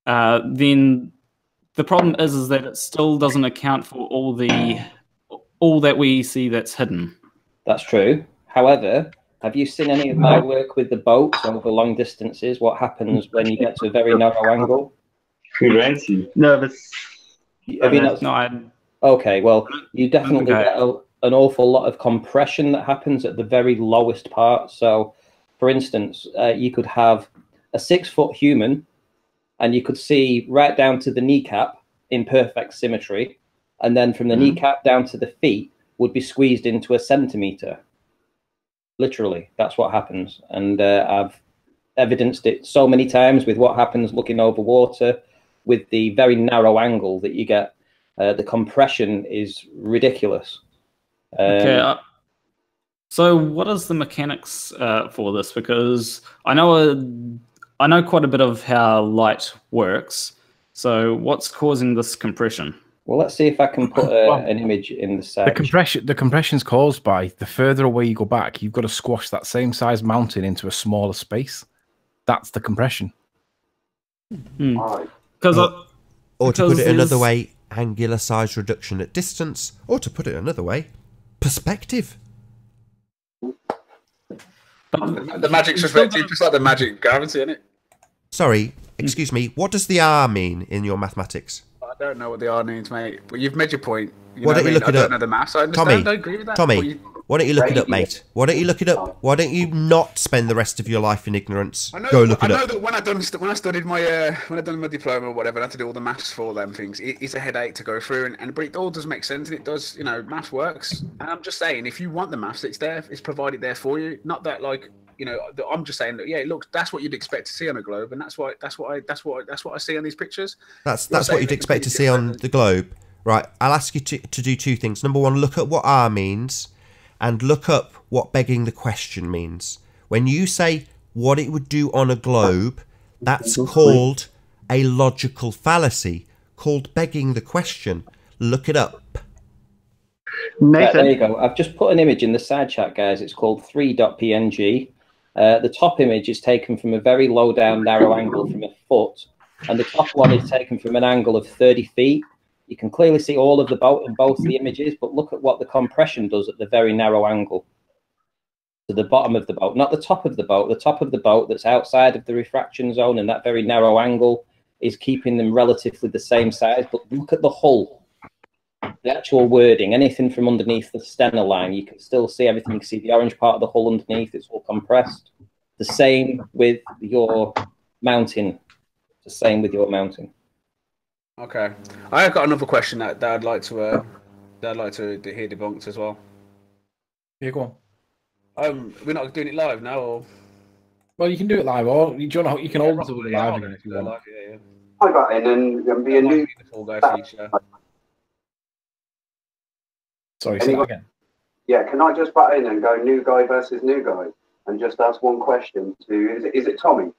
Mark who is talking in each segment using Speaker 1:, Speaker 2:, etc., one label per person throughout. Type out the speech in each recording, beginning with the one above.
Speaker 1: then the problem is that it still doesn't account for all that we see that's hidden.
Speaker 2: That's true. However, have you seen any of my work with the boats over long distances? What happens when you get to a very narrow angle?
Speaker 3: Crazy.
Speaker 4: Nervous.
Speaker 2: Have you not?
Speaker 1: No,
Speaker 2: Okay, well, you definitely get an awful lot of compression that happens at the very lowest part. So, for instance, you could have a 6-foot human, and you could see right down to the kneecap in perfect symmetry, and then from the kneecap down to the feet would be squeezed into a centimeter. Literally, that's what happens. And I've evidenced it so many times with what happens looking over water with the very narrow angle that you get. The compression is ridiculous.
Speaker 1: Okay. So what is the mechanics for this? Because I know quite a bit of how light works. So what's causing this compression?
Speaker 2: Well, let's see if I can put an image in the side.
Speaker 5: The compression's caused by the further away you go back, you've got to squash that same size mountain into a smaller space. That's the compression.
Speaker 6: Or to put it another way, angular size reduction at distance, or to put it another way, perspective.
Speaker 7: The magic's perspective, just like the magic gravity, isn't it?
Speaker 6: Sorry, excuse me, what does the R mean in your mathematics?
Speaker 7: I don't know what the R means, mate, but you've made your point.
Speaker 6: Why don't you look it up?
Speaker 7: I don't know the maths, I understand,
Speaker 6: Tommy,
Speaker 7: I don't agree with that.
Speaker 6: Tommy, why don't you look it up, mate? Why don't you look it up? Why don't you not spend the rest of your life in ignorance? Go look it up.
Speaker 7: I know that when I studied my diploma or whatever, I had to do all the maths for all them things. It's a headache to go through, but it all does make sense, and it does, maths works. And I'm just saying, if you want the maths, it's there, it's provided there for you. Not that I'm just saying that, yeah, look, that's what you'd expect to see on a globe, and that's what I see on these pictures.
Speaker 6: That's what you'd expect to see on the globe. Right, I'll ask you to do two things. Number one, look at what R means, and look up what begging the question means. When you say what it would do on a globe, that's called a logical fallacy, called begging the question. Look it up.
Speaker 2: Nathan. There you go. I've just put an image in the side chat, guys. It's called 3.png. The top image is taken from a very low down, narrow angle from a foot, and the top one is taken from an angle of 30 feet. You can clearly see all of the boat in both the images, but look at what the compression does at the very narrow angle. To the bottom of the boat, not the top of the boat. The top of the boat that's outside of the refraction zone and that very narrow angle is keeping them relatively the same size. But look at the hull, the actual wording, anything from underneath the stena line, you can still see everything. You can see the orange part of the hull underneath, it's all compressed. The same with your mounting. The same with your mounting.
Speaker 7: Okay, I've got another question that I'd like to hear debunked as well.
Speaker 5: Yeah, go
Speaker 7: on. We're not doing it live now, or?
Speaker 5: Well, you can do it live, or you can always do it live again if you want.
Speaker 7: Yeah.
Speaker 3: I got in and be a new.
Speaker 5: Sorry, say that again.
Speaker 3: Yeah, can I just butt in and go new guy versus new guy and just ask one question to is it Tommy?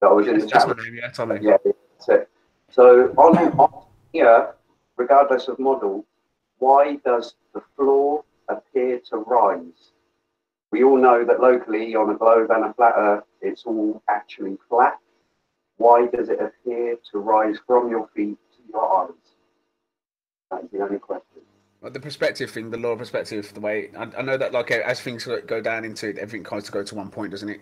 Speaker 3: That was in the chat.
Speaker 7: Yeah, Tommy.
Speaker 3: Yeah, that's it. So on here, regardless of model, why does the floor appear to rise? We all know that locally on a globe and a flat Earth, it's all actually flat. Why does it appear to rise from your feet to your eyes? That's the only question.
Speaker 7: Well, the perspective thing, the law of perspective, the way I know that, like, as things go down into it, everything kind of go to one point, doesn't it?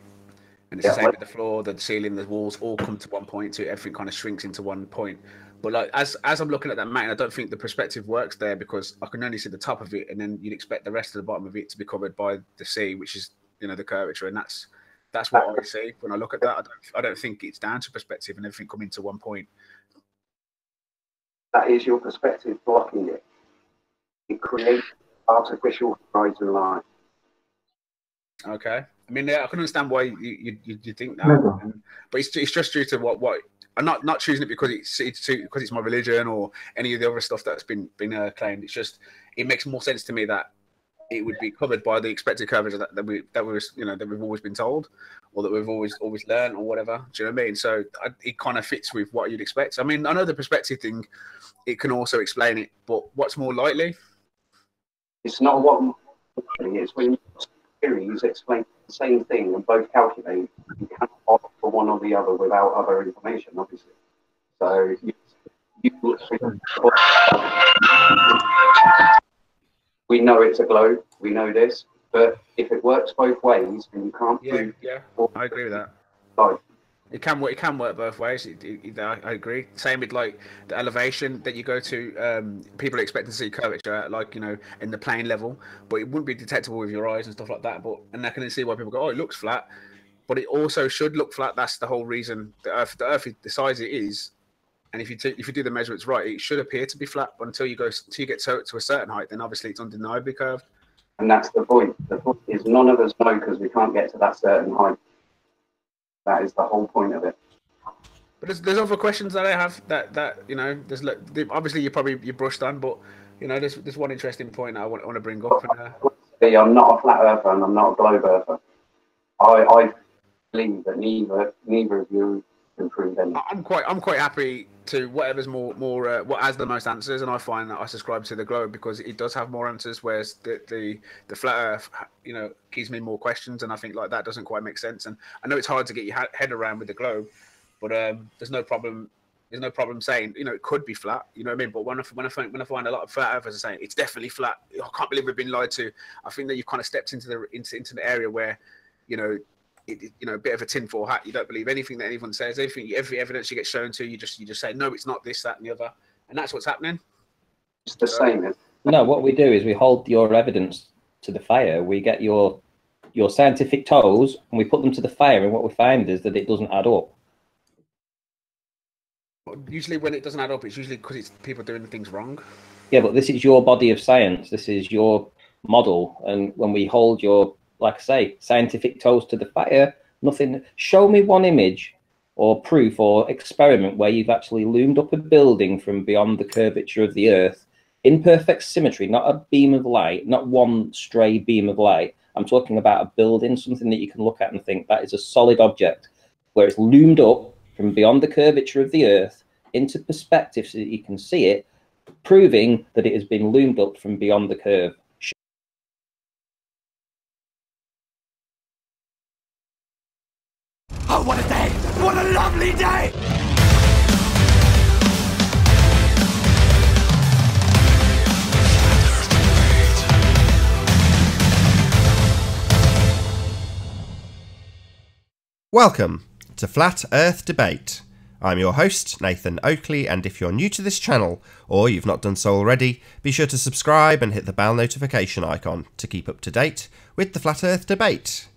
Speaker 7: And it's the same with the floor, the ceiling, the walls all come to one point, so everything kind of shrinks into one point. But like as I'm looking at that mountain, I don't think the perspective works there because I can only see the top of it, and then you'd expect the rest of the bottom of it to be covered by the sea, which is the curvature, and that's what I see when I look at that. I don't think it's down to perspective and everything coming to one point.
Speaker 3: That is your perspective blocking it. It creates artificial horizon line.
Speaker 7: Okay. I mean, I can understand why you think that, but it's just due to what I'm not choosing it because it's my religion or any of the other stuff that's been claimed. It's just it makes more sense to me that it would be covered by the expected curvature that we've always been told, or that we've always learned, or whatever. Do you know what I mean? So it kind of fits with what you'd expect. I mean, I know the perspective thing, it can also explain it, but what's more likely?
Speaker 3: It's not what it's when series explain the same thing and both calculate. You cannot opt for one or the other without other information, obviously. So we know it's a globe. We know this, but if it works both ways, then you can't prove.
Speaker 7: Yeah, I agree with that.
Speaker 3: Life.
Speaker 7: It can work. It can work both ways. I agree. Same with like the elevation that you go to. People are expecting to see curvature, like in the plane level, but it wouldn't be detectable with your eyes and stuff like that. And I can see why people go, "Oh, it looks flat," but it also should look flat. That's the whole reason. The Earth is the size it is, and if you do the measurements right, it should appear to be flat. But until you get to a certain height, then obviously it's undeniably curved.
Speaker 3: And that's the point. The point is none of us know because we can't get to that certain height. That is the whole point of it.
Speaker 7: But there's other questions that I have that there's obviously you're brushed on, but there's one interesting point I want to bring up.
Speaker 3: I'm not a flat earther and I'm not a globe earther. I believe that neither of you can prove anything.
Speaker 7: I'm quite happy to whatever's more what has the most answers, and I find that I subscribe to the globe because it does have more answers, whereas the flat earth gives me more questions, and I think like that doesn't quite make sense. And I know it's hard to get your head around with the globe, but there's no problem saying it could be flat, you know what I mean? But when I find a lot of flat earthers saying it's definitely flat, I can't believe we've been lied to. I think that you've kind of stepped into the area where a bit of a tinfoil hat. You don't believe anything that anyone says. Every evidence you get shown to, you just say no, it's not this, that, and the other, and that's what's happening.
Speaker 3: It's the same.
Speaker 2: No, what we do is we hold your evidence to the fire. We get your scientific toes and we put them to the fire, and what we find is that it doesn't add up.
Speaker 7: Usually, when it doesn't add up, it's usually because it's people doing things wrong.
Speaker 2: Yeah, but this is your body of science. This is your model, and when we hold your, like I say, scientific toes to the fire, nothing. Show me one image or proof or experiment where you've actually loomed up a building from beyond the curvature of the earth in perfect symmetry, not a beam of light, not one stray beam of light. I'm talking about a building, something that you can look at and think that is a solid object where it's loomed up from beyond the curvature of the earth into perspective so that you can see it, proving that it has been loomed up from beyond the curve.
Speaker 4: Oh, what a day! What a lovely day!
Speaker 6: Welcome to Flat Earth Debate. I'm your host, Nathan Oakley, and if you're new to this channel, or you've not done so already, be sure to subscribe and hit the bell notification icon to keep up to date with the Flat Earth Debate.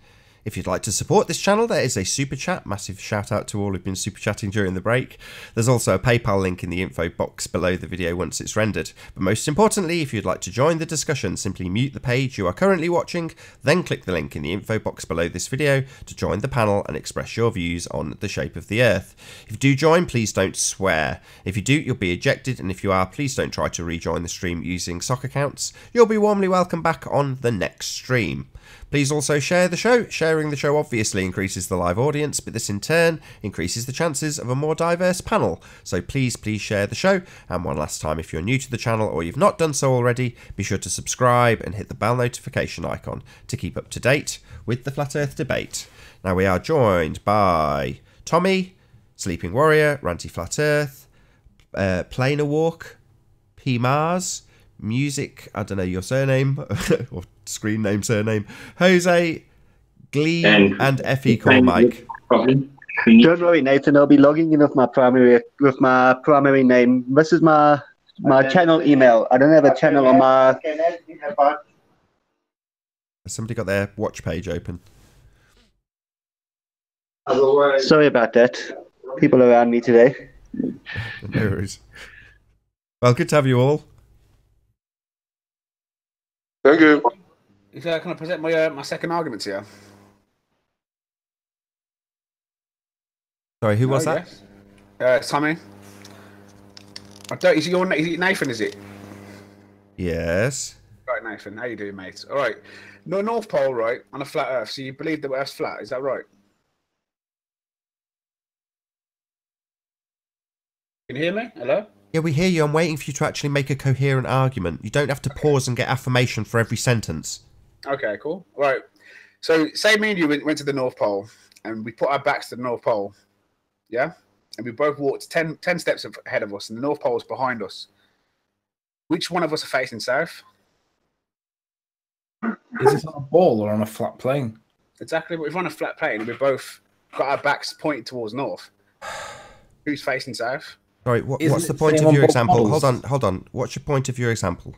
Speaker 6: If you'd like to support this channel, there is a super chat. Massive shout out to all who've been super chatting during the break. There's also a PayPal link in the info box below the video once it's rendered. But most importantly, if you'd like to join the discussion, simply mute the page you are currently watching, then click the link in the info box below this video to join the panel and express your views on the shape of the Earth. If you do join, please don't swear. If you do, you'll be ejected, and if you are, please don't try to rejoin the stream using sock accounts. You'll be warmly welcome back on the next stream. Please also share the show. Sharing the show obviously increases the live audience, but this in turn increases the chances of a more diverse panel. So please share the show. And one last time, if you're new to the channel or you've not done so already, be sure to subscribe and hit the bell notification icon to keep up to date with the Flat Earth Debate. Now we are joined by Tommy, Sleeping Warrior, Ranty Flat Earth, Planar Walk, P Mars, Music, I don't know your surname, or screen name, surname, Jose, Glee, and Effie Cormike.
Speaker 8: Don't worry, Nathan, I'll be logging in with my primary name. This is my channel email. I don't have a channel on my...
Speaker 6: Has somebody got their watch page open?
Speaker 8: Sorry about that. People around me today.
Speaker 6: No worries. Well, good to have you all.
Speaker 7: Thank you. Can I present my second argument to you?
Speaker 6: Sorry, who was that?
Speaker 7: Yes. Tommy. Is it Nathan, is it?
Speaker 6: Yes.
Speaker 7: Right, Nathan. How you doing, mate? All right. No, North Pole, right, on a flat Earth. So you believe the Earth's flat, is that right? Can you hear me? Hello?
Speaker 6: Yeah, we hear you. I'm waiting for you to actually make a coherent argument. You don't have to pause and get affirmation for every sentence.
Speaker 7: Okay, cool. Right. So say me and you went to the North Pole and we put our backs to the North Pole. Yeah? and we both walked 10 steps ahead of us, and the North Pole is behind us, which one of us are facing south?
Speaker 5: Is this on a ball or on a flat plane?
Speaker 7: Exactly. But if we're on a flat plane and we both got our backs pointed towards north, who's facing south?
Speaker 6: Sorry, what's the point of your example? Hold on. What's your point of your example?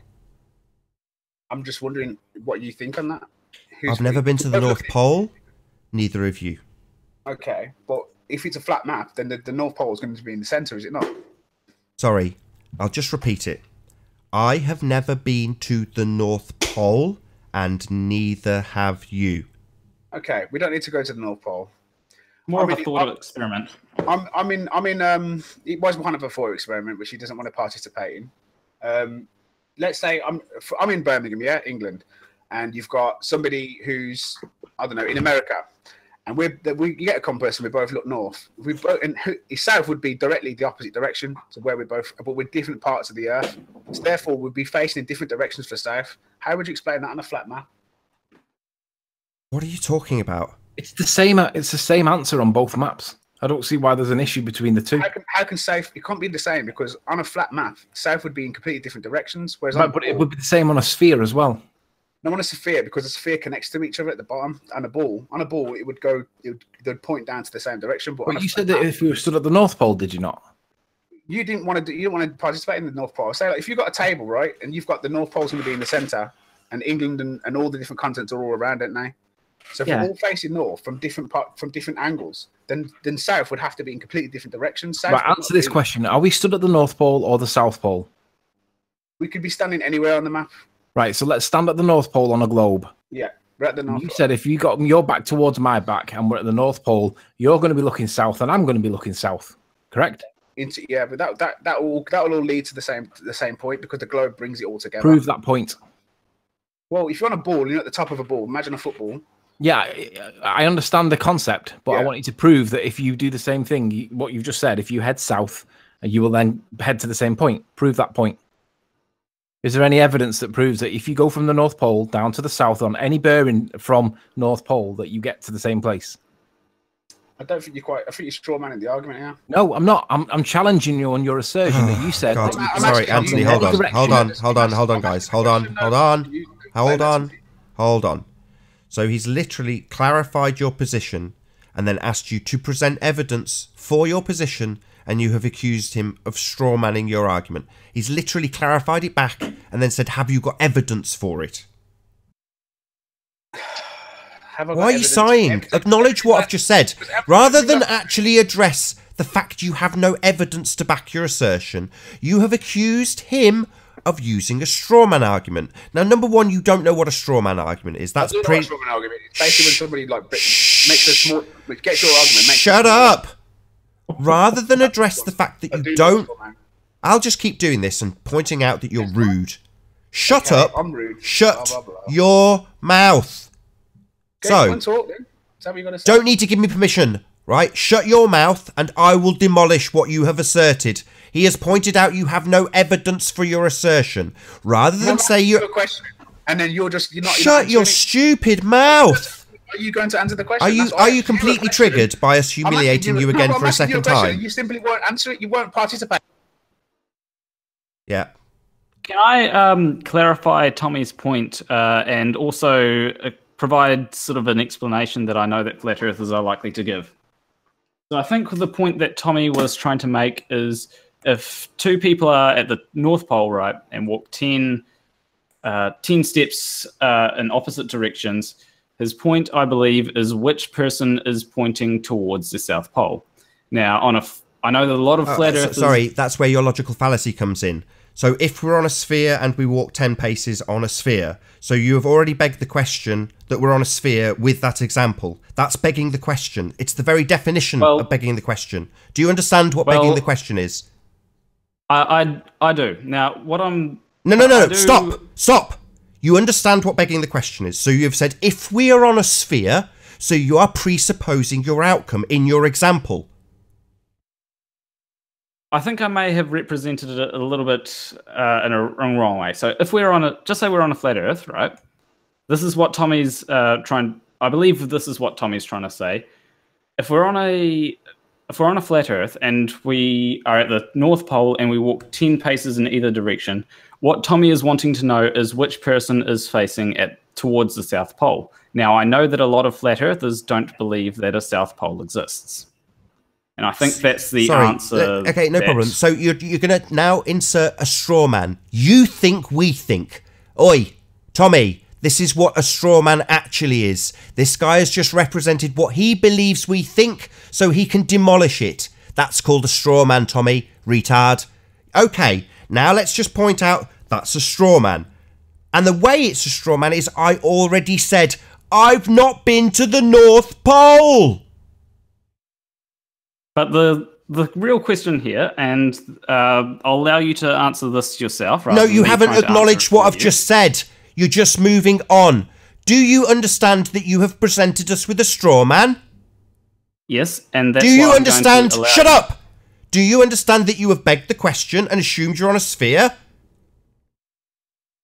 Speaker 7: I'm just wondering what you think on that.
Speaker 6: I've never been to the North Pole. Neither of you.
Speaker 7: Okay, but if it's a flat map, then the North Pole is going to be in the centre, is it not?
Speaker 6: Sorry, I'll just repeat it. I have never been to the North Pole, and neither have you.
Speaker 7: Okay, we don't need to go to the North Pole.
Speaker 1: More of a thought experiment.
Speaker 7: It was kind of a thought experiment, which he doesn't want to participate in. Let's say I'm in Birmingham, yeah, England, and you've got somebody who's, I don't know, in America, and you get a compass and we both look north. And south would be directly the opposite direction to where we both, but with different parts of the earth. So therefore, we'd be facing in different directions for south. How would you explain that on a flat map?
Speaker 6: What are you talking about?
Speaker 5: It's the same. It's the same answer on both maps. I don't see why there's an issue between the two.
Speaker 7: How can south? It can't be the same because on a flat map, south would be in completely different directions. Whereas
Speaker 5: but it would be the same on a sphere as well.
Speaker 7: No, on a sphere, because a sphere connects to each other at the bottom, and on a ball, it would point down to the same direction. But
Speaker 5: you said that if you stood at the North Pole, did you not?
Speaker 7: You didn't want to participate in the North Pole. Say, like, if you've got a table, right, and you've got the North Pole's going to be in the centre, and England and all the different continents are all around, don't they? So if we're all facing north from different angles, then south would have to be in completely different directions.
Speaker 5: Right, answer this question: are we stood at the North Pole or the South Pole?
Speaker 7: We could be standing anywhere on the map.
Speaker 5: Right, so let's stand at the North Pole on a globe.
Speaker 7: Yeah, we're at the North Pole.
Speaker 5: You said if you got your back towards my back and we're at the North Pole, you're going to be looking south and I'm going to be looking south. Correct?
Speaker 7: Yeah, but that will all lead to the same point because the globe brings it all together.
Speaker 5: Prove that point.
Speaker 7: Well, if you're on a ball and you're at the top of a ball, imagine a football.
Speaker 5: Yeah, I understand the concept, but I want you to prove that if you do the same thing, what you've just said, if you head south, you will then head to the same point. Prove that point. Is there any evidence that proves that if you go from the North Pole down to the south on any bearing from North Pole, that you get to the same place?
Speaker 7: I don't think I think you're straw man in the argument here.
Speaker 5: No, I'm not. I'm challenging you on your assertion that you said.
Speaker 6: God. Sorry, Anthony, hold on, guys. Hold on. So he's literally clarified your position and then asked you to present evidence for your position, and you have accused him of straw manning your argument. He's literally clarified it back and then said, have you got evidence for it? Why are you sighing? Acknowledge what I've just said. Rather than actually address the fact you have no evidence to back your assertion, you have accused him of using a straw man argument. Now, number one, you don't know what a straw man argument is. That's
Speaker 7: pretty. Straw man argument. It's basically when somebody makes a small, gets your argument.
Speaker 6: Shut up. Rather than address the fact that you don't, I'll just keep doing this and pointing out that you're rude. Shut up.
Speaker 7: I'm rude.
Speaker 6: Shut
Speaker 7: blah, blah, blah.
Speaker 6: your mouth.
Speaker 7: Okay, so, talk, then. Is that what you're gonna say?
Speaker 6: Don't need to give me permission, right? Shut your mouth and I will demolish what you have asserted. He has pointed out you have no evidence for your assertion. Rather than say you're...
Speaker 7: question, and then you're not...
Speaker 6: Shut your stupid mouth.
Speaker 7: Are you going to answer the question?
Speaker 6: Are you completely triggered by us humiliating you again for a second time?
Speaker 7: You simply won't answer it. You won't participate.
Speaker 6: Yeah.
Speaker 1: Can I clarify Tommy's point and also provide sort of an explanation that I know that flat earthers are likely to give? So I think the point that Tommy was trying to make is if two people are at the North Pole, right, and walk 10 steps in opposite directions, his point, I believe, is which person is pointing towards the South Pole. Now, I know that a lot of flat earthers...
Speaker 6: Sorry, that's where your logical fallacy comes in. So if we're on a sphere and we walk 10 paces on a sphere, so you have already begged the question that we're on a sphere with that example. That's begging the question. It's the very definition of begging the question. Do you understand what begging the question is?
Speaker 1: I do. Now, what I'm...
Speaker 6: No. Stop. You understand what begging the question is. So you've said, if we are on a sphere, so you are presupposing your outcome in your example.
Speaker 1: I think I may have represented it a little bit in a wrong way. So if we're on just say we're on a flat Earth, right? This is what Tommy's I believe this is what Tommy's trying to say. If we're on a if we're on a flat Earth and we are at the North Pole and we walk 10 paces in either direction, what Tommy is wanting to know is which person is facing towards the South Pole. Now, I know that a lot of flat Earthers don't believe that a South Pole exists. And I think that's the answer.
Speaker 6: Okay, no problem. So you're going to now insert a straw man. You think we think. Oi, Tommy, this is what a straw man actually is. This guy has just represented what he believes we think so he can demolish it. That's called a straw man, Tommy. Retard. Okay, now let's just point out that's a straw man. And the way it's a straw man is I already said, I've not been to the North Pole.
Speaker 1: But the real question here, and I'll allow you to answer this yourself.
Speaker 6: No, you haven't acknowledged what I've just said. You're just moving on. Do you understand that you have presented us with a straw man?
Speaker 1: Yes, and that's
Speaker 6: do you understand? Shut up! Do you understand that you have begged the question and assumed you're on a sphere?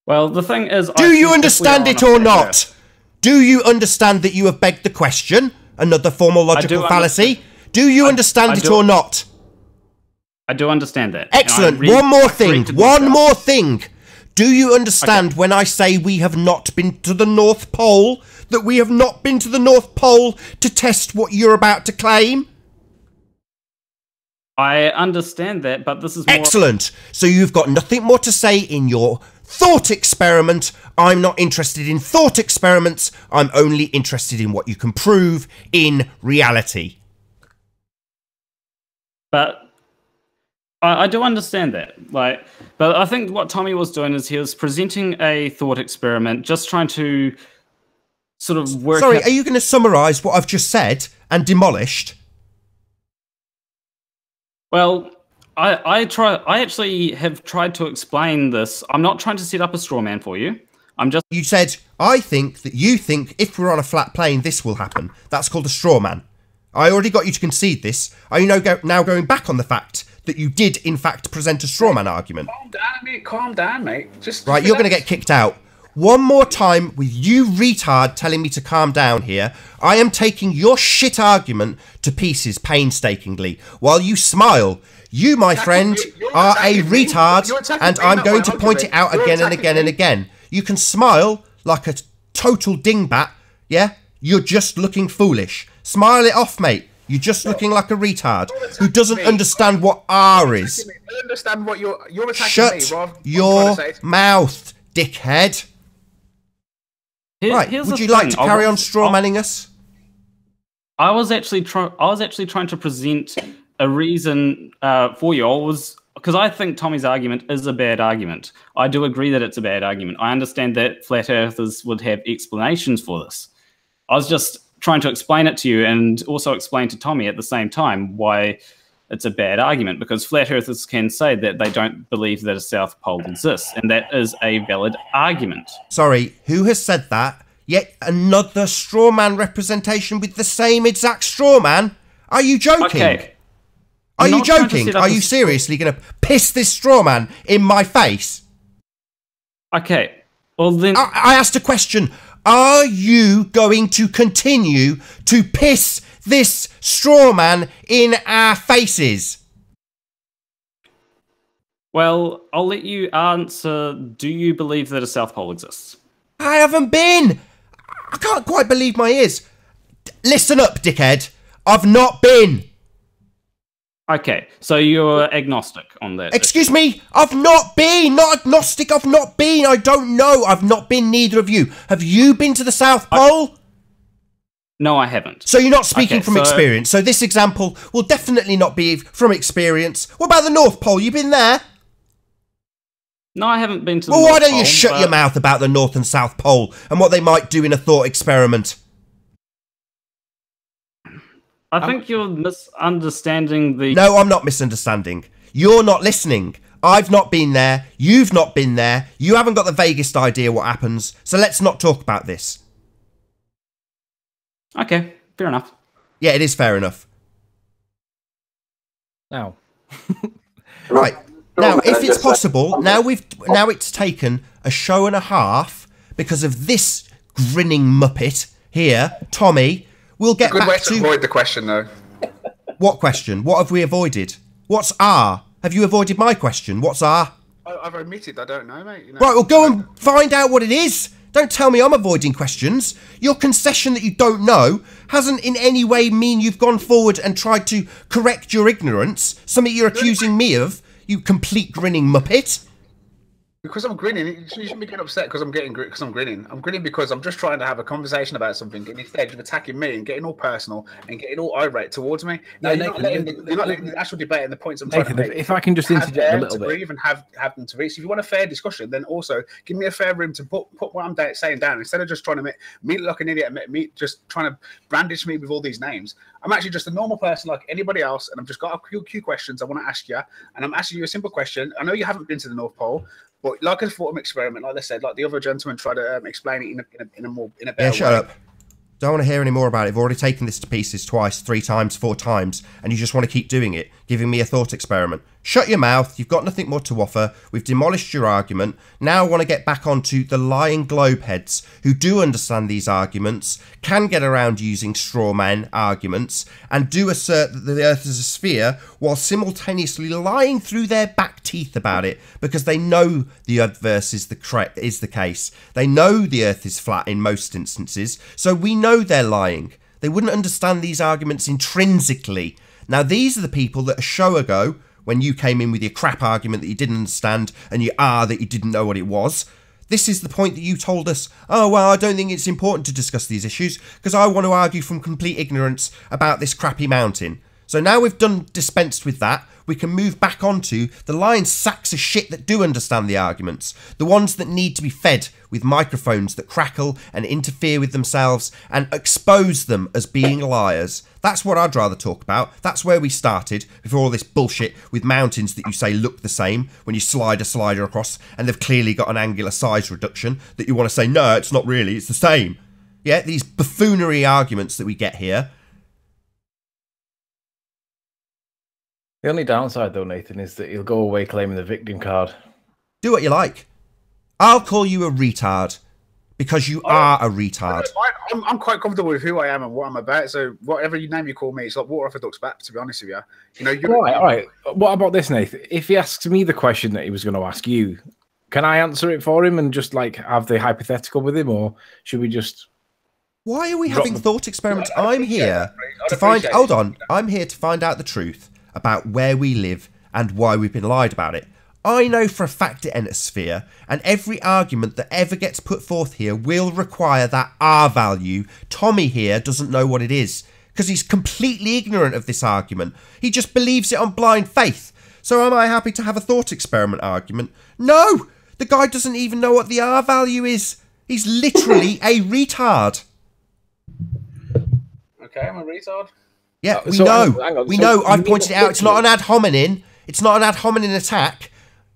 Speaker 1: Well, the thing is...
Speaker 6: Do you understand it or not? Do you understand that you have begged the question? Another formal logical fallacy? Do you understand it or not?
Speaker 1: I do understand that.
Speaker 6: Excellent. One more thing. One more thing. Do you understand when I say we have not been to the North Pole, that we have not been to the North Pole to test what you're about to claim?
Speaker 1: I understand that, but this is more...
Speaker 6: Excellent. So you've got nothing more to say in your thought experiment. I'm not interested in thought experiments. I'm only interested in what you can prove in reality.
Speaker 1: But I do understand that. But I think what Tommy was doing is he was presenting a thought experiment, just trying to sort of work...
Speaker 6: Sorry, are you going to summarise what I've just said and demolished?
Speaker 1: Well, I actually have tried to explain this. I'm not trying to set up a straw man for you. I'm just...
Speaker 6: You said, I think that you think if we're on a flat plane, this will happen. That's called a straw man. I already got you to concede this. Are you now going back on the fact that you did, in fact, present a straw man argument?
Speaker 7: Calm down, mate. Just
Speaker 6: right, you're going to get kicked out. One more time with you retard telling me to calm down here. I am taking your shit argument to pieces painstakingly while you smile. You, my friend, are a retard, and I'm going to point it out again and again and again. You can smile like a total dingbat, yeah? You're just looking foolish. Smile it off, mate. You're just looking like a retard who doesn't understand what R is.
Speaker 7: I don't understand what you're attacking
Speaker 6: Shut
Speaker 7: me, Rob.
Speaker 6: your mouth, dickhead. Right, would you like to carry on strawmanning us?
Speaker 1: I was actually trying to present a reason for you. Because I think Tommy's argument is a bad argument. I do agree that it's a bad argument. I understand that flat earthers would have explanations for this. I was just trying to explain it to you and also explain to Tommy at the same time why it's a bad argument, because flat earthers can say that they don't believe that a South Pole exists, and that is a valid argument.
Speaker 6: Sorry, who has said that? Yet another straw man representation with the same exact straw man? Are you joking?
Speaker 1: Okay.
Speaker 6: Are you joking? Are you seriously going to piss this straw man in my face?
Speaker 1: Okay. Well then...
Speaker 6: I asked a question. Are you going to continue to piss this straw man in our faces?
Speaker 1: Well, I'll let you answer. Do you believe that a South Pole exists?
Speaker 6: I haven't been. I can't quite believe my ears. Listen up, dickhead. I've not been.
Speaker 1: Okay, so you're agnostic on that.
Speaker 6: Excuse me? I've not been. Not agnostic. I've not been. I don't know. I've not been, neither of you. Have you been to the South Pole?
Speaker 1: No, I haven't.
Speaker 6: So you're not speaking from experience. So this example will definitely not be from experience. What about the North Pole? You been there?
Speaker 1: No, I haven't been to the North
Speaker 6: Pole.
Speaker 1: Pole.
Speaker 6: Well, why don't you shut your mouth about the North and South Pole and what they might do in a thought experiment?
Speaker 1: I think you're misunderstanding the...
Speaker 6: No, I'm not misunderstanding. You're not listening. I've not been there. You've not been there. You haven't got the vaguest idea what happens. So let's not talk about this.
Speaker 1: Okay, fair enough.
Speaker 6: Yeah, it is fair enough.
Speaker 5: Now.
Speaker 6: Right. Now, if it's possible, now it's taken a show and a half because of this grinning muppet here, Tommy. We'll get back to...
Speaker 7: Good way to avoid the question, though.
Speaker 6: What question? What have we avoided? What's R? Have you avoided my question? What's R?
Speaker 7: I've admitted I don't know, mate. You know?
Speaker 6: Right, well, go and find out what it is. Don't tell me I'm avoiding questions. Your concession that you don't know hasn't in any way mean you've gone forward and tried to correct your ignorance, something you're accusing me of, you complete grinning muppet.
Speaker 7: Because I'm grinning, you shouldn't be getting upset because I'm grinning. I'm grinning because I'm just trying to have a conversation about something, and instead of attacking me and getting all personal and getting all irate towards me. No, you're not letting the actual debate and the points I'm trying to make.
Speaker 5: If I can just interject a little bit,
Speaker 7: breathe and have them to reach. If you want a fair discussion, then also give me a fair room to put what I'm saying down instead of just trying to make me look like an idiot, me just trying to brandish me with all these names. I'm actually just a normal person like anybody else, and I've just got a few questions I want to ask you, and I'm asking you a simple question. I know you haven't been to the North Pole. But like a thought experiment, like they said, like the other gentleman tried to explain it in a better way.
Speaker 6: Shut up. Don't want to hear any more about it. I've already taken this to pieces twice, 3 times, 4 times, and you just want to keep doing it, giving me a thought experiment. Shut your mouth. You've got nothing more to offer. We've demolished your argument. Now I want to get back onto the lying globe heads who do understand these arguments, can get around using straw man arguments, and do assert that the Earth is a sphere while simultaneously lying through their back teeth about it because they know the adverse is the case. They know the Earth is flat in most instances, so we know they're lying. They wouldn't understand these arguments intrinsically. Now these are the people that a show ago, when you came in with your crap argument that you didn't understand and your that you didn't know what it was. This is the point that you told us, oh, well, I don't think it's important to discuss these issues because I want to argue from complete ignorance about this crappy mountain. So now we've dispensed with that, we can move back onto the lying sacks of shit that do understand the arguments. The ones that need to be fed with microphones that crackle and interfere with themselves and expose them as being liars. That's what I'd rather talk about. That's where we started before all this bullshit with mountains that you say look the same when you slide a slider across and they've clearly got an angular size reduction that you want to say, no, it's not really, it's the same. Yeah, these buffoonery arguments that we get here.
Speaker 5: The only downside, though, Nathan, is that he'll go away claiming the victim card.
Speaker 6: Do what you like. I'll call you a retard because you are a retard.
Speaker 7: I'm quite comfortable with who I am and what I'm about. So whatever name you call me, it's like water off a duck's back. To be honest with you, you know.
Speaker 5: All right. What about this, Nathan? If he asks me the question that he was going to ask you, can I answer it for him and just like have the hypothetical with him, or should we just?
Speaker 6: Why are we having thought experiments? I'm here to find. Hold on. I'm here to find out the truth about where we live and why we've been lied about it. I know for a fact it enters sphere, and every argument that ever gets put forth here will require that R value. Tommy here doesn't know what it is, because he's completely ignorant of this argument. He just believes it on blind faith. So am I happy to have a thought experiment argument? No! The guy doesn't even know what the R value is. He's literally a retard.
Speaker 7: Okay, I'm a retard.
Speaker 6: Yeah, we know. We know. I've pointed it out. It's not an ad hominem. It's not an ad hominem attack.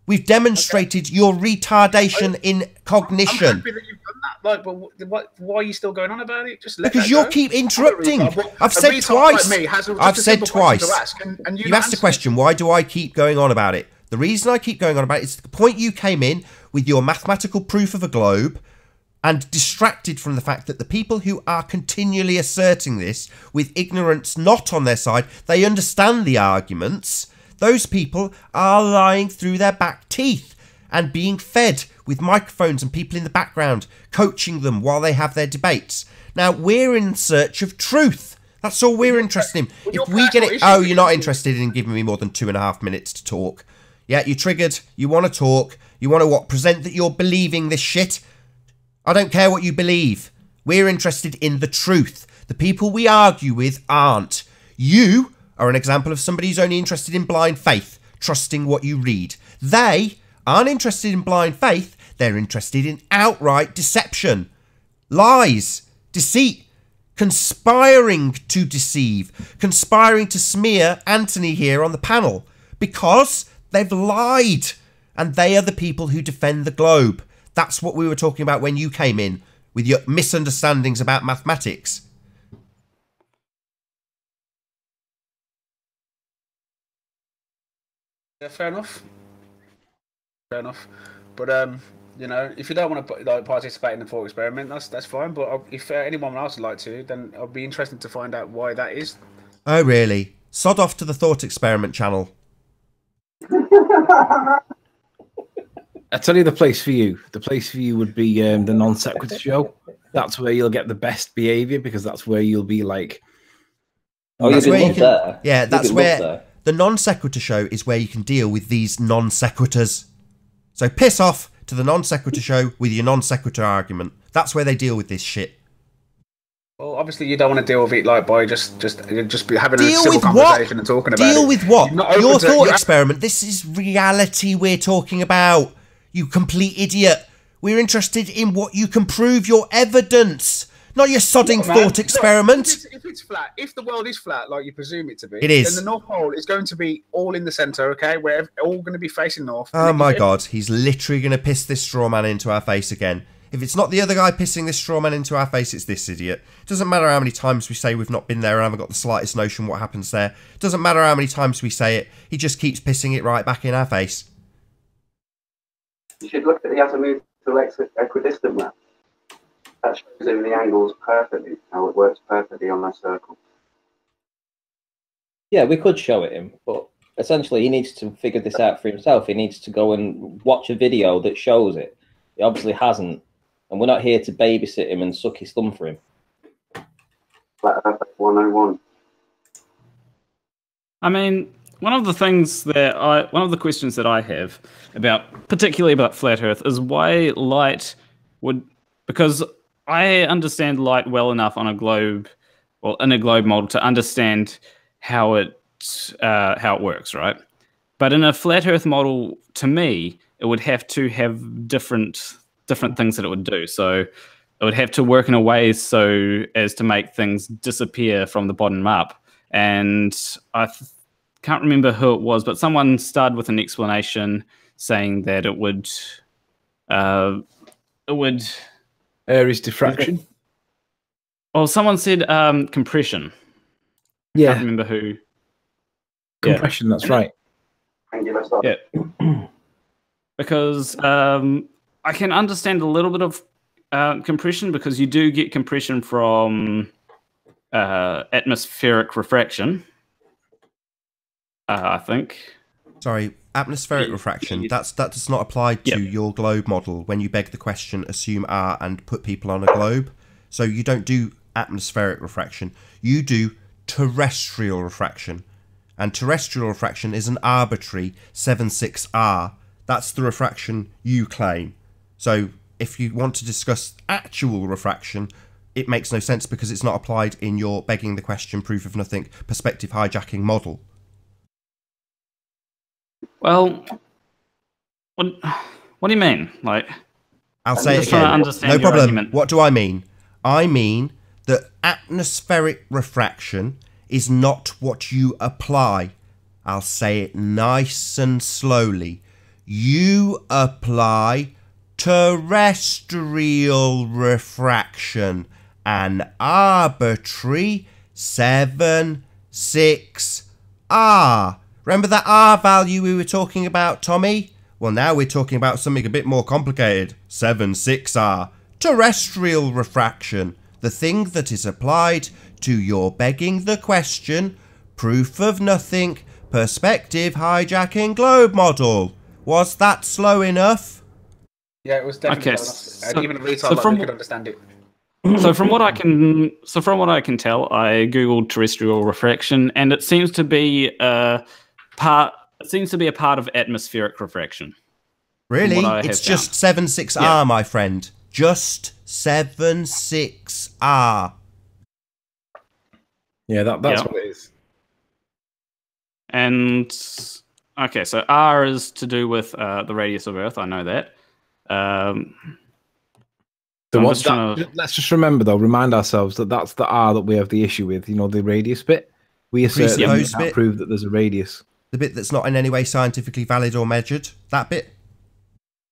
Speaker 6: We've demonstrated your retardation in cognition.
Speaker 7: I'm happy that you've done that. Like, but why are you still going on about it? Just let
Speaker 6: because you keep interrupting. I've said twice. I've said twice. You asked a question. Why do I keep going on about it? The reason I keep going on about it is the point you came in with your mathematical proof of a globe and distracted from the fact that the people who are continually asserting this with ignorance not on their side, they understand the arguments. Those people are lying through their back teeth and being fed with microphones and people in the background, coaching them while they have their debates. Now, we're in search of truth. That's all we're interested in. If we get it... Oh, you're not interested in giving me more than 2.5 minutes to talk. Yeah, you're triggered. You want to talk. You want to, what, present that you're believing this shit? I don't care what you believe. We're interested in the truth. The people we argue with aren't. You are an example of somebody who's only interested in blind faith, trusting what you read. They aren't interested in blind faith. They're interested in outright deception, lies, deceit, conspiring to deceive, conspiring to smear Anthony here on the panel because they've lied, and they are the people who defend the globe. That's what we were talking about when you came in with your misunderstandings about mathematics.
Speaker 7: Yeah, fair enough. Fair enough. But you know, if you don't want to participate in the thought experiment, that's fine. But if anyone else would like to, then I'll be interested to find out why that is.
Speaker 6: Oh, really? Sod off to the thought experiment channel.
Speaker 5: I tell you the place for you. The place for you would be the non sequitur show. That's where you'll get the best behaviour because that's where you'll be like.
Speaker 2: Oh,
Speaker 6: that's
Speaker 2: where
Speaker 6: you can,
Speaker 2: there.
Speaker 6: yeah, that's where the non sequitur show is where you can deal with these non sequiturs. So piss off to the non sequitur show with your non sequitur argument. That's where they deal with this shit.
Speaker 7: Well, obviously you don't want to deal with it like by just be having
Speaker 6: Deal
Speaker 7: a civil
Speaker 6: with
Speaker 7: conversation and talking about it.
Speaker 6: Deal with what? Your thought
Speaker 7: to,
Speaker 6: experiment. This is reality we're talking about. You complete idiot. We're interested in what you can prove, your evidence, not your sodding thought experiment.
Speaker 7: If it's flat, if the world is flat, like you presume it to be,
Speaker 6: it is.
Speaker 7: Then the North Pole is going to be all in the centre, okay? We're all going to be facing north.
Speaker 6: Oh my God, he's literally going to piss this straw man into our face again. If it's not the other guy pissing this straw man into our face, it's this idiot. It doesn't matter how many times we say we've not been there and haven't got the slightest notion what happens there. It doesn't matter how many times we say it. He just keeps pissing it right back in our face.
Speaker 3: You should look at the azimuthal equidistant map. That shows him the angles perfectly, how it works perfectly on that circle.
Speaker 2: Yeah, we could show it him, but essentially he needs to figure this out for himself. He needs to go and watch a video that shows it. He obviously hasn't. And we're not here to babysit him and suck his thumb for him.
Speaker 3: Flat Earth 101.
Speaker 1: I mean, one of the questions that I have about, particularly about flat Earth, is why light would, because I understand light well enough on a globe, well, in a globe model to understand how it works, right? But in a flat Earth model, to me, it would have to have different things that it would do. So it would have to work in a way so as to make things disappear from the bottom up. And I can't remember who it was, but someone started with an explanation saying that it would
Speaker 5: Aries diffraction.
Speaker 1: Oh, someone said compression.
Speaker 5: Yeah.
Speaker 1: I can't remember who.
Speaker 5: Compression, that's right.
Speaker 1: Yeah. Because I can understand a little bit of compression because you do get compression from atmospheric refraction. I think.
Speaker 6: Sorry, atmospheric refraction. That does not apply to your globe model. When you beg the question, assume R and put people on a globe. So you don't do atmospheric refraction. You do terrestrial refraction. And terrestrial refraction is an arbitrary 7.6R. That's the refraction you claim. So if you want to discuss actual refraction, it makes no sense because it's not applied in your begging the question, proof of nothing, perspective hijacking model.
Speaker 1: Well, what do you mean? Like,
Speaker 6: I'll say it again. No problem. Argument. What do I mean? I mean that atmospheric refraction is not what you apply. I'll say it nice and slowly. You apply terrestrial refraction, an arbitrary 7.6R. Remember that R value we were talking about, Tommy? Well, now we're talking about something a bit more complicated. 7.6R. Terrestrial refraction. The thing that is applied to your begging the question, proof of nothing, perspective hijacking globe model. Was that slow enough?
Speaker 7: Yeah, it was definitely.
Speaker 1: Okay,
Speaker 7: even a retard could understand it.
Speaker 1: So from what I can tell, I googled terrestrial refraction, and it seems to be a part of atmospheric refraction.
Speaker 6: Really? It's just 7.6R, my friend. Just 7.6R.
Speaker 5: Yeah, that's what it is.
Speaker 1: And okay, so R is to do with the radius of Earth. I know that.
Speaker 5: Let's just remember, though, remind ourselves that that's the R that we have the issue with. You know, the radius bit. We assert that we can't prove that there's a radius.
Speaker 6: The bit that's not in any way scientifically valid or measured. That bit.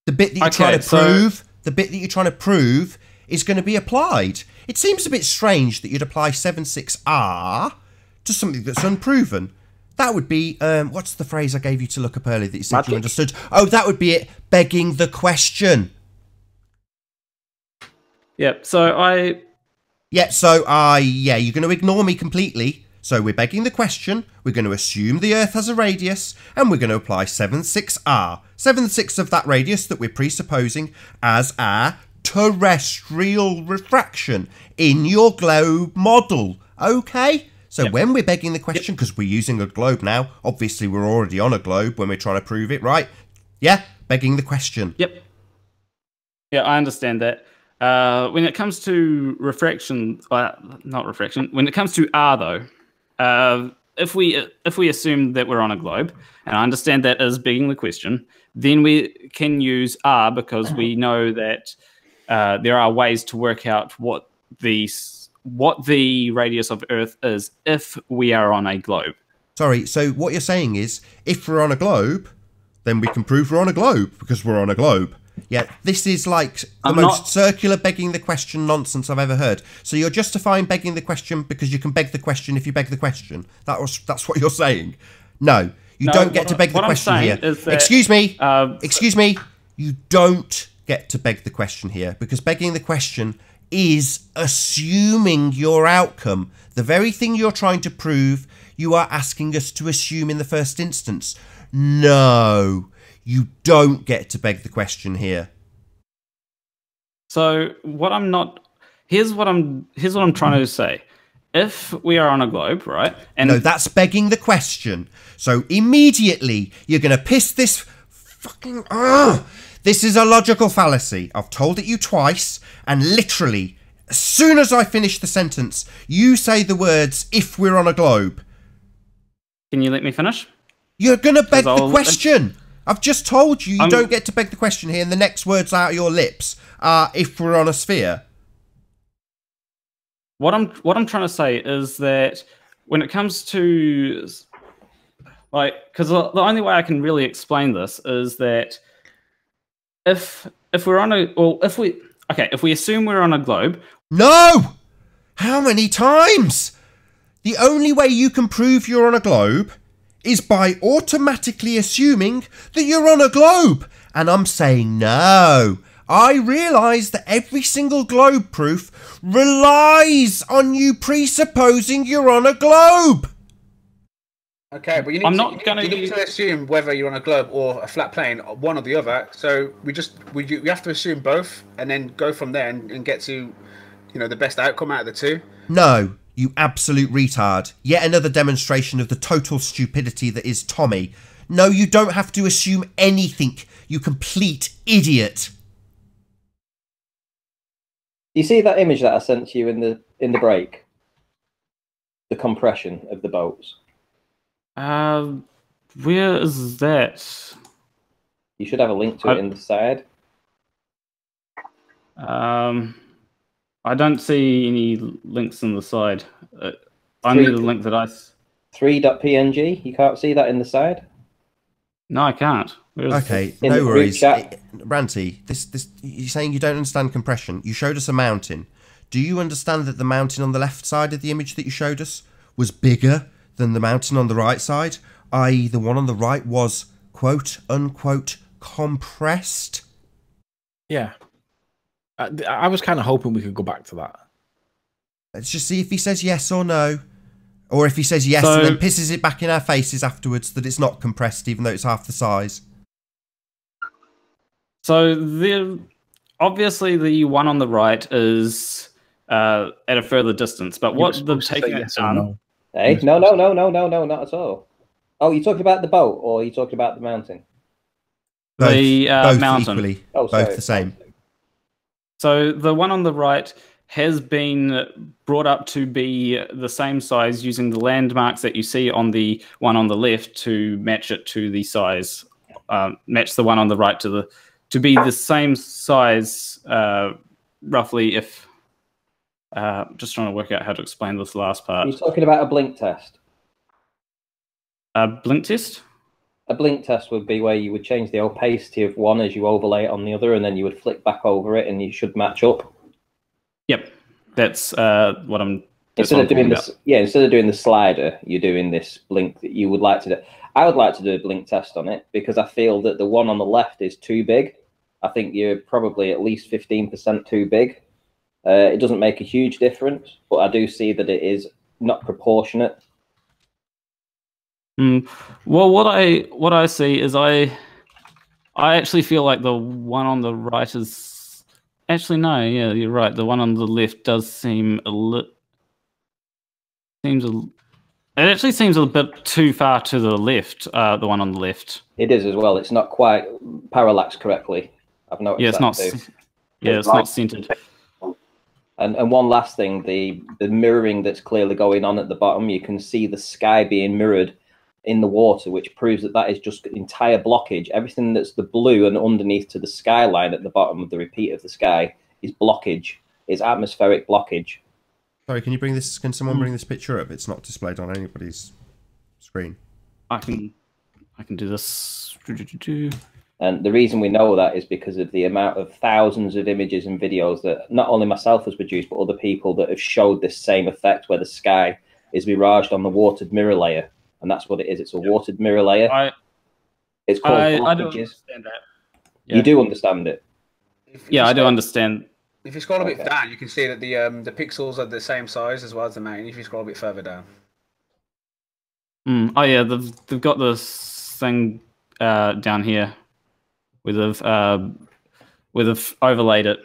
Speaker 6: The bit that you're trying to prove. The bit that you're trying to prove is going to be applied. It seems a bit strange that you'd apply 7.6R to something that's unproven. That would be, what's the phrase I gave you to look up earlier that you said you understood? Oh, that would be it. Begging the question.
Speaker 1: Yep. So you're
Speaker 6: going to ignore me completely. So we're begging the question, we're going to assume the Earth has a radius, and we're going to apply 7/6r, 7/6 of that radius that we're presupposing as our terrestrial refraction in your globe model. Okay? So when we're begging the question, because we're using a globe now, obviously we're already on a globe when we're trying to prove it, right? Yeah, begging the question.
Speaker 1: Yep. Yeah, I understand that. When it comes to refraction, not refraction, when it comes to R though, if we assume that we're on a globe, and I understand that as begging the question, then we can use R because we know that there are ways to work out what the radius of Earth is if we are on a globe.
Speaker 6: Sorry, so what you're saying is, if we're on a globe, then we can prove we're on a globe because we're on a globe. Yeah, this is like the most circular begging the question nonsense I've ever heard. So you're justifying begging the question because you can beg the question if you beg the question. That's what you're saying. No, you don't get to beg the question here. Excuse me. You don't get to beg the question here because begging the question is assuming your outcome. The very thing you're trying to prove, you are asking us to assume in the first instance. No, you don't get to beg the question here.
Speaker 1: So here's what I'm trying to say. If we are on a globe, right? And
Speaker 6: no, that's begging the question. So immediately you're going to piss this fucking... This is a logical fallacy. I've told it you twice, and literally, as soon as I finish the sentence, you say the words, if we're on a globe.
Speaker 1: Can you let me finish?
Speaker 6: You're going to beg the question. I've just told you don't get to beg the question here, and the next words out of your lips are, if we're on a sphere.
Speaker 1: What I'm trying to say is that when it comes to... because the only way I can really explain this is that if we're on a... Well, if we assume we're on a globe...
Speaker 6: No! How many times? The only way you can prove you're on a globe is by automatically assuming that you're on a globe. And I'm saying no. I realise that every single globe proof relies on you presupposing you're on a globe.
Speaker 7: Okay, but you need to assume whether you're on a globe or a flat plane, one or the other. So we have to assume both, and then go from there and get to, the best outcome out of the two.
Speaker 6: No, you absolute retard! Yet another demonstration of the total stupidity that is Tommy. No, you don't have to assume anything. You complete idiot.
Speaker 2: You see that image that I sent you in the break? The compression of the boats.
Speaker 1: Where is that?
Speaker 2: You should have a link to it in the side.
Speaker 1: I don't see any links in the side. Only the link that I...
Speaker 2: 3.png? You can't see that in the side?
Speaker 1: No, I can't.
Speaker 6: Okay, no worries. Ranty, you're saying you don't understand compression. You showed us a mountain. Do you understand that the mountain on the left side of the image that you showed us was bigger than the mountain on the right side? I.e. the one on the right was, quote, unquote, compressed?
Speaker 5: Yeah. I was kind of hoping we could go back to that.
Speaker 6: Let's just see if he says yes or no. Or if he says yes and then pisses it back in our faces afterwards that it's not compressed even though it's half the size.
Speaker 1: So obviously the one on the right is at a further distance, but what the taking it down...
Speaker 2: Hey, no, not at all. Oh, you talking about the boat or you talking about the mountain?
Speaker 6: Both, both
Speaker 1: mountain.
Speaker 6: Equally. Oh, both the same.
Speaker 1: So the one on the right has been brought up to be the same size using the landmarks that you see on the one on the left to match it to the size, match the one on the right to be the same size, roughly. If just trying to work out how to explain this last part.
Speaker 2: You're talking about a blink test.
Speaker 1: A blink test?
Speaker 2: A blink test would be where you would change the opacity of one as you overlay it on the other, and then you would flick back over it, and you should match up.
Speaker 1: Yep, that's what I'm.
Speaker 2: Instead of doing this, instead of doing the slider, you're doing this blink that you would like to do. I would like to do a blink test on it because I feel that the one on the left is too big. I think you're probably at least 15% too big. It doesn't make a huge difference, but I do see that it is not proportionate
Speaker 1: Well, what I see is I actually feel like the one on the right is actually no, yeah, you're right. The one on the left does seem it actually seems a bit too far to the left. The one on the left.
Speaker 2: It is as well. It's not quite parallaxed correctly. I've noticed.
Speaker 1: Yeah, it's not.
Speaker 2: Too.
Speaker 1: Yeah, it's not centered.
Speaker 2: And one last thing, the mirroring that's clearly going on at the bottom. You can see the sky being mirrored in the water, which proves that that is just entire blockage. Everything that's the blue and underneath to the skyline at the bottom of the repeat of the sky is blockage. Is atmospheric blockage.
Speaker 6: Sorry, can you bring this? Can someone bring this picture up? It's not displayed on anybody's screen.
Speaker 1: I can do this.
Speaker 2: And the reason we know that is because of the amount of thousands of images and videos that not only myself has produced, but other people that have showed this same effect where the sky is miraged on the watered mirror layer. And that's what it is. It's a watered mirror layer. It's called blockages.
Speaker 1: I don't understand that.
Speaker 2: Yeah. You do understand it?
Speaker 1: Yeah, I do understand.
Speaker 7: If you scroll a bit down, you can see that the pixels are the same size as well as the mountain. If you scroll a bit further down.
Speaker 1: Oh yeah, they've got this thing down here where they've overlaid it.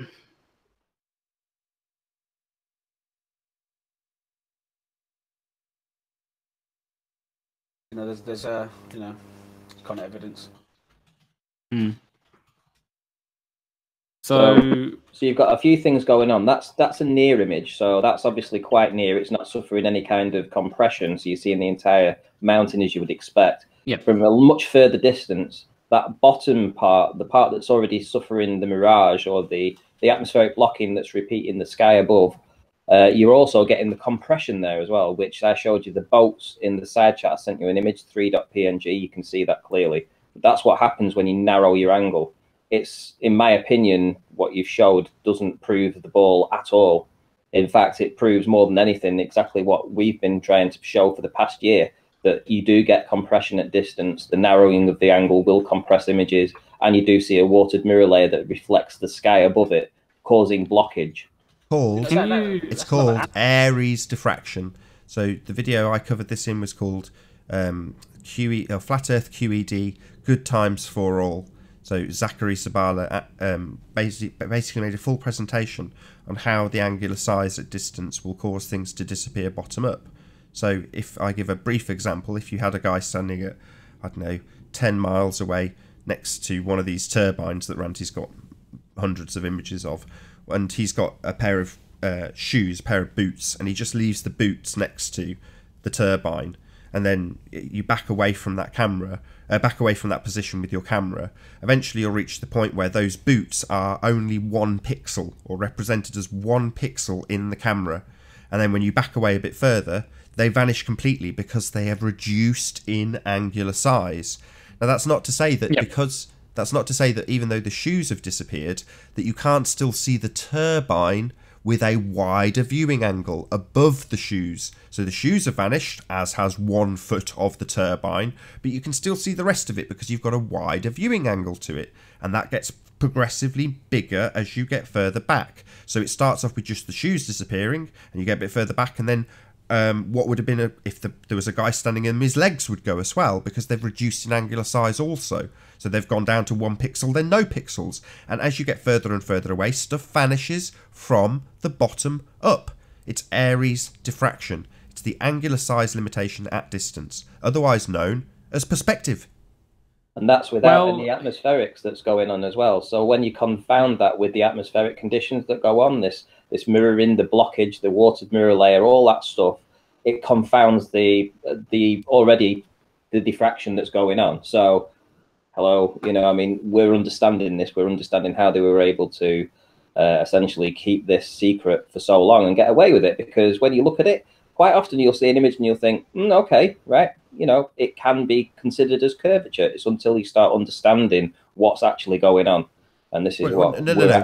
Speaker 7: You know, there's you know, kind of evidence.
Speaker 2: So you've got a few things going on. That's a near image, so that's obviously quite near. It's not suffering any kind of compression, so you're seeing the entire mountain as you would expect.
Speaker 1: Yeah.
Speaker 2: From a much further distance, that bottom part, the part that's already suffering the mirage or the atmospheric blocking that's repeating the sky above, you're also getting the compression there as well, which I showed you the boats in the side chat. I sent you an image, 3.png. You can see that clearly. That's what happens when you narrow your angle. It's, in my opinion, what you've showed doesn't prove the ball at all. In fact, it proves more than anything exactly what we've been trying to show for the past year, that you do get compression at distance. The narrowing of the angle will compress images, and you do see a watered mirror layer that reflects the sky above it, causing blockage.
Speaker 6: It's called Aries diffraction. So the video I covered this in was called Flat Earth QED, Good Times for All. So Zachary Sabala basically made a full presentation on how the angular size at distance will cause things to disappear bottom up. So if I give a brief example, if you had a guy standing at, I don't know, 10 miles away next to one of these turbines that Ranty's got hundreds of images of, and he's got a pair of shoes, a pair of boots, and he just leaves the boots next to the turbine, and then you back away from that camera, back away from that position with your camera, eventually you'll reach the point where those boots are only 1 pixel, or represented as 1 pixel in the camera. And then when you back away a bit further, they vanish completely because they have reduced in angular size. Now that's not to say that that's not to say that even though the shoes have disappeared, that you can't still see the turbine with a wider viewing angle above the shoes. So the shoes have vanished, as has 1 foot of the turbine, but you can still see the rest of it because you've got a wider viewing angle to it, and that gets progressively bigger as you get further back. So it starts off with just the shoes disappearing, and you get a bit further back, and then what would have been if there was a guy standing in, his legs would go as well, because they've reduced in angular size also. So they've gone down to 1 pixel, then no pixels. And as you get further and further away, stuff vanishes from the bottom up. It's Aries diffraction. It's the angular size limitation at distance, otherwise known as perspective.
Speaker 2: And that's without any atmospherics that's going on as well. So when you confound that with the atmospheric conditions that go on, this mirroring, the blockage, the watered mirror layer, all that stuff, it confounds the diffraction that's going on. So, hello, you know, I mean, we're understanding this. We're understanding how they were able to essentially keep this secret for so long and get away with it. Because when you look at it, quite often you'll see an image and you'll think, okay, right, you know, it can be considered as curvature. It's until you start understanding what's actually going on. And this is
Speaker 6: No.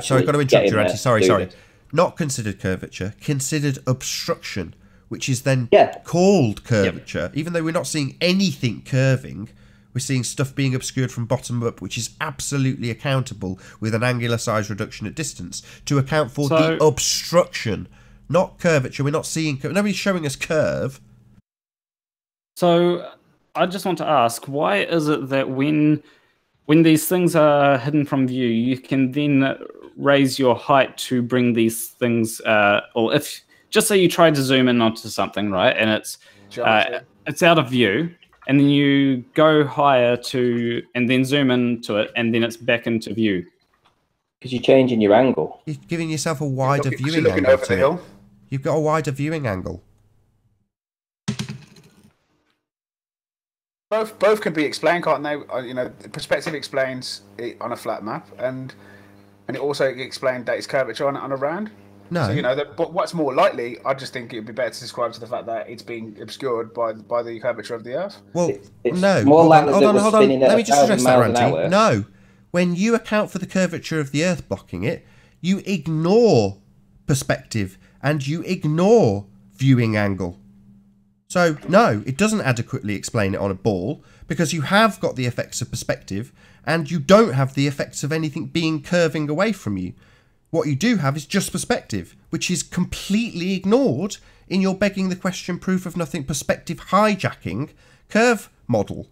Speaker 6: Sorry, I've got to interrupt you, Ranty. Sorry. Not considered curvature, considered obstruction, which is then called curvature. Even though we're not seeing anything curving, we're seeing stuff being obscured from bottom up, which is absolutely accountable with an angular size reduction at distance to account for the obstruction, not curvature. We're not seeing, nobody's showing us curve.
Speaker 1: So I just want to ask, why is it that when these things are hidden from view, you can then raise your height to bring these things, or if just say you try to zoom in onto something, right, and it's out of view, and then you go higher and then zoom into it, and then it's back into view.
Speaker 2: Because you're changing your angle.
Speaker 6: You're giving yourself a wider viewing angle. Over the hill. You've got a wider viewing angle.
Speaker 7: Both can be explained, can't they? You know, perspective explains it on a flat map, and it also explained that it's curvature on a round.
Speaker 6: No.
Speaker 7: So, you know, but what's more likely, I just think it would be better to describe to the fact that it's being obscured by the curvature of the Earth.
Speaker 6: Well,
Speaker 2: it's
Speaker 6: no.
Speaker 2: Hold on.
Speaker 6: Let me just address that, Randy. No. When you account for the curvature of the Earth blocking it, you ignore perspective and you ignore viewing angle. So, no, it doesn't adequately explain it on a ball because you have got the effects of perspective and you don't have the effects of anything being curving away from you. What you do have is just perspective, which is completely ignored in your begging the question proof of nothing perspective hijacking curve model.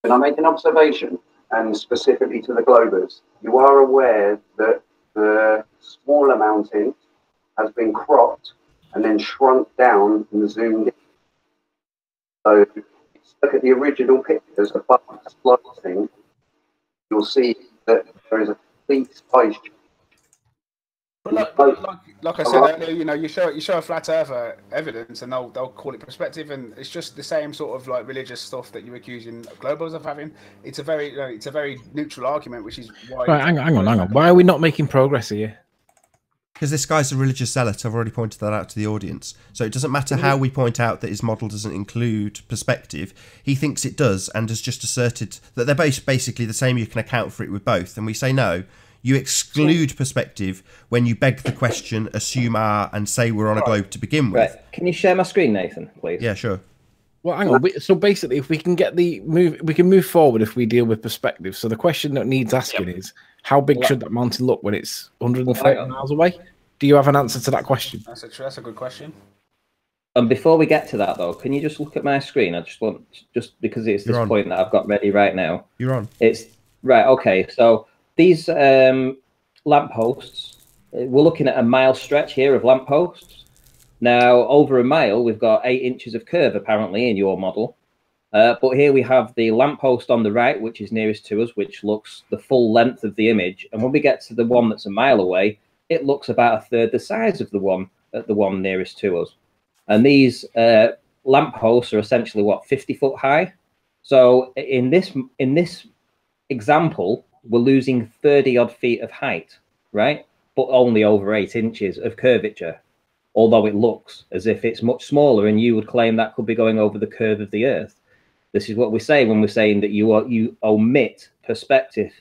Speaker 3: Can I make an observation? And specifically to the Globers, you are aware that the smaller mountain has been cropped and then shrunk down and zoomed in. So if you look at the original pictures above the slicing, you'll see that there is a complete size change.
Speaker 7: But like I said earlier, you know, you show a flat earther evidence, and they'll call it perspective, and it's just the same sort of like religious stuff that you're accusing globals of having. It's a very neutral argument, which is why.
Speaker 5: Right, hang on. Why are we not making progress here?
Speaker 6: Because this guy's a religious zealot. I've already pointed that out to the audience. So it doesn't matter how we point out that his model doesn't include perspective. He thinks it does, and has just asserted that they're both basically the same. You can account for it with both, and we say no. You exclude perspective when you beg the question, assume R, and say we're on a globe to begin with.
Speaker 2: Right. Can you share my screen, Nathan, please?
Speaker 6: Yeah, sure.
Speaker 5: Well, hang on. So basically, if we can we can move forward if we deal with perspective. So the question that needs asking is, how big should that mountain look when it's 130 miles away? Do you have an answer to that question?
Speaker 7: That's a good question.
Speaker 2: And before we get to that, though, can you just look at my screen? I just want, just because it's this point that I've got ready right now.
Speaker 6: You're on.
Speaker 2: It's right. Okay. So these lampposts, we're looking at a mile stretch here of lampposts. Now, over a mile, we've got 8 inches of curve, apparently, in your model. But here we have the lamppost on the right, which is nearest to us, which looks the full length of the image. And when we get to the one that's a mile away, it looks about a third the size of the one nearest to us. And these lampposts are essentially, 50 foot high? So in this example, we're losing 30-odd feet of height, right? But only over 8 inches of curvature, although it looks as if it's much smaller, and you would claim that could be going over the curve of the Earth. This is what we say when we're saying that you omit perspective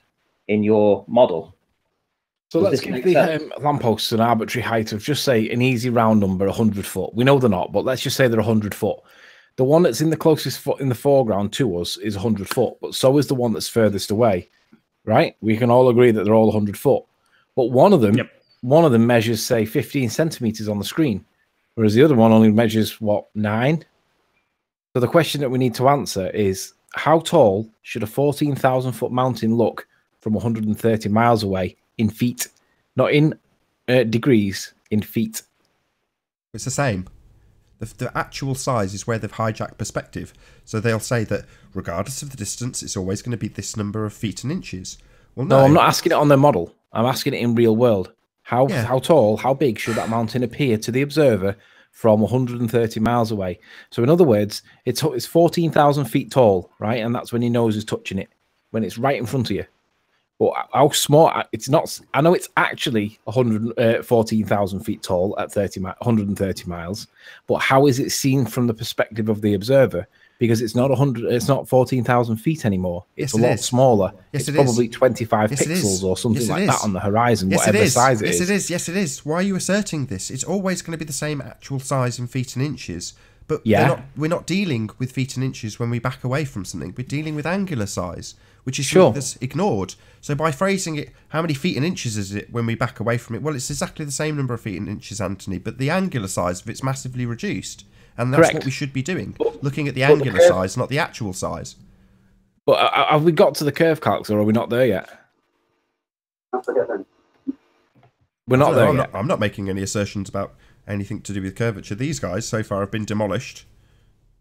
Speaker 2: in your model.
Speaker 5: So let's give the lampposts an arbitrary height of, just say, an easy round number, 100 foot. We know they're not, but let's just say they're 100 foot. The one that's in the closest foot in the foreground to us is 100 foot, but so is the one that's furthest away, right? We can all agree that they're all 100 foot. But one of them measures, say, 15 centimeters on the screen, whereas the other one only measures, 9? So the question that we need to answer is, how tall should a 14,000 foot mountain look from 130 miles away in feet? Not in degrees, in feet.
Speaker 6: It's the same. The actual size is where they've hijacked perspective. So they'll say that regardless of the distance, it's always going to be this number of feet and inches. Well, no,
Speaker 5: I'm not asking it on their model. I'm asking it in real world. How tall, how big should that mountain appear to the observer from 130 miles away? So in other words, it's 14,000 feet tall, right? And that's when your nose is touching it, when it's right in front of you. But how small, it's not, I know it's actually 14,000 feet tall at 130 miles, but how is it seen from the perspective of the observer? Because it's not 14,000 feet anymore. It's a lot smaller. It's probably 25 pixels or something like that on the horizon, whatever size it is.
Speaker 6: Yes, it is. Yes, it is. Why are you asserting this? It's always going to be the same actual size in feet and inches. But we're not dealing with feet and inches when we back away from something. We're dealing with angular size, which is something that's ignored. So by phrasing it, how many feet and inches is it when we back away from it? Well, it's exactly the same number of feet and inches, Anthony, but the angular size of it's massively reduced. And that's what we should be doing, looking at the angular size, not the actual size.
Speaker 5: But have we got to the curve calcs, or are we not there yet? We're not there yet.
Speaker 6: I'm not making any assertions about anything to do with curvature. These guys so far have been demolished.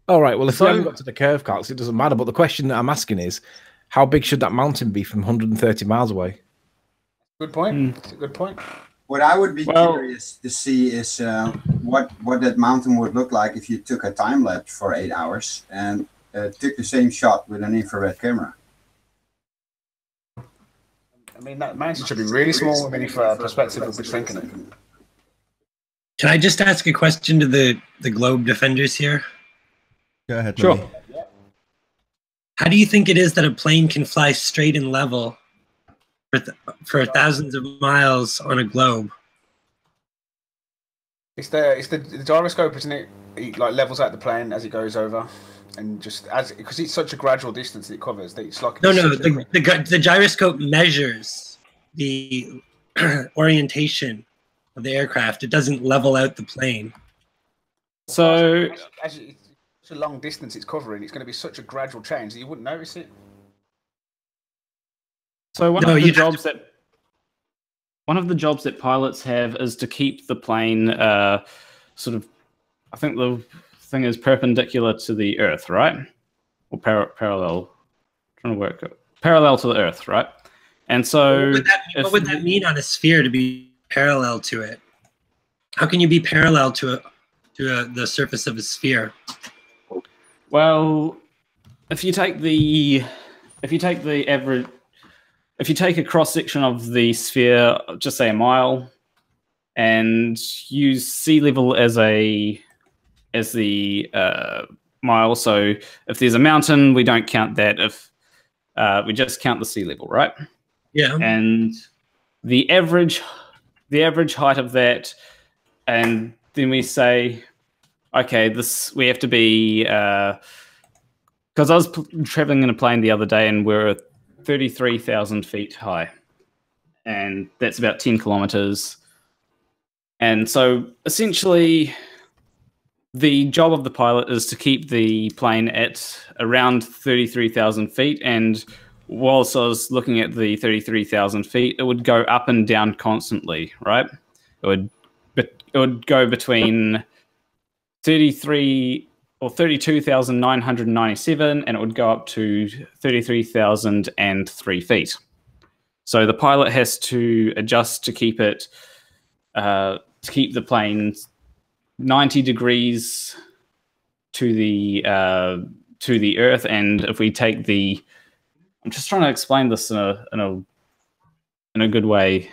Speaker 5: All right, well, if we haven't got to the curve calcs, it doesn't matter. But the question that I'm asking is, how big should that mountain be from 130 miles away?
Speaker 7: Good point. It's a good point.
Speaker 9: What I would be curious to see is what that mountain would look like if you took a time lapse for 8 hours and took the same shot with an infrared camera.
Speaker 7: I mean, that mountain should be really small. I mean, if perspective would be shrinking it.
Speaker 10: Can I just ask a question to the globe defenders here?
Speaker 6: Go ahead.
Speaker 5: Sure.
Speaker 10: How do you think it is that a plane can fly straight and level for thousands of miles on a globe?
Speaker 7: It's the gyroscope, isn't it? It like levels out the plane as it goes over, and just because it's such a gradual distance that it covers. That it's like
Speaker 10: the gyroscope measures the orientation of the aircraft. It doesn't level out the plane.
Speaker 1: So
Speaker 7: as it's such a long distance it's covering, it's going to be such a gradual change that you wouldn't notice it.
Speaker 1: So one of the jobs that pilots have is to keep the plane sort of, I think the thing is perpendicular to the Earth, right? Or parallel. Trying to work parallel to the Earth, right? And so
Speaker 10: what would that mean on a sphere to be parallel to it? How can you be parallel to the surface of a sphere?
Speaker 1: Well, if you take a cross section of the sphere, just say a mile, and use sea level as the mile. So if there's a mountain, we don't count that. If we just count the sea level, right?
Speaker 10: Yeah.
Speaker 1: And the average height of that, and then we say, okay, we have to be, because I was traveling in a plane the other day and we're 33,000 feet high, and that's about 10 kilometers. And so essentially the job of the pilot is to keep the plane at around 33,000 feet. And whilst I was looking at the 33,000 feet, it would go up and down constantly, right? It would go between 32,997, and it would go up to 33,003 feet. So the pilot has to adjust to keep it, to keep the plane 90 degrees to the Earth. And if we take I'm just trying to explain this in a good way.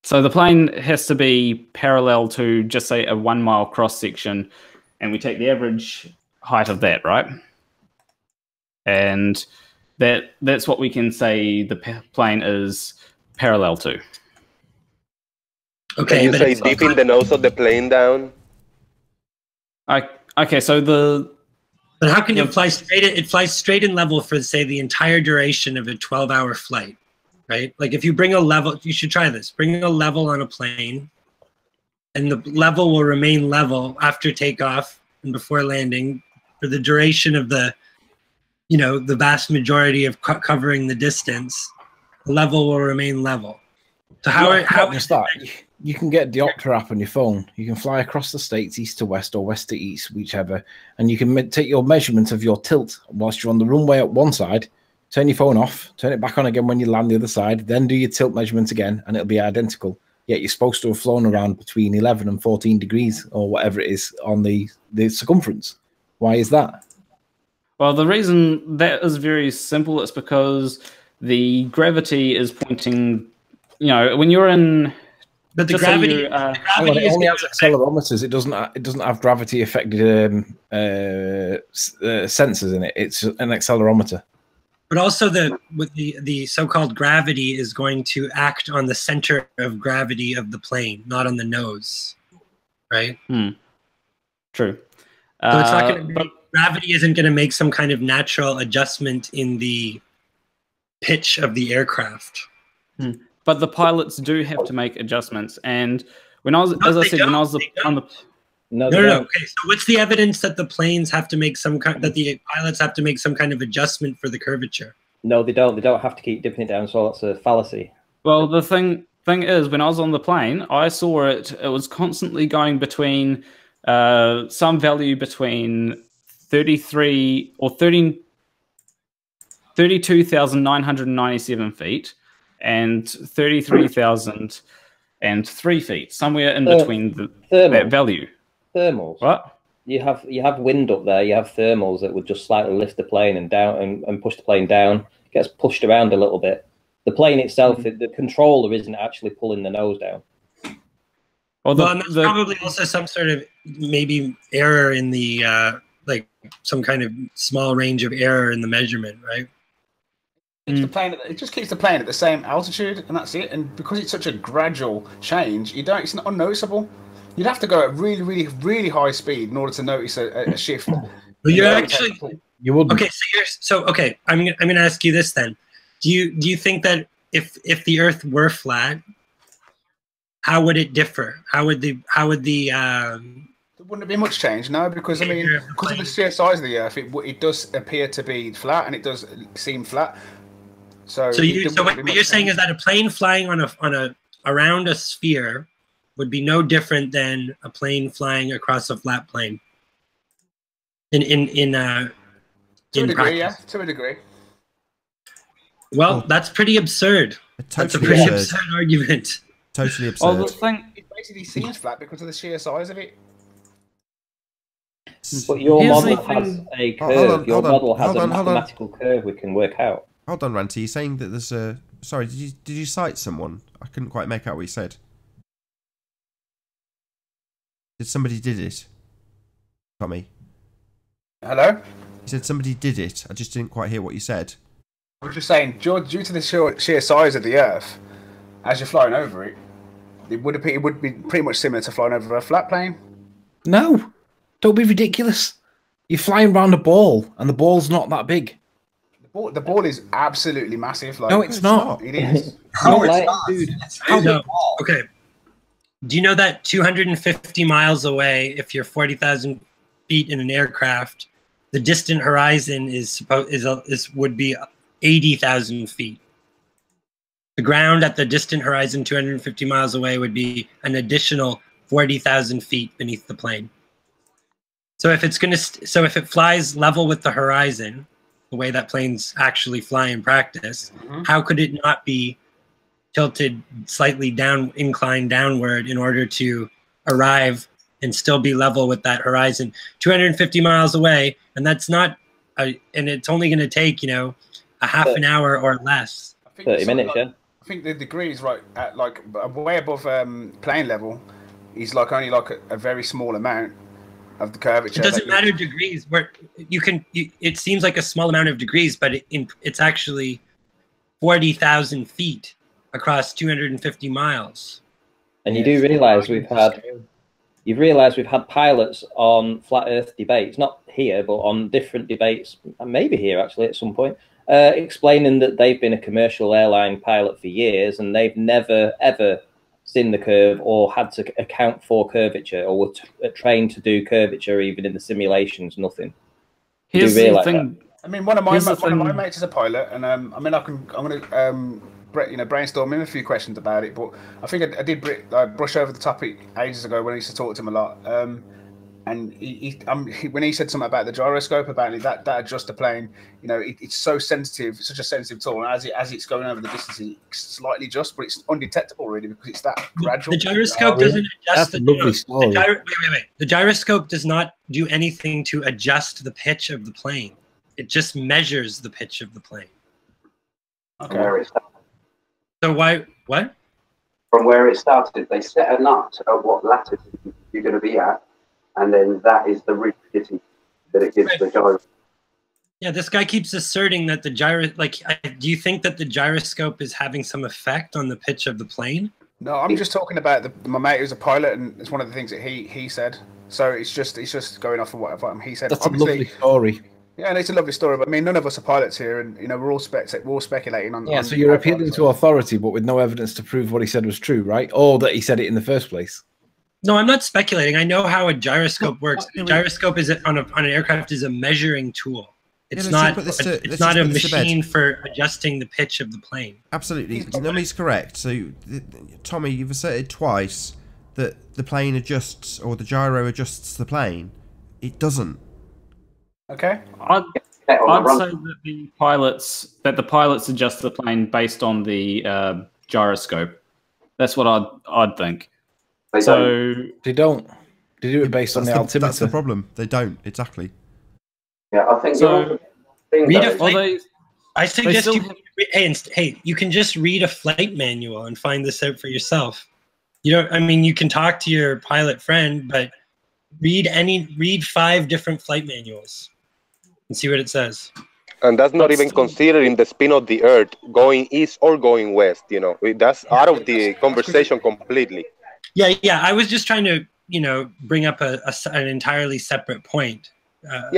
Speaker 1: So the plane has to be parallel to, just say, a 1 mile cross section, and we take the average height of that, right? And that's what we can say the plane is parallel to.
Speaker 10: Okay,
Speaker 11: can you say dipping the nose of the plane down?
Speaker 1: Okay, so
Speaker 10: But how can it fly straight? It flies straight and level for, say, the entire duration of a 12-hour flight. Right? Like if you bring a level, you should try this. Bring a level on a plane, and the level will remain level after takeoff and before landing for the duration of the vast majority of covering the distance. The level will remain level. So how
Speaker 5: is that? You can get Diopter app on your phone. You can fly across the states, east to west or west to east, whichever, and you can take your measurement of your tilt whilst you're on the runway at one side. Turn your phone off, turn it back on again when you land the other side, then do your tilt measurement again, and it'll be identical. Yet you're supposed to have flown around between 11 and 14 degrees or whatever it is on the circumference. Why is that?
Speaker 1: Well, the reason that is very simple. It's because the gravity is pointing, when you're in...
Speaker 10: But the gravity,
Speaker 5: it only has accelerometers. It doesn't have gravity affected sensors in it. It's an accelerometer.
Speaker 10: But also the so-called gravity is going to act on the center of gravity of the plane, not on the nose, right?
Speaker 1: True.
Speaker 10: So it's not going to gravity isn't going to make some kind of natural adjustment in the pitch of the aircraft.
Speaker 1: But the pilots do have to make adjustments. And when I was, as I said, when
Speaker 10: No. Okay, so what's the evidence that the planes have to make that the pilots have to make some kind of adjustment for the curvature?
Speaker 2: No, they don't. They don't have to keep dipping it down. So that's a fallacy.
Speaker 1: Well, the thing is, when I was on the plane, I saw it. It was constantly going between some value between 33 or 32,997 feet and 33,003 feet, somewhere in between that value.
Speaker 2: Thermals.
Speaker 1: What?
Speaker 2: You have wind up there. You have thermals that would just slightly lift the plane and down and push the plane down. It gets pushed around a little bit. The plane itself, the controller isn't actually pulling the nose down.
Speaker 10: Well, and there's probably also some sort of maybe error in the like some kind of small range of error in the measurement, right?
Speaker 7: It just keeps the plane at the same altitude, and that's it. And because it's such a gradual change, it's not unnoticeable. You'd have to go at really, really, really high speed in order to notice a shift.
Speaker 10: Well, you're actually okay. Okay. I'm gonna ask you this then. Do you think that if the Earth were flat, how would it differ? How would the
Speaker 7: There wouldn't be much change, no, because I mean, because of the sheer size of the Earth, it does appear to be flat, and it does seem flat. So
Speaker 10: what you're saying is that a plane flying around a sphere would be no different than a plane flying across a flat plane. To a
Speaker 7: degree.
Speaker 10: Well, that's pretty absurd. That's a pretty absurd argument.
Speaker 6: Totally absurd.
Speaker 7: Well, the thing, it basically seems flat because of the sheer size of it.
Speaker 2: But your model has a curve. Your model has a mathematical curve we can work out.
Speaker 6: Hold on, Ranty. You're saying that there's a... Sorry, did you cite someone? I couldn't quite make out what you said. Did somebody did it? Tommy?
Speaker 7: Hello?
Speaker 6: You said somebody did it. I just didn't quite hear what you said.
Speaker 7: I was just saying, due to the sheer size of the Earth, as you're flying over it, it would be pretty much similar to flying over a flat plane.
Speaker 5: No, don't be ridiculous. You're flying around a ball, and the ball's not that big.
Speaker 7: The ball is absolutely massive. Like,
Speaker 5: no, it's not.
Speaker 7: It is.
Speaker 10: No, it's not. Dude. Okay. Do you know that 250 miles away, if you're 40,000 feet in an aircraft, the distant horizon would be 80,000 feet. The ground at the distant horizon, 250 miles away, would be an additional 40,000 feet beneath the plane. So if if it flies level with the horizon, the way that planes actually fly in practice, how could it not be tilted slightly inclined downward in order to arrive and still be level with that horizon 250 miles away? And that's not and it's only going to take a half an hour or less.
Speaker 2: 30 minutes. I
Speaker 7: think the degrees right at like way above plane level is like only like a very small amount of the curvature.
Speaker 10: It doesn't matter degrees. Where it seems like a small amount of degrees, but it's actually 40,000 feet across 250 miles.
Speaker 2: And you do realise we've had pilots on flat Earth debates, not here, but on different debates, and maybe here actually at some point, explaining that they've been a commercial airline pilot for years and they've never ever seen the curve or had to account for curvature or were trained to do curvature even in the simulations. Nothing.
Speaker 1: Here's the thing.
Speaker 7: I mean, one of my mates is a pilot, and I'm going to brainstorm him a few questions about it. But I think I did brush over the topic ages ago when I used to talk to him a lot. And when he said something about the gyroscope, apparently that adjusts the plane. It's so sensitive, such a sensitive tool. And as it's going over the distance, it's slightly adjusts, but it's undetectable really because it's that gradual.
Speaker 10: The gyroscope doesn't adjust the gyroscope does not do anything to adjust the pitch of the plane. It just measures the pitch of the plane.
Speaker 3: Okay.
Speaker 10: So what?
Speaker 3: From where it started, they set a nut at what latitude you're going to be at, and then that is the rigidity that it gives the gyro.
Speaker 10: Yeah, this guy keeps asserting that the do you think that the gyroscope is having some effect on the pitch of the plane?
Speaker 7: No, I'm just talking about my mate who's a pilot, and it's one of the things that he said. So it's just going off of what he said.
Speaker 5: That's obviously a lovely story.
Speaker 7: Yeah, and it's a lovely story, but I mean, none of us are pilots here, and we're all speculating on.
Speaker 5: Yeah, so you're appealing to authority, but with no evidence to prove what he said was true, right? Or that he said it in the first place.
Speaker 10: No, I'm not speculating. I know how a gyroscope works. A gyroscope is on an aircraft is a measuring tool. It's not a machine for adjusting the pitch of the plane.
Speaker 6: Absolutely, Nummy's correct. So, Tommy, you've asserted twice that the plane adjusts, or the gyro adjusts the plane. It doesn't.
Speaker 7: Okay.
Speaker 1: I'd say that the pilots adjust the plane based on the gyroscope. That's what I'd think.
Speaker 5: They don't. They do it based on the altimeter.
Speaker 6: That's the problem. They don't, exactly.
Speaker 3: Yeah, I think
Speaker 10: so. I suggest you can just read a flight manual and find this out for yourself. You can talk to your pilot friend, but read 5 different flight manuals and see what it says.
Speaker 11: And that's not even considering the spin of the Earth going east or going west. That's out of the conversation completely.
Speaker 10: Yeah. I was just trying to, bring up an entirely separate point. From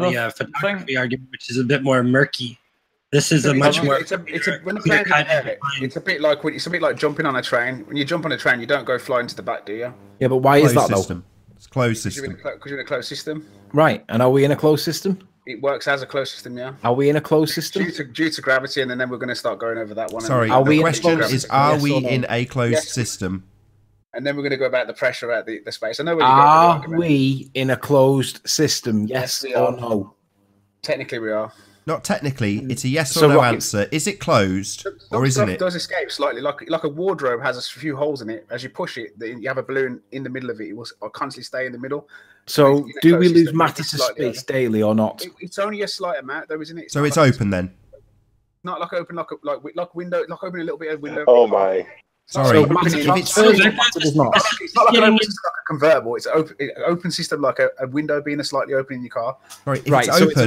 Speaker 10: the photography argument, which is a bit more murky. This is a much more.
Speaker 7: It's a bit like jumping on a train. When you jump on a train, you don't go flying to the back, do you?
Speaker 5: Yeah, but why is that though?
Speaker 6: It's closed system.
Speaker 7: Because you're in a closed system.
Speaker 5: Right, and are we in a closed system?
Speaker 7: It works as a closed system, yeah.
Speaker 5: Are we in a closed system?
Speaker 7: Due to gravity, and then we're going to start going over that one.
Speaker 6: Sorry, the question is: are we in a closed system?
Speaker 7: And then we're going to go about the pressure at the space. I know where
Speaker 5: are we in a closed system? Yes or no?
Speaker 7: Technically, we are.
Speaker 6: Not technically. It's a yes or no answer. Is it closed or isn't it?
Speaker 7: It does escape slightly. Like a wardrobe has a few holes in it. As you push it, you have a balloon in the middle of it. It will constantly stay in the middle.
Speaker 5: So, do we lose matter to space daily or not?
Speaker 7: It's only a slight amount, though, isn't it?
Speaker 6: So it's open then.
Speaker 7: Not like open, like window, like open a little bit of window.
Speaker 11: Oh my.
Speaker 6: Sorry,
Speaker 7: it's not like an open system like a convertible. It's an open system like a window being a slightly open in your car.
Speaker 6: Right, it's open.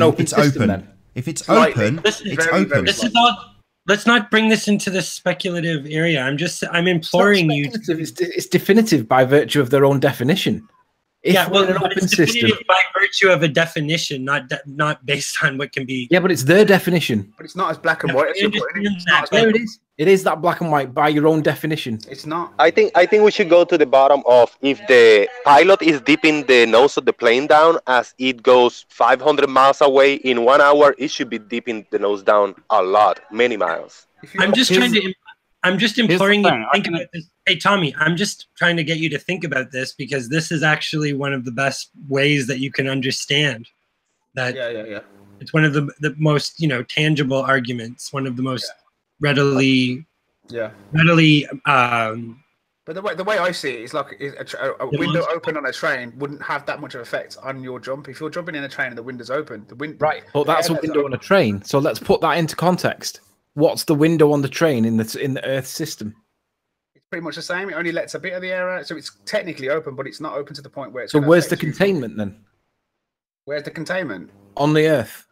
Speaker 6: Then. If it's open, it's open.
Speaker 10: This is all. Let's not bring this into the speculative area. I'm imploring you.
Speaker 5: It's definitive by virtue of their own definition.
Speaker 10: It's definitive by virtue of a definition, not based on what can be.
Speaker 5: Yeah, but it's their definition.
Speaker 7: But it's not as black and white as you're putting it.
Speaker 5: There it is. It is that black and white by your own definition.
Speaker 7: It's not.
Speaker 11: I think we should go to the bottom of if the pilot is dipping the nose of the plane down as it goes 500 miles away in 1 hour, it should be dipping the nose down a lot, many miles.
Speaker 10: I'm just imploring you to think about this. Hey, Tommy, I'm just trying to get you to think about this because this is actually one of the best ways that you can understand that.
Speaker 7: Yeah.
Speaker 10: It's one of the most, tangible arguments, one of the most readily.
Speaker 7: But the way I see it is like a window open on a train wouldn't have that much of effect on your jump. If you're jumping in a train and the window's open,
Speaker 5: right. But that's a window on a train. So let's put that into context. What's the window on the train in the Earth system?
Speaker 7: It's pretty much the same. It only lets a bit of the air out, so it's technically open, but it's not open to the point where it's.
Speaker 5: So where's the containment then?
Speaker 7: Where's the containment?
Speaker 5: On the Earth.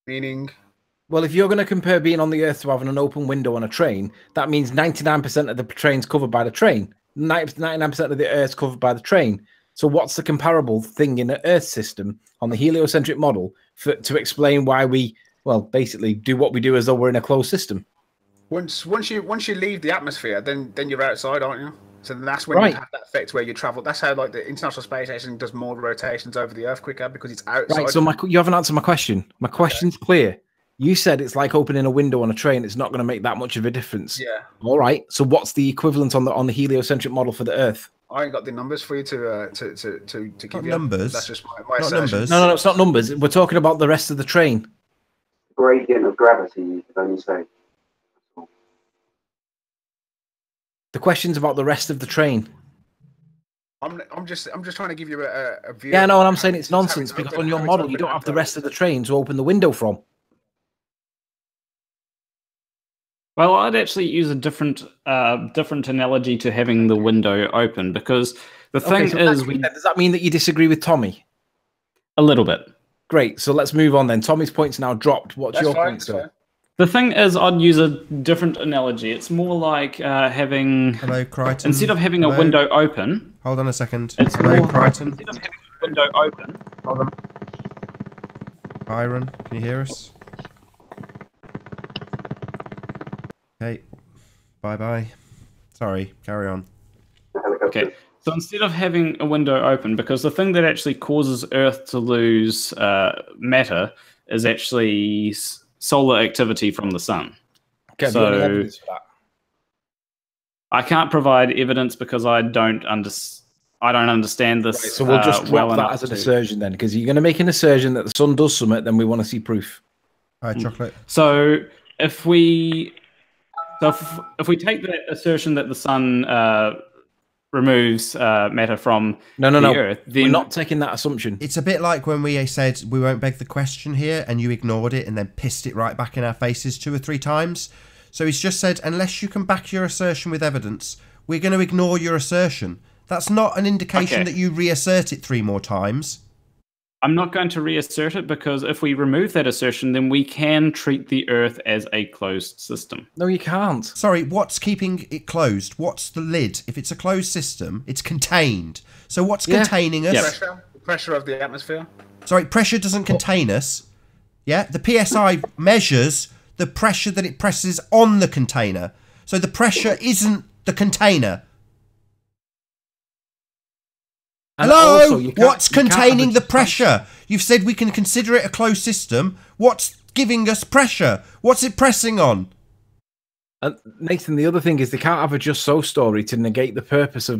Speaker 7: Meaning.
Speaker 5: Well, if you're going to compare being on the Earth to having an open window on a train, that means 99% of the train's covered by the train. 99% of the Earth's covered by the train. So what's the comparable thing in the Earth system on the heliocentric model to explain why we, basically do what we do as though we're in a closed system?
Speaker 7: Once you leave the atmosphere, then you're outside, aren't you? So that's when you have that effect where you travel. That's how the International Space Station does more rotations over the Earth quicker because it's outside.
Speaker 5: Right. So you haven't answered my question. My question's clear. You said it's like opening a window on a train. It's not going to make that much of a difference.
Speaker 7: Yeah.
Speaker 5: All right. So what's the equivalent on the heliocentric model for the Earth?
Speaker 7: I ain't got the numbers for you to give you.
Speaker 6: Numbers.
Speaker 7: That's just my
Speaker 6: numbers.
Speaker 5: No, it's not numbers. We're talking about the rest of the train.
Speaker 3: Gradient of gravity, you could only say.
Speaker 5: The question's about the rest of the train.
Speaker 7: I'm just trying to give you a view.
Speaker 5: Yeah, no, and I'm saying it's nonsense because on your model you don't have the rest of the train to open the window from.
Speaker 1: Well, I'd actually use a different analogy to having the window open because the thing is,
Speaker 5: does that mean that you disagree with Tommy?
Speaker 1: A little bit.
Speaker 5: Great. So let's move on then. Tommy's point's now dropped. What's your point, sir?
Speaker 1: The thing is, I'd use a different analogy. It's more like having...
Speaker 6: Hello, Crichton.
Speaker 1: Instead of having a window open...
Speaker 6: Hold on a second.
Speaker 1: It's
Speaker 6: Hello,
Speaker 1: more
Speaker 6: Crichton.
Speaker 1: Instead of having a window open... Hold on.
Speaker 6: Byron, can you hear us? Okay. Bye-bye. Sorry, carry on.
Speaker 1: Okay. So instead of having a window open, because the thing that actually causes Earth to lose matter is actually solar activity from the sun.
Speaker 5: Okay, so, any evidence for that?
Speaker 1: I can't provide evidence because I don't understand this.
Speaker 5: Right, so we'll just drop that as an assertion then, because you're going to make an assertion that the sun does something, then we want to see proof.
Speaker 6: All right, chocolate.
Speaker 1: So if we take the assertion that the sun removes matter from the Earth, then
Speaker 5: we're not taking that assumption.
Speaker 6: It's a bit like when we said we won't beg the question here, and you ignored it and then pissed it right back in our faces 2 or 3 times. So he's just said, unless you can back your assertion with evidence, we're going to ignore your assertion. That's not an indication that you reassert it 3 more times.
Speaker 1: I'm not going to reassert it, because if we remove that assertion, then we can treat the Earth as a closed system.
Speaker 5: No, you can't.
Speaker 6: Sorry, what's keeping it closed? What's the lid? If it's a closed system, it's contained. So what's containing us?
Speaker 7: The pressure of the atmosphere.
Speaker 6: Sorry, pressure doesn't contain us. Yeah, the PSI measures the pressure that it presses on the container. So the pressure isn't the container.
Speaker 5: And
Speaker 6: hello?
Speaker 5: Also,
Speaker 6: what's containing the pressure? You've said we can consider it a closed system. What's giving us pressure? What's it pressing on?
Speaker 5: And Nathan, the other thing is they can't have a just so story to negate the purpose of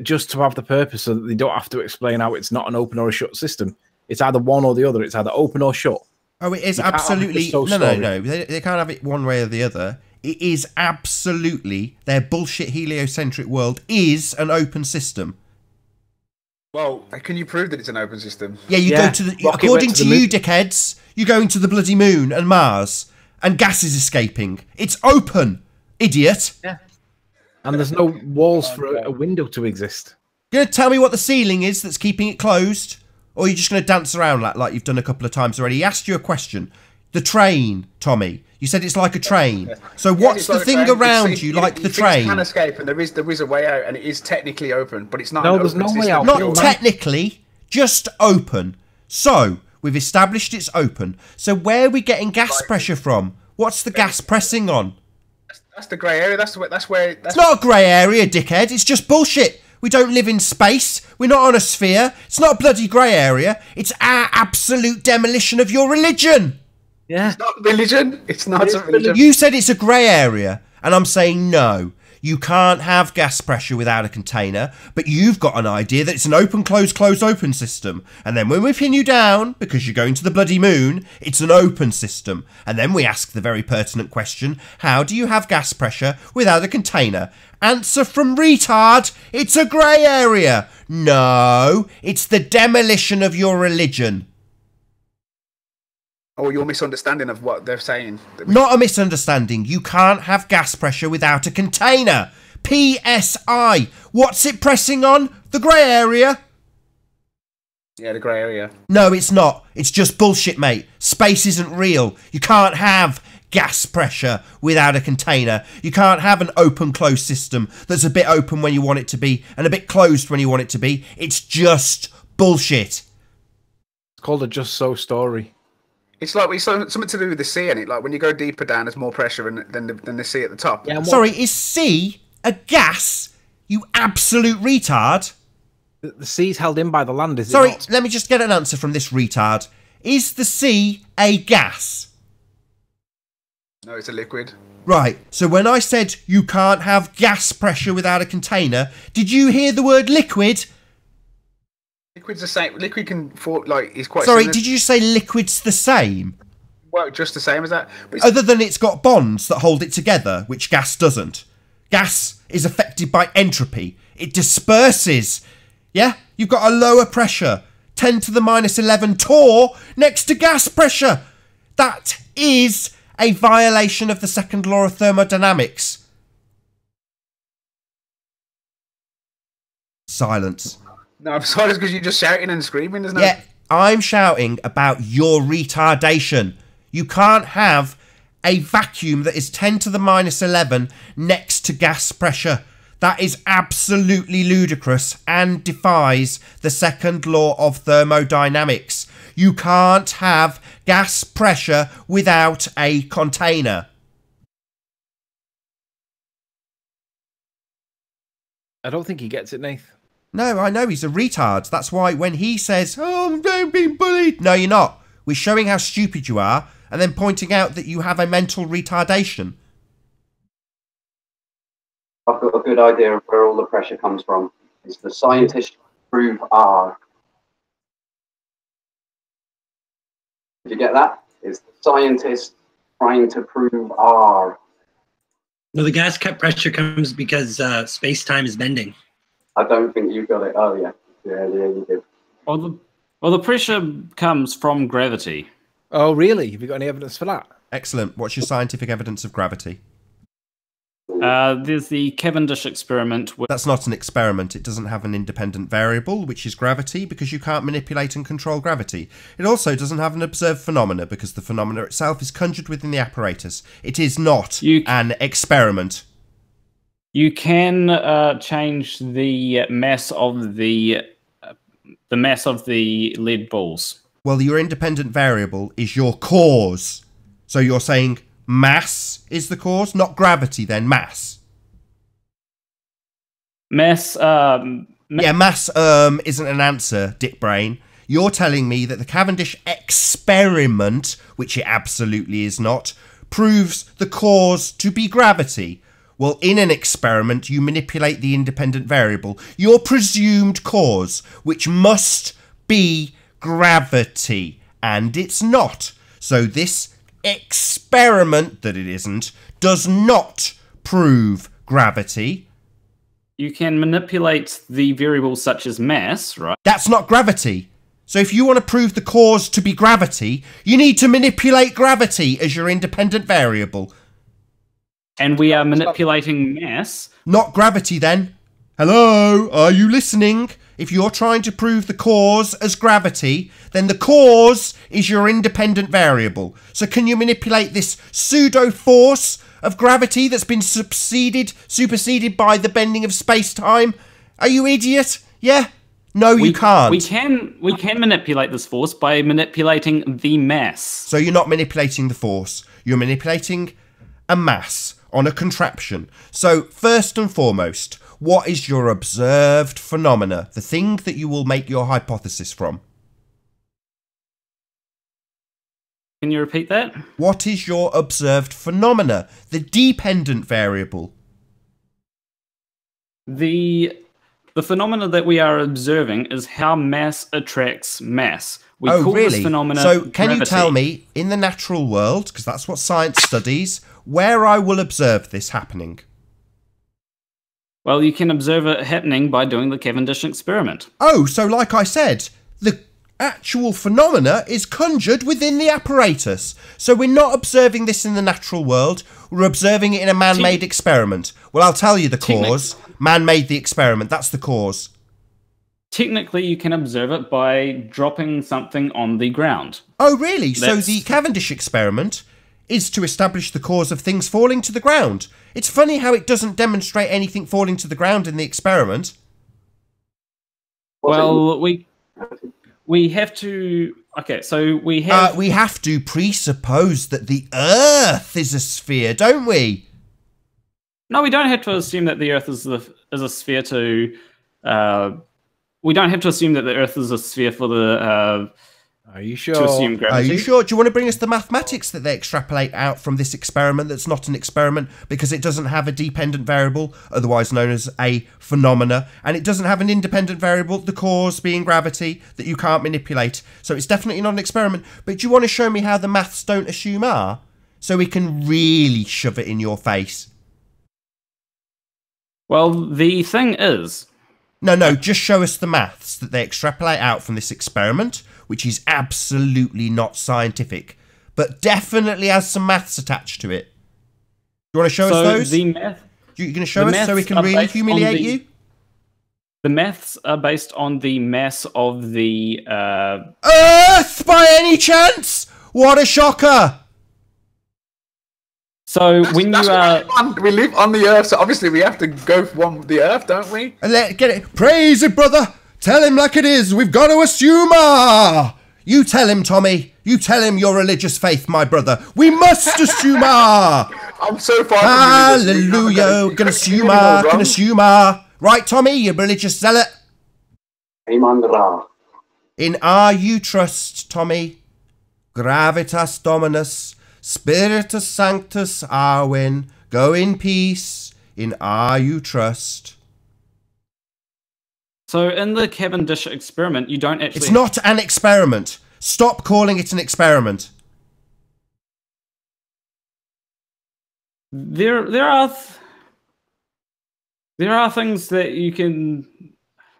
Speaker 5: just to have the purpose so that they don't have to explain how it's not an open or a shut system. It's either one or the other. It's either open or shut.
Speaker 6: Oh, it is absolutely... No. They can't have it one way or the other. It is absolutely... Their bullshit heliocentric world is an open system.
Speaker 7: Well, can you prove that it's an open system?
Speaker 6: Yeah, you go to the... According to you, dickheads, you're going to the bloody moon and Mars, and gas is escaping. It's open, idiot.
Speaker 5: Yeah. And there's no walls for a window to exist.
Speaker 6: You're going to tell me what the ceiling is that's keeping it closed? Or are you just going to dance around like you've done a couple of times already? He asked you a question. The train, Tommy. You said it's like a train. So what's the thing around you like the train?
Speaker 7: Can escape, and there is a way out, and it is technically open, but it's not.
Speaker 5: No, there's no way out.
Speaker 6: Not technically, just open. So we've established it's open. So where are we getting gas pressure from? What's the gas pressing on?
Speaker 7: That's the grey area. That's where.
Speaker 6: It's not a grey area, dickhead. It's just bullshit. We don't live in space. We're not on a sphere. It's not a bloody grey area. It's our absolute demolition of your religion.
Speaker 5: Yeah.
Speaker 7: It's not religion. It's not a religion.
Speaker 6: You said it's a grey area, and I'm saying no. You can't have gas pressure without a container, but you've got an idea that it's an open, close, close, open system. And then when we pin you down, because you're going to the bloody moon, it's an open system. And then we ask the very pertinent question, how do you have gas pressure without a container? Answer from retard, it's a grey area. No, it's the demolition of your religion.
Speaker 7: Or your misunderstanding of what they're saying.
Speaker 6: Not a misunderstanding. You can't have gas pressure without a container. PSI. What's it pressing on? The grey area?
Speaker 7: Yeah, the grey area.
Speaker 6: No, it's not. It's just bullshit, mate. Space isn't real. You can't have gas pressure without a container. You can't have an open-closed system that's a bit open when you want it to be and a bit closed when you want it to be. It's just bullshit.
Speaker 5: It's called a just so story.
Speaker 7: It's like it's something to do with the sea, and it like when you go deeper down, there's more pressure than the sea at the top.
Speaker 5: Yeah,
Speaker 6: sorry, is sea a gas? You absolute retard.
Speaker 5: The sea's held in by the land, is it
Speaker 6: Sorry,
Speaker 5: not?
Speaker 6: Let me just get an answer from this retard. Is the sea a gas?
Speaker 7: No, it's a liquid.
Speaker 6: Right, so when I said you can't have gas pressure without a container, did you hear the word liquid?
Speaker 7: Liquid's the same. Liquid can fall like it's quite.
Speaker 6: Sorry,
Speaker 7: similar.
Speaker 6: did you say liquid's the same?
Speaker 7: Well, just the same as that. But
Speaker 6: other than it's got bonds that hold it together, which gas doesn't. Gas is affected by entropy. It disperses. Yeah? You've got a lower pressure. 10 to the minus 11 torr next to gas pressure. That is a violation of the second law of thermodynamics. Silence.
Speaker 7: No, I'm sorry, it's because you're just shouting and screaming, isn't it?
Speaker 6: Yeah, I'm shouting about your retardation. You can't have a vacuum that is 10 to the minus 11 next to gas pressure. That is absolutely ludicrous and defies the second law of thermodynamics. You can't have gas pressure without a container.
Speaker 5: I don't think he gets it, Nath.
Speaker 6: No, I know he's a retard. That's why when he says, "Oh, I'm being bullied," no, you're not. We're showing how stupid you are, and then pointing out that you have a mental retardation.
Speaker 3: I've got a good idea of where all the pressure comes from. It's the scientists prove R. Did you get that? It's the scientists trying to prove R.
Speaker 10: No, the gas cut pressure comes because space-time is bending.
Speaker 3: I don't think you got it. Oh, yeah. Yeah, you did.
Speaker 1: Well, the pressure comes from gravity.
Speaker 5: Oh, really? Have you got any evidence for that?
Speaker 6: Excellent. What's your scientific evidence of gravity?
Speaker 1: There's the Cavendish experiment.
Speaker 6: That's not an experiment. It doesn't have an independent variable, which is gravity, because you can't manipulate and control gravity. It also doesn't have an observed phenomena, because the phenomena itself is conjured within the apparatus. It is not an experiment.
Speaker 1: You can change the mass of the lead balls.
Speaker 6: Well, your independent variable is your cause. So you're saying mass is the cause, not gravity, then mass.
Speaker 1: Mass,
Speaker 6: yeah, mass isn't an answer, Dick Brain. You're telling me that the Cavendish experiment, which it absolutely is not, proves the cause to be gravity. Well, in an experiment, you manipulate the independent variable, your presumed cause, which must be gravity, and it's not. So this experiment, that it isn't, does not prove gravity.
Speaker 1: You can manipulate the variables such as mass, right?
Speaker 6: That's not gravity. So if you want to prove the cause to be gravity, you need to manipulate gravity as your independent variable.
Speaker 1: And we are manipulating mass.
Speaker 6: Not gravity, then. Hello, are you listening? If you're trying to prove the cause as gravity, then the cause is your independent variable. So can you manipulate this pseudo-force of gravity that's been superseded by the bending of space-time? Are you idiot? Yeah? No, you can't.
Speaker 1: We can manipulate this force by manipulating the mass.
Speaker 6: So you're not manipulating the force. You're manipulating a mass on a contraption. So first and foremost, what is your observed phenomena? The thing that you will make your hypothesis from.
Speaker 1: Can you repeat that?
Speaker 6: What is your observed phenomena? The dependent variable.
Speaker 1: The phenomena that we are observing is how mass attracts mass. We call this phenomena
Speaker 6: So can
Speaker 1: gravity.
Speaker 6: you tell me, in the natural world, because that's what science studies, where I will observe this happening?
Speaker 1: Well, you can observe it happening by doing the Cavendish experiment.
Speaker 6: Oh, so like I said, the actual phenomena is conjured within the apparatus. So we're not observing this in the natural world, we're observing it in a man-made experiment. Well, I'll tell you the cause. Man made the experiment, that's the cause.
Speaker 1: Technically, you can observe it by dropping something on the ground.
Speaker 6: Oh, really? So the Cavendish experiment is to establish the cause of things falling to the ground. It's funny how it doesn't demonstrate anything falling to the ground in the experiment.
Speaker 1: Well, we have to... Okay, so we have...
Speaker 6: we have to presuppose that the Earth is a sphere, don't we?
Speaker 1: No, we don't have to assume that the Earth is a sphere to... we don't have to assume that the Earth is a sphere for the...
Speaker 5: Are you sure?
Speaker 1: To assume gravity.
Speaker 6: Are you sure? Do you want to bring us the mathematics that they extrapolate out from this experiment that's not an experiment because it doesn't have a dependent variable, otherwise known as a phenomena, and it doesn't have an independent variable, the cause being gravity, that you can't manipulate. So it's definitely not an experiment. But do you want to show me how the maths don't assume R? So we can really shove it in your face.
Speaker 1: Well, the thing is...
Speaker 6: No, just show us the maths that they extrapolate out from this experiment, which is absolutely not scientific, but definitely has some maths attached to it. Do you want to show us those?
Speaker 1: The math...
Speaker 6: You're going to show us so we can really humiliate you?
Speaker 1: The maths are based on the mass of the...
Speaker 6: Earth, by any chance? What a shocker!
Speaker 1: So when you are...
Speaker 7: We live on the Earth, so obviously we have to go for the Earth, don't we?
Speaker 6: Get it. Praise it, brother. Tell him like it is. We've got to assume R. You tell him, Tommy. You tell him your religious faith, my brother. We must assume R.
Speaker 7: I'm so far
Speaker 6: from Hallelujah. Gonna assume R. Gonna assume R. Right, Tommy, you religious zealot?
Speaker 3: Amen Ra.
Speaker 6: In R you trust, Tommy. Gravitas Dominus, Spiritus Sanctus Arwin. Go in peace. In R you trust.
Speaker 1: So in the Cavendish experiment, you don't actually...
Speaker 6: It's not an experiment. Stop calling it an experiment.
Speaker 1: There are things that you can...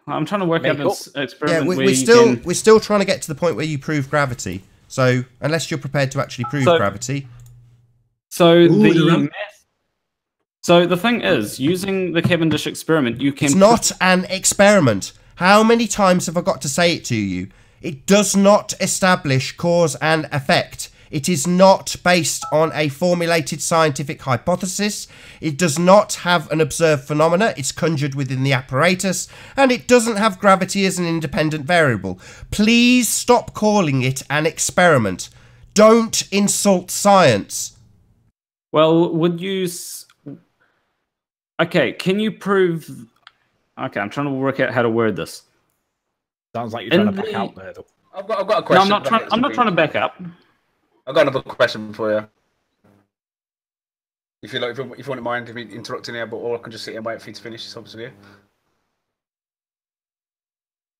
Speaker 1: I'm trying to work out this experiment.
Speaker 6: Yeah, we're still trying to get to the point where you prove gravity. So unless you're prepared to actually prove gravity.
Speaker 1: So the thing is, using the Cavendish experiment, you can...
Speaker 6: It's not an experiment. How many times have I got to say it to you? It does not establish cause and effect. It is not based on a formulated scientific hypothesis. It does not have an observed phenomena. It's conjured within the apparatus. And it doesn't have gravity as an independent variable. Please stop calling it an experiment. Don't insult science.
Speaker 1: Well, would you... Okay, can you prove... Okay, I'm trying to work out how to word this.
Speaker 5: Sounds like you're trying to back out there.
Speaker 7: I've got a question.
Speaker 1: No, I'm not trying to back up.
Speaker 7: I've got another question for you. If you wouldn't mind me interrupting here, or I can just sit and wait for you to finish. It's up to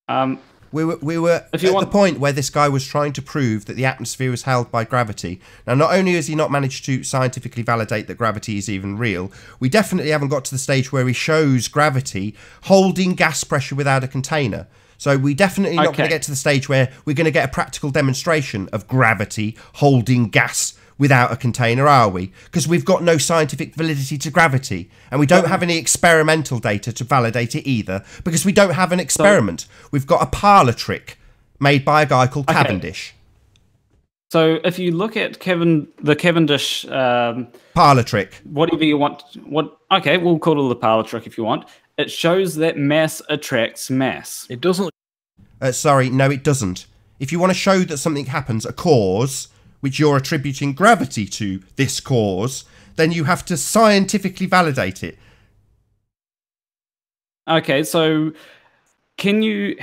Speaker 7: you.
Speaker 6: We were at the point where this guy was trying to prove that the atmosphere was held by gravity. Now, not only has he not managed to scientifically validate that gravity is even real, we definitely haven't got to the stage where he shows gravity holding gas pressure without a container. So we definitely not going to get to the stage where we're going to get a practical demonstration of gravity holding gas without a container, are we? Because we've got no scientific validity to gravity, and we don't have any experimental data to validate it either, because we don't have an experiment. We've got a parlour trick made by a guy called Cavendish.
Speaker 1: So if you look at the Cavendish
Speaker 6: parlour trick,
Speaker 1: whatever you want, okay, we'll call it the parlour trick if you want. It shows that mass attracts mass.
Speaker 5: It doesn't.
Speaker 6: Sorry, no, it doesn't. If you want to show that something happens, a cause, which you're attributing gravity to this cause, then you have to scientifically validate it.
Speaker 1: Okay, so can you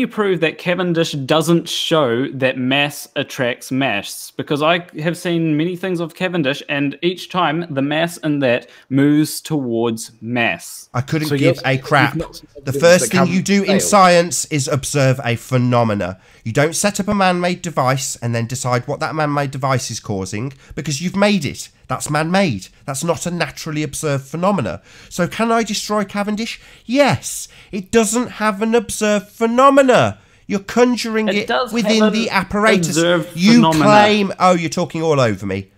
Speaker 1: prove that Cavendish doesn't show that mass attracts mass? Because I have seen many things of Cavendish, and each time the mass in that moves towards mass.
Speaker 6: I couldn't give a crap. The first thing you do in science is observe a phenomena. You don't set up a man-made device and then decide what that man-made device is causing, because you've made it. That's man-made. That's not a naturally observed phenomena. So can I destroy Cavendish? Yes. It doesn't have an observed phenomena. You're conjuring it within the apparatus. You claim... Oh, you're talking all over me.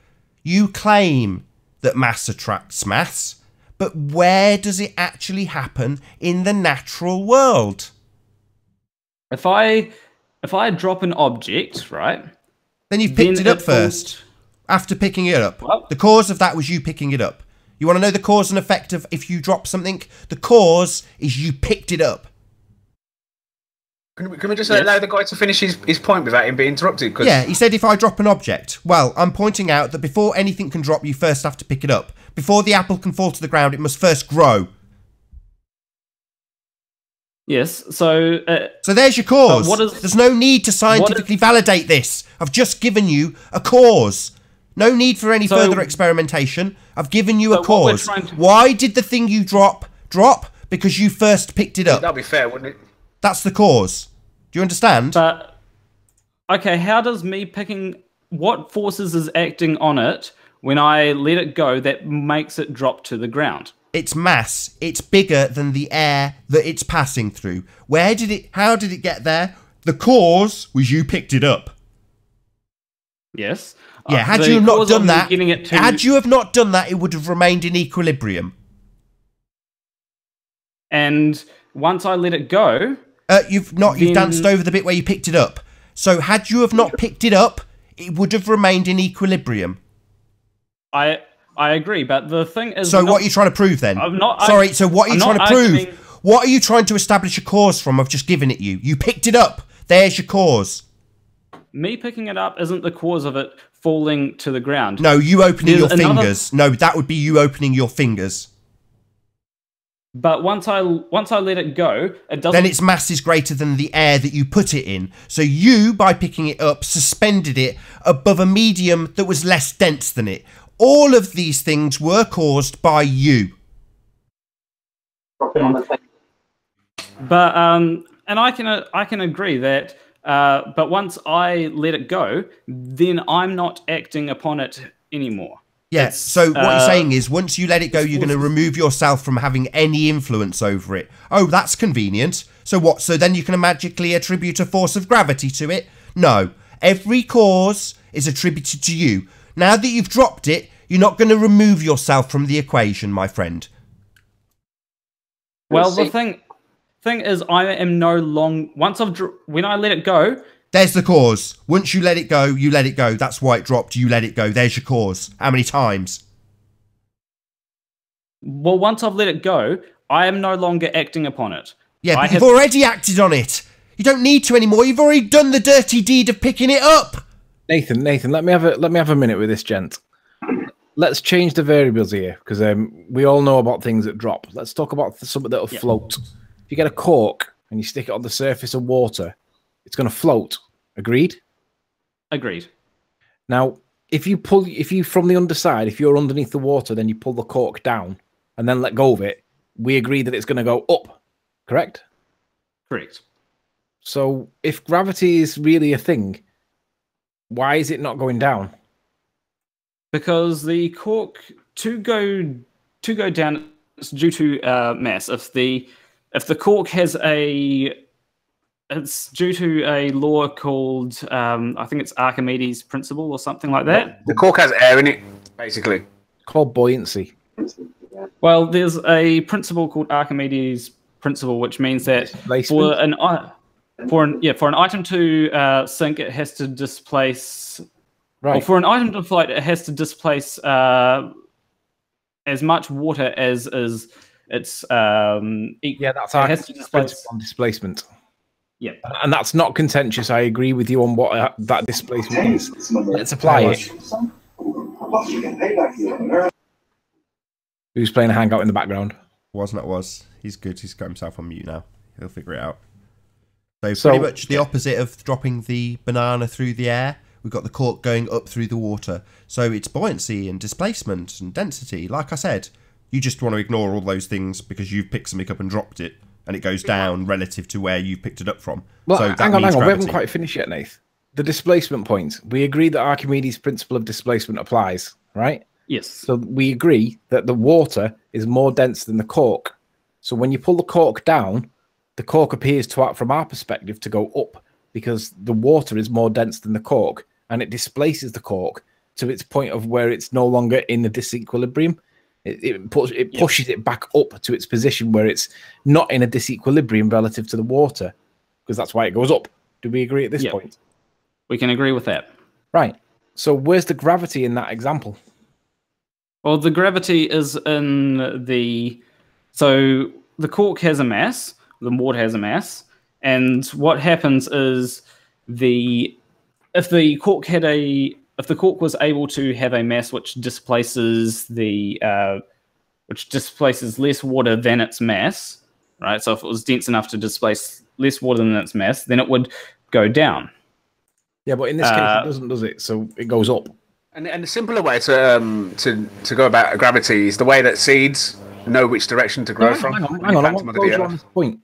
Speaker 6: You claim that mass attracts mass, but where does it actually happen in the natural world?
Speaker 1: If I drop an object, right?
Speaker 6: Then you've picked it up first. After picking it up. What? The cause of that was you picking it up. You want to know the cause and effect of if you drop something? The cause is you picked it up.
Speaker 7: Can we just allow the guy to finish his point without him being interrupted? Cause...
Speaker 6: Yeah, he said if I drop an object. Well, I'm pointing out that before anything can drop, you first have to pick it up. Before the apple can fall to the ground, it must first grow.
Speaker 1: Yes, so...
Speaker 6: so there's your cause. There's no need to scientifically validate this. I've just given you a cause. No need for any further experimentation. I've given you a cause. Why did the thing you drop? Because you first picked it up.
Speaker 7: That'd be fair, wouldn't it?
Speaker 6: That's the cause. Do you understand?
Speaker 1: But, okay, how does me picking... What forces is acting on it when I let it go that makes it drop to the ground?
Speaker 6: Its mass. It's bigger than the air that it's passing through. How did it get there? The cause was you picked it up.
Speaker 1: Yes.
Speaker 6: Yeah, had you not done that, it would have remained in equilibrium.
Speaker 1: And once I let it go...
Speaker 6: You've danced over the bit where you picked it up. So had you have not picked it up, it would have remained in equilibrium.
Speaker 1: I agree, but the thing is...
Speaker 6: So what are you trying to prove then? Sorry, so what are you trying to prove? What are you trying to establish a cause from? I've just given it you. You picked it up. There's your cause.
Speaker 1: Me picking it up isn't the cause of it falling to the ground.
Speaker 6: No, you opening your fingers. No, that would be you opening your fingers.
Speaker 1: But once I let it go, it doesn't.
Speaker 6: Then its mass is greater than the air that you put it in. So you, by picking it up, suspended it above a medium that was less dense than it. All of these things were caused by you.
Speaker 1: But and I can agree that. But once I let it go, then I'm not acting upon it anymore.
Speaker 6: Yeah, so what you're saying is once you let it go, you're going to remove yourself from having any influence over it. Oh, that's convenient. So what? So then you can magically attribute a force of gravity to it? No. Every cause is attributed to you. Now that you've dropped it, you're not going to remove yourself from the equation, my friend.
Speaker 1: Well, the thing is, I am no longer... when I let it go...
Speaker 6: There's the cause. Once you let it go, you let it go. That's why it dropped. You let it go. There's your cause. How many times?
Speaker 1: Well, once I've let it go, I am no longer acting upon it.
Speaker 6: Yeah, but you've already acted on it. You don't need to anymore. You've already done the dirty deed of picking it up.
Speaker 5: Nathan, let me have a minute with this gent. Let's change the variables here, because we all know about things that drop. Let's talk about something that'll float. If you get a cork and you stick it on the surface of water, it's going to float. Agreed?
Speaker 1: Agreed.
Speaker 5: Now, if you from the underside, if you're underneath the water, then you pull the cork down and then let go of it, we agree that it's going to go up. Correct?
Speaker 1: Correct.
Speaker 5: So if gravity is really a thing, why is it not going down?
Speaker 1: Because the cork to go down is due to mass. If the cork has it's due to a law called I think it's Archimedes' principle or something like that.
Speaker 7: The cork has air in it, basically.
Speaker 5: Called buoyancy.
Speaker 1: Well, there's a principle called Archimedes' principle, which means that for an item to sink, it has to displace. Right. Or for an item to float, it has to displace as much water as is its
Speaker 5: yeah, that's our on displacement.
Speaker 1: Yeah,
Speaker 5: and that's not contentious. I agree with you on what that displacement is. Let's apply it. Who's playing a hangout in the background?
Speaker 6: Was. He's good. He's got himself on mute now. He'll figure it out. So pretty much the opposite of dropping the banana through the air. We've got the cork going up through the water. So it's buoyancy and displacement and density. Like I said, you just want to ignore all those things because you've picked something up and dropped it, and it goes down relative to where you picked it up from.
Speaker 5: Well,
Speaker 6: so
Speaker 5: hang on. We haven't quite finished yet, Nath. The displacement point. We agree that Archimedes' principle of displacement applies, right?
Speaker 1: Yes.
Speaker 5: So we agree that the water is more dense than the cork. So when you pull the cork down, the cork appears to, from our perspective, to go up because the water is more dense than the cork, and it displaces the cork to its point of where it's no longer in the disequilibrium. It pushes it back up to its position where it's not in a disequilibrium relative to the water, because that's why it goes up. Do we agree at this point?
Speaker 1: We can agree with that.
Speaker 5: Right. So where's the gravity in that example?
Speaker 1: Well, the gravity is in the... So the cork has a mass, the water has a mass, and what happens is if the cork was able to have a mass which displaces less water than its mass, right? So if it was dense enough to displace less water than its mass, then it would go down.
Speaker 5: Yeah, but in this case, it doesn't, does it? So it goes up.
Speaker 7: And the simpler way to go about gravity is the way that seeds know which direction to grow from.
Speaker 5: Hang on. I want to go on this point.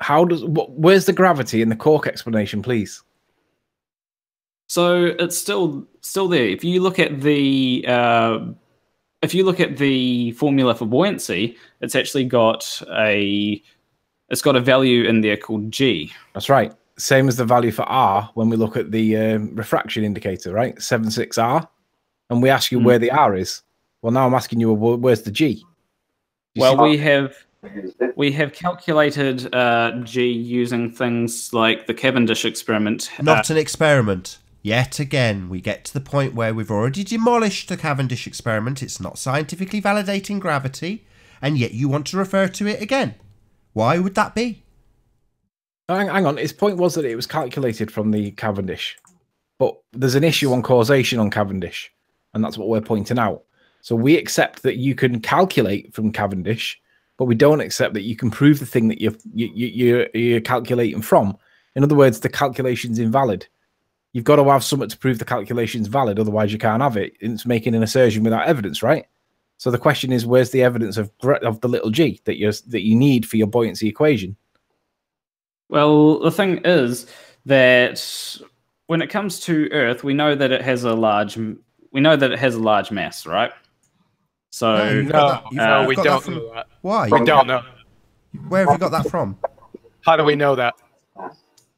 Speaker 5: Where's the gravity in the cork explanation, please?
Speaker 1: So it's still there. If you look at the formula for buoyancy, it's actually got a value in there called G.
Speaker 5: That's right. Same as the value for R when we look at the refraction indicator, right? 76R, and we ask you where the R is. Well, now I'm asking you, where's the G?
Speaker 1: Well, we have calculated G using things like the Cavendish experiment.
Speaker 6: Not an experiment. Yet again, we get to the point where we've already demolished the Cavendish experiment. It's not scientifically validating gravity, and yet you want to refer to it again. Why would that be?
Speaker 5: Hang on. His point was that it was calculated from the Cavendish, but there's an issue on causation on Cavendish, and that's what we're pointing out. So we accept that you can calculate from Cavendish, but we don't accept that you can prove the thing that you're calculating from. In other words, the calculation's invalid. You've got to have something to prove the calculation's valid, otherwise you can't have it. It's making an assertion without evidence, right? So the question is, where's the evidence of the little g that you need for your buoyancy equation?
Speaker 1: Well, the thing is that when it comes to Earth, we know that it has a large mass, right? So
Speaker 6: no,
Speaker 5: we don't know that.
Speaker 6: Why?
Speaker 5: We don't know.
Speaker 6: Where have you got that from?
Speaker 5: How do we know that?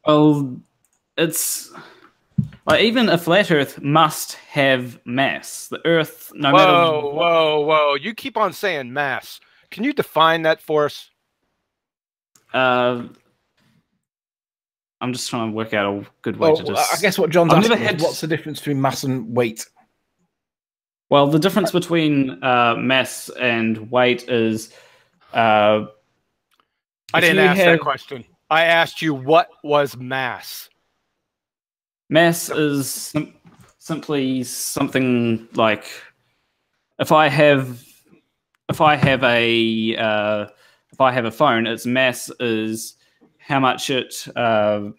Speaker 1: Well, it's like even a flat Earth must have mass. The Earth, no matter.
Speaker 12: Whoa! You keep on saying mass. Can you define that for us?
Speaker 1: I'm just trying to work out a good way to just.
Speaker 5: I guess what John's asking is, what's the difference between mass and weight?
Speaker 1: Well, the difference between mass and weight is.
Speaker 12: I didn't ask that question. I asked you what was mass.
Speaker 1: Mass is simply something like if I have a phone, its mass is how much it. A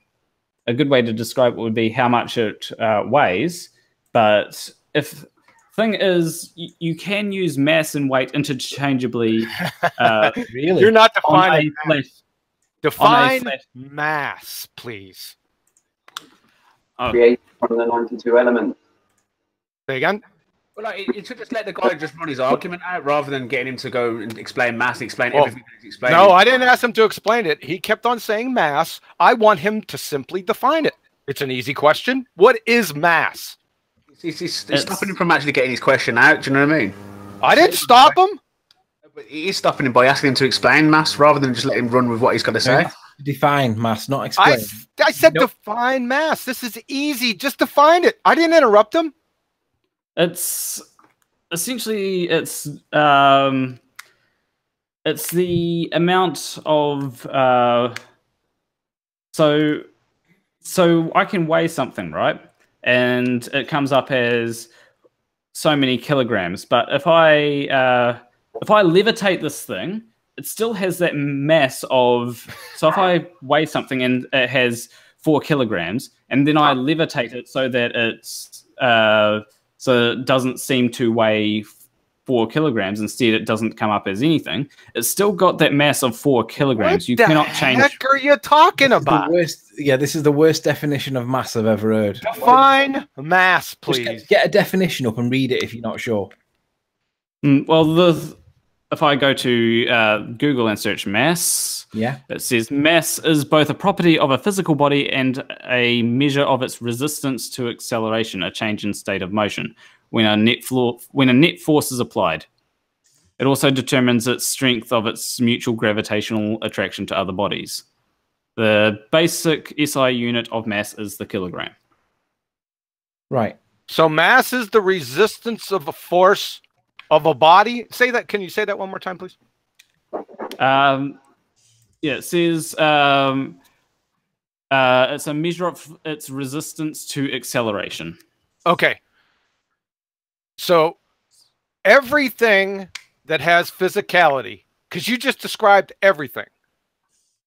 Speaker 1: good way to describe it would be how much it weighs. But if thing is, you can use mass and weight interchangeably.
Speaker 12: Really, you're not defining mass. Define mass, please.
Speaker 3: Create from the 92 elements.
Speaker 12: Say again?
Speaker 7: Well, like, it should just let the guy just run his argument out rather than getting him to go and explain mass, everything he's explaining.
Speaker 12: No, I didn't ask him to explain it. He kept on saying mass. I want him to simply define it. It's an easy question. What is mass?
Speaker 7: He's stopping him from actually getting his question out. Do you know what I mean?
Speaker 12: I didn't stop him.
Speaker 7: But he is stopping him by asking him to explain mass rather than just let him run with what he's got to say.
Speaker 5: Define mass, not explain.
Speaker 12: I said define mass. This is easy. Just define it. I didn't interrupt him.
Speaker 1: It's essentially it's the amount of so I can weigh something, right? And it comes up as so many kilograms. But if I levitate this thing, it still has that mass of. So if I weigh something and it has 4 kilograms, and then I levitate it so that it's so it doesn't seem to weigh 4 kilograms. Instead, it doesn't come up as anything. It's still got that mass of 4 kilograms. You cannot change.
Speaker 12: What the heck are you talking about?
Speaker 5: This is the worst definition of mass I've ever heard.
Speaker 12: Define mass, please.
Speaker 5: Get a definition up and read it if you're not sure.
Speaker 1: Well, if I go to Google and search mass, it says mass is both a property of a physical body and a measure of its resistance to acceleration, a change in state of motion, when a net force is applied. It also determines its strength of its mutual gravitational attraction to other bodies. The basic SI unit of mass is the kilogram.
Speaker 5: Right.
Speaker 12: So mass is the resistance of a force of a body. Say that. Can you say that one more time, please?
Speaker 1: It says it's a measure of its resistance to acceleration.
Speaker 12: Okay. So everything that has physicality, because you just described everything,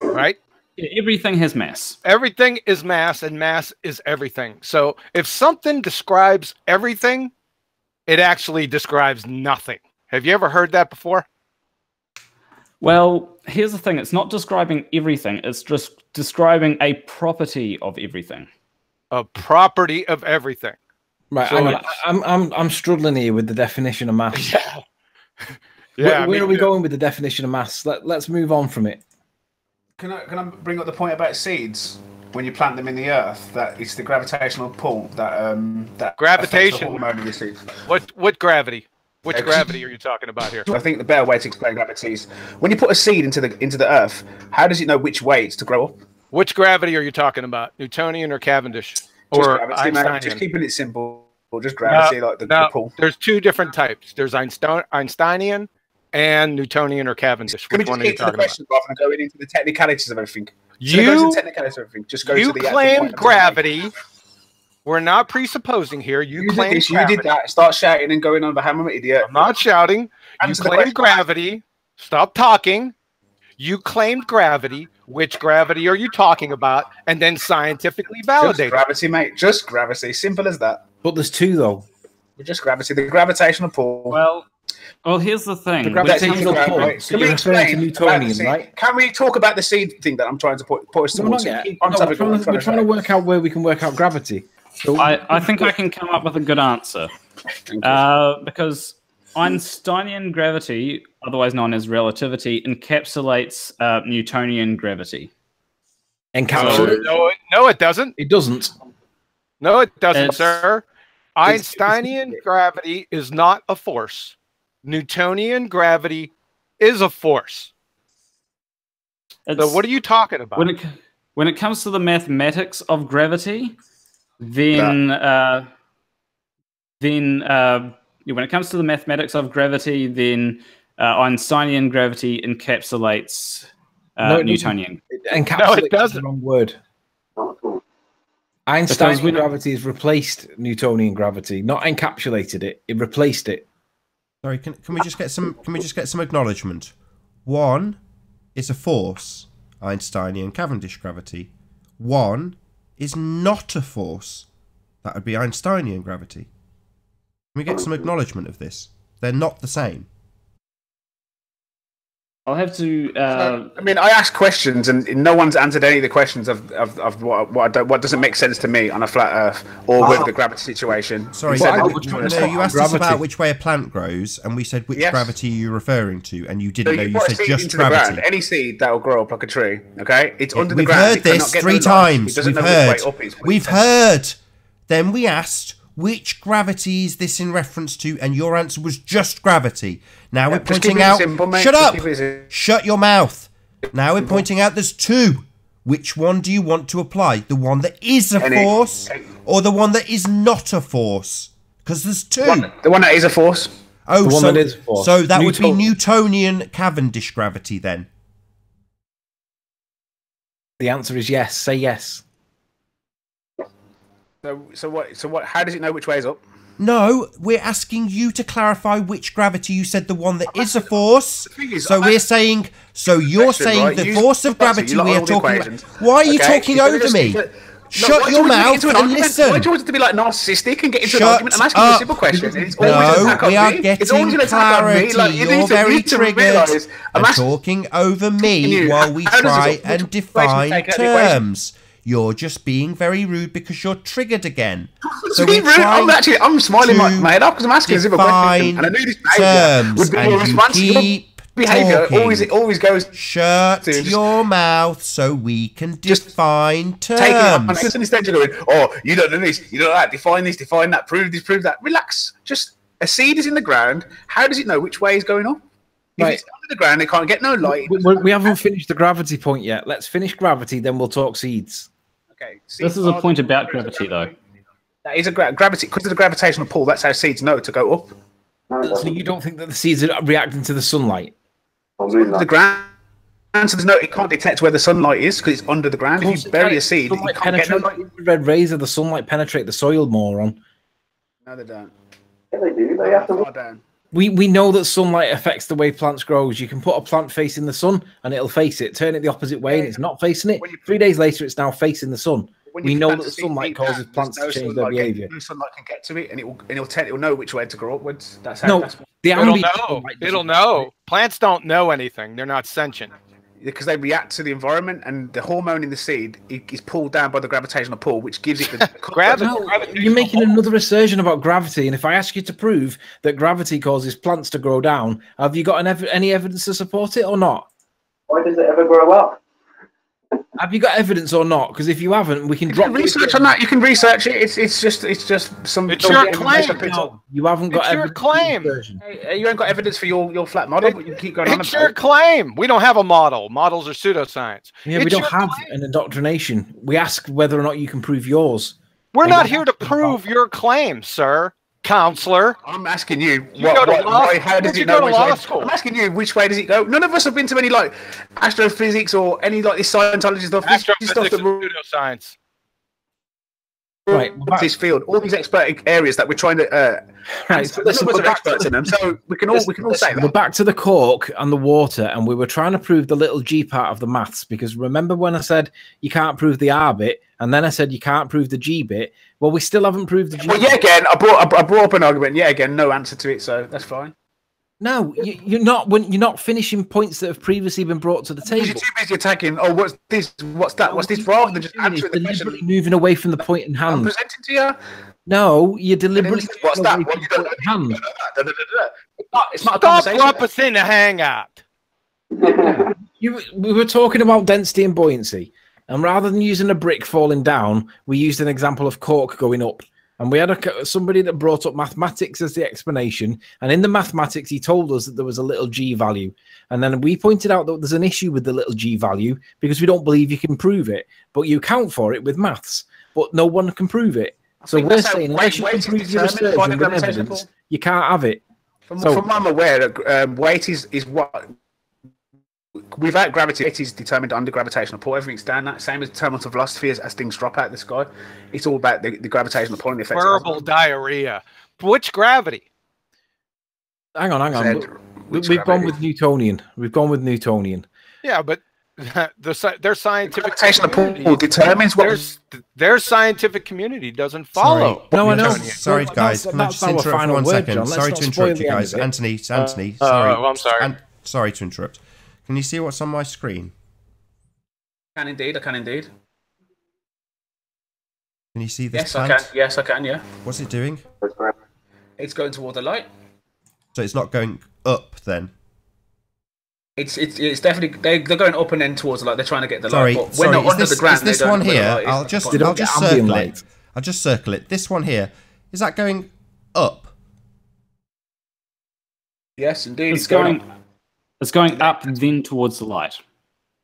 Speaker 12: right?
Speaker 1: Yeah, everything has mass.
Speaker 12: Everything is mass, and mass is everything. So if something describes everything, it actually describes nothing. Have you ever heard that before?
Speaker 1: Well, here's the thing. It's not describing everything. It's just describing a property of everything.
Speaker 12: A property of everything.
Speaker 5: Right. So I'm struggling here with the definition of mass.
Speaker 12: Yeah.
Speaker 5: Where are we going with the definition of mass? Let's move on from it.
Speaker 7: Can I bring up the point about seeds? When you plant them in the earth, that it's the gravitational pull that
Speaker 12: gravitation.
Speaker 7: The hormone in the seeds.
Speaker 12: What gravity? Which gravity are you talking about here?
Speaker 7: I think the better way to explain gravity is when you put a seed into the earth, how does it know which way it's to grow up?
Speaker 12: Which gravity are you talking about? Newtonian or Cavendish? Or Einsteinian?
Speaker 7: Just keeping it simple. Or just gravity, like the pull.
Speaker 12: There's two different types. There's Einsteinian and Newtonian or Cavendish. Which one are you talking about?
Speaker 7: Rather than going into the technicalities of everything.
Speaker 12: You
Speaker 7: claim
Speaker 12: gravity. We're not presupposing here. You claim
Speaker 7: this, you did that. Start shouting and going on about how I'm an idiot.
Speaker 12: I'm not shouting. You claim gravity. Stop talking. You claimed gravity. Which gravity are you talking about? And then scientifically validate
Speaker 7: Just gravity, mate. Just gravity. Simple as that.
Speaker 5: But there's two though.
Speaker 7: Just gravity. The gravitational pull.
Speaker 1: Well, here's the thing.
Speaker 5: The gravitational pull.
Speaker 7: Right.
Speaker 5: So you're referring to Newtonian, right?
Speaker 7: Can we talk about the seed thing that I'm trying to put us towards?
Speaker 5: We're trying to work out where we can work out gravity. So
Speaker 1: I think I can come up with a good answer. Because Einsteinian gravity, otherwise known as relativity, encapsulates Newtonian gravity.
Speaker 5: Encapsulate?
Speaker 12: No, it doesn't.
Speaker 5: It doesn't.
Speaker 12: No, it doesn't, sir. Einsteinian gravity is not a force. Newtonian gravity is a force. So what are you talking about?
Speaker 1: When it comes to the mathematics of gravity, then when it comes to the mathematics of gravity, then Einsteinian gravity encapsulates Newtonian.
Speaker 5: Encapsulate it doesn't. The wrong word. Einsteinian gravity has replaced Newtonian gravity, not encapsulated it. It replaced it.
Speaker 6: Sorry, can we just get some acknowledgement? One is a force, Einsteinian Cavendish gravity. One is not a force. That would be Einsteinian gravity. Can we get some acknowledgement of this? They're not the same.
Speaker 1: I'll have to.
Speaker 7: I mean, I asked questions, and no one's answered any of the questions of what doesn't make sense to me on a flat Earth or with the gravity situation.
Speaker 6: Sorry, you asked us about which way a plant grows, and we said which gravity you're referring to, and you didn't know. You said just gravity.
Speaker 7: Any seed that will grow up like a tree, okay? It's under the
Speaker 6: We've
Speaker 7: ground.
Speaker 6: heard this 3 times. We've heard. Then we asked, which gravity is this in reference to? And your answer was just gravity. Now we're pointing out... Shut up! Shut your mouth. Now we're pointing out there's 2. Which one do you want to apply? The one that is a force or the one that is not a force? Because there's 2.
Speaker 7: The one that is a force.
Speaker 6: Oh, so that would be Newtonian Cavendish gravity then.
Speaker 5: The answer is yes. Say yes.
Speaker 7: So what? How does it know which way is up?
Speaker 6: No, we're asking you to clarify which gravity. You said the one that is a force. So we're saying. So you're saying the force of gravity we are talking about. Why are you talking over me? Shut your mouth and listen.
Speaker 7: Why do you want it to be like narcissistic and get into an argument? I'm asking you a simple question. It's
Speaker 6: no, we are getting clarity. You're very triggered and talking over me while we try and define terms. You're just being very rude because you're triggered again.
Speaker 7: So I'm smiling my head up because I'm asking a simple question, and I knew this behaviour would be your response. Behaviour always goes.
Speaker 6: Shut your mouth so we can define terms.
Speaker 7: Take it up and instead you're going, oh, you don't know this, you don't know that. Define this, define that. Prove this, prove that. Relax. Just a seed is in the ground. How does it know which way is going on? If it's under the ground, it can't get no light.
Speaker 5: We haven't finished the gravity point yet. Let's finish gravity, then we'll talk seeds.
Speaker 7: Okay.
Speaker 1: This is a point about gravity, though.
Speaker 7: That is a gravity because of the gravitational pull. That's how seeds know to go up.
Speaker 5: So you don't think that the seeds are reacting to the sunlight?
Speaker 7: The ground, so there's no. It can't detect where the sunlight is because it's under the ground. If you bury a seed, you can't get no light.
Speaker 5: Red rays of the sunlight penetrate the soil, moron.
Speaker 7: No, they don't.
Speaker 3: Yeah, they do. They have to
Speaker 7: look down.
Speaker 5: We know that sunlight affects the way plants grow. You can put a plant facing the sun and it'll face it. Turn it the opposite way and it's not facing it. 3 days later, it's now facing the sun. We know that the sunlight causes plants to change their behavior.
Speaker 7: No sunlight can get to it, and it'll know which way to grow upwards. That's how.
Speaker 5: No,
Speaker 12: it'll know. Plants don't know anything. They're not sentient.
Speaker 7: Because they react to the environment, and the hormone in the seed is pulled down by the gravitational pull, which gives it the
Speaker 5: gravity. You're making another assertion about gravity, and if I ask you to prove that gravity causes plants to grow down, have you got any evidence to support it or not?
Speaker 3: Why does it ever grow up?
Speaker 5: Have you got evidence or not? Because if you haven't, we can drop
Speaker 7: research on that. You can research it. It's just some.
Speaker 12: It's your claim.
Speaker 5: No, you haven't got
Speaker 12: your claim.
Speaker 7: You ain't got evidence for your flat model, but you keep going on.
Speaker 12: It's your claim. We don't have a model. Models are pseudoscience.
Speaker 5: Yeah, we don't have an indoctrination. We ask whether or not you can prove yours.
Speaker 12: We're not here to prove your claim, sir. Counselor,
Speaker 7: I'm asking you. How does it know which way? I'm asking you which way does it go? None of us have been to any like astrophysics or any like this Scientology stuff.
Speaker 12: Astrophysics is pseudoscience.
Speaker 7: right, this field, all these expert areas that we're trying to.
Speaker 5: Right, so listen,
Speaker 7: we're experts in them, so we can all say that.
Speaker 5: We're back to the cork and the water, and we were trying to prove the little g part of the maths, because remember when I said you can't prove the r bit, and then I said you can't prove the g bit. Well, we still haven't proved the g.
Speaker 7: Well, yeah, again, I brought up an argument. Yeah, again, no answer to it, so that's fine.
Speaker 5: No, you're not finishing points that have previously been brought to the table.
Speaker 7: You're too busy attacking. Oh, what's this? What's that? What's this? Rather than just answering the question.
Speaker 5: Moving away from the point in hand.
Speaker 7: I'm presenting to you.
Speaker 5: No, you're deliberately.
Speaker 7: What's that? What you don't hand. It's not a conversation.
Speaker 12: Stop representing the hangout.
Speaker 5: We were talking about density and buoyancy, and rather than using a brick falling down, we used an example of cork going up. And we had somebody that brought up mathematics as the explanation. And in the mathematics, he told us that there was a little g value. And then we pointed out that there's an issue with the little g value because we don't believe you can prove it. But you account for it with maths. But no one can prove it. So we're saying unless you can prove your research with evidence, you can't have it.
Speaker 7: From what I'm aware, weight is what... Without gravity, it is determined under gravitational pull. Everything's down that. Same as terminal velocity as things drop out of the sky. It's all about the gravitational pulling effect.
Speaker 12: Verbal diarrhea. Which gravity?
Speaker 5: Hang on. We've gone with Newtonian.
Speaker 12: Yeah, but their scientific
Speaker 7: gravitational pull determines what
Speaker 12: their scientific community doesn't follow.
Speaker 5: No, I know.
Speaker 6: Sorry, guys. Can I just interrupt for 1 second? Sorry to interrupt you guys. Anthony. Sorry.
Speaker 12: I'm sorry.
Speaker 6: Sorry to interrupt. Can you see what's on my screen?
Speaker 7: I can indeed.
Speaker 6: Can you see this?
Speaker 7: Yes, I can. Yeah.
Speaker 6: What's it doing?
Speaker 7: It's going toward the light.
Speaker 6: So it's not going up then?
Speaker 7: It's definitely they're going up and then towards the light. They're trying to get the light. But
Speaker 6: Sorry.
Speaker 7: When under the ground,
Speaker 6: is this one here? I'll just circle it. I'll just circle it. This one here, is that going up?
Speaker 7: Yes, indeed.
Speaker 1: It's going up and then towards the light.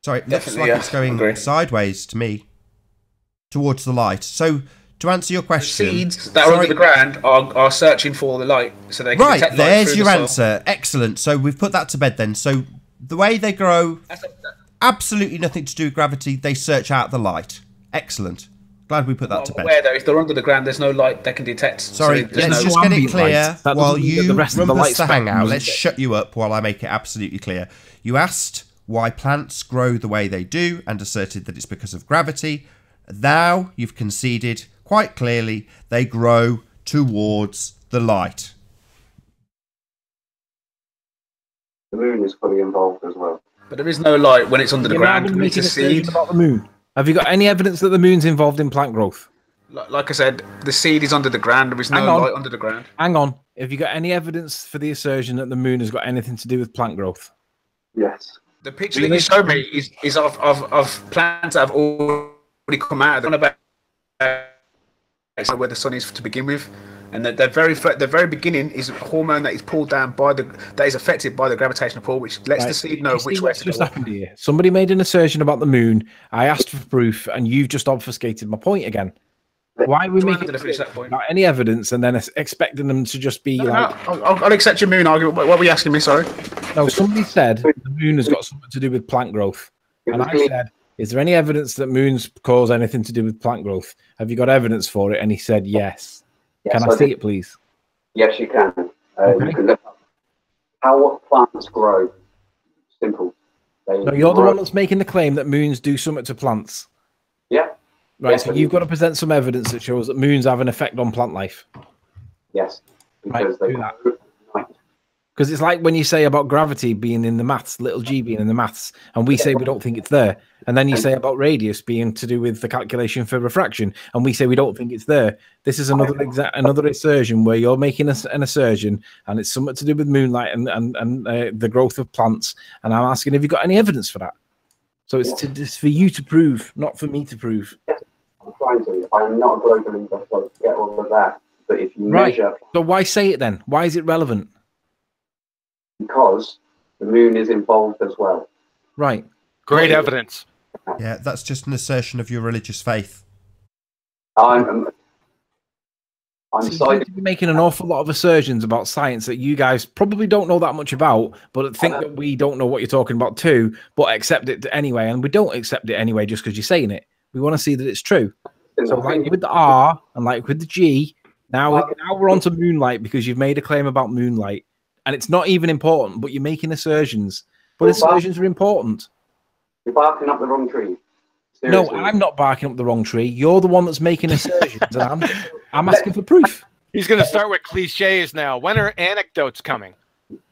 Speaker 6: Sorry, it looks like it's going sideways to me. Towards the light. So, to answer your question...
Speaker 7: The seeds that are under the ground are searching for the light, so they can detect light
Speaker 6: there's
Speaker 7: through
Speaker 6: your
Speaker 7: the soil.
Speaker 6: answer. Excellent. So, we've put that to bed then. So, the way they grow, absolutely nothing to do with gravity. They search out the light. Excellent. Glad we put that to bed.
Speaker 7: Though, if they're under the ground, there's no light they can detect.
Speaker 6: Sorry, let's just get it clear while you rumpus the hangout. Let's shut you up while I make it absolutely clear. You asked why plants grow the way they do and asserted that it's because of gravity. Now you've conceded quite clearly they grow towards the light.
Speaker 3: The moon is fully involved as well.
Speaker 7: But there is no light when it's under the ground. It's a seed.
Speaker 5: About the moon. Have you got any evidence that the moon's involved in plant growth?
Speaker 7: Like I said, the seed is under the ground. There is no light under the ground.
Speaker 5: Hang on. Have you got any evidence for the assertion that the moon has got anything to do with plant growth?
Speaker 3: Yes.
Speaker 7: The picture that you showed me is of plants that have already come out. They're about where the sun is to begin with. And the very beginning is a hormone that is pulled down that is affected by the gravitational pull, which lets the seed know which way to go.
Speaker 5: Happened here? Somebody made an assertion about the moon. I asked for proof, and you've just obfuscated my point again. Why are we making not any evidence and then expecting them to just be
Speaker 7: I'll accept your moon argument. What were you asking me? Sorry.
Speaker 5: No, somebody said the moon has got something to do with plant growth, and I said, "Is there any evidence that moons cause anything to do with plant growth? Have you got evidence for it?" And he said, "Yes."
Speaker 3: Yes,
Speaker 5: can I see it, please?
Speaker 3: Yes, you can. You can look up how plants grow. Simple.
Speaker 5: No, you're the one that's making the claim that moons do something to plants.
Speaker 3: Yeah.
Speaker 5: Right, so you've got to present some evidence that shows that moons have an effect on plant life.
Speaker 3: Yes, because they
Speaker 5: do that. Because it's like when you say about gravity being in the maths, little g being in the maths, and we say we don't think it's there. And then you say about radius being to do with the calculation for refraction, and we say we don't think it's there. This is another assertion where you're making an assertion, and it's something to do with moonlight and the growth of plants. And I'm asking, have you got any evidence for that? So it's for you to prove, not for me to prove.
Speaker 3: Yes, I'm trying to. I'm not a global investor, so get all of that. But if you measure...
Speaker 5: So why say it then? Why is it relevant?
Speaker 3: Because the moon is involved as well.
Speaker 5: Right.
Speaker 12: Great evidence.
Speaker 6: Yeah, that's just an assertion of your religious faith.
Speaker 3: I'm
Speaker 5: sorry to be making an awful lot of assertions about science that you guys probably don't know that much about, but think that we don't know what you're talking about too, but accept it anyway. And we don't accept it anyway just because you're saying it. We want to see that it's true. So like with the R and like with the G, now we're on to moonlight because you've made a claim about moonlight, and it's not even important, but you're making assertions. But assertions are important.
Speaker 3: You're barking up the wrong tree.
Speaker 5: Seriously. No, I'm not barking up the wrong tree. You're the one that's making assertions, and I'm asking for proof.
Speaker 12: He's going to start with cliches now. When are anecdotes coming?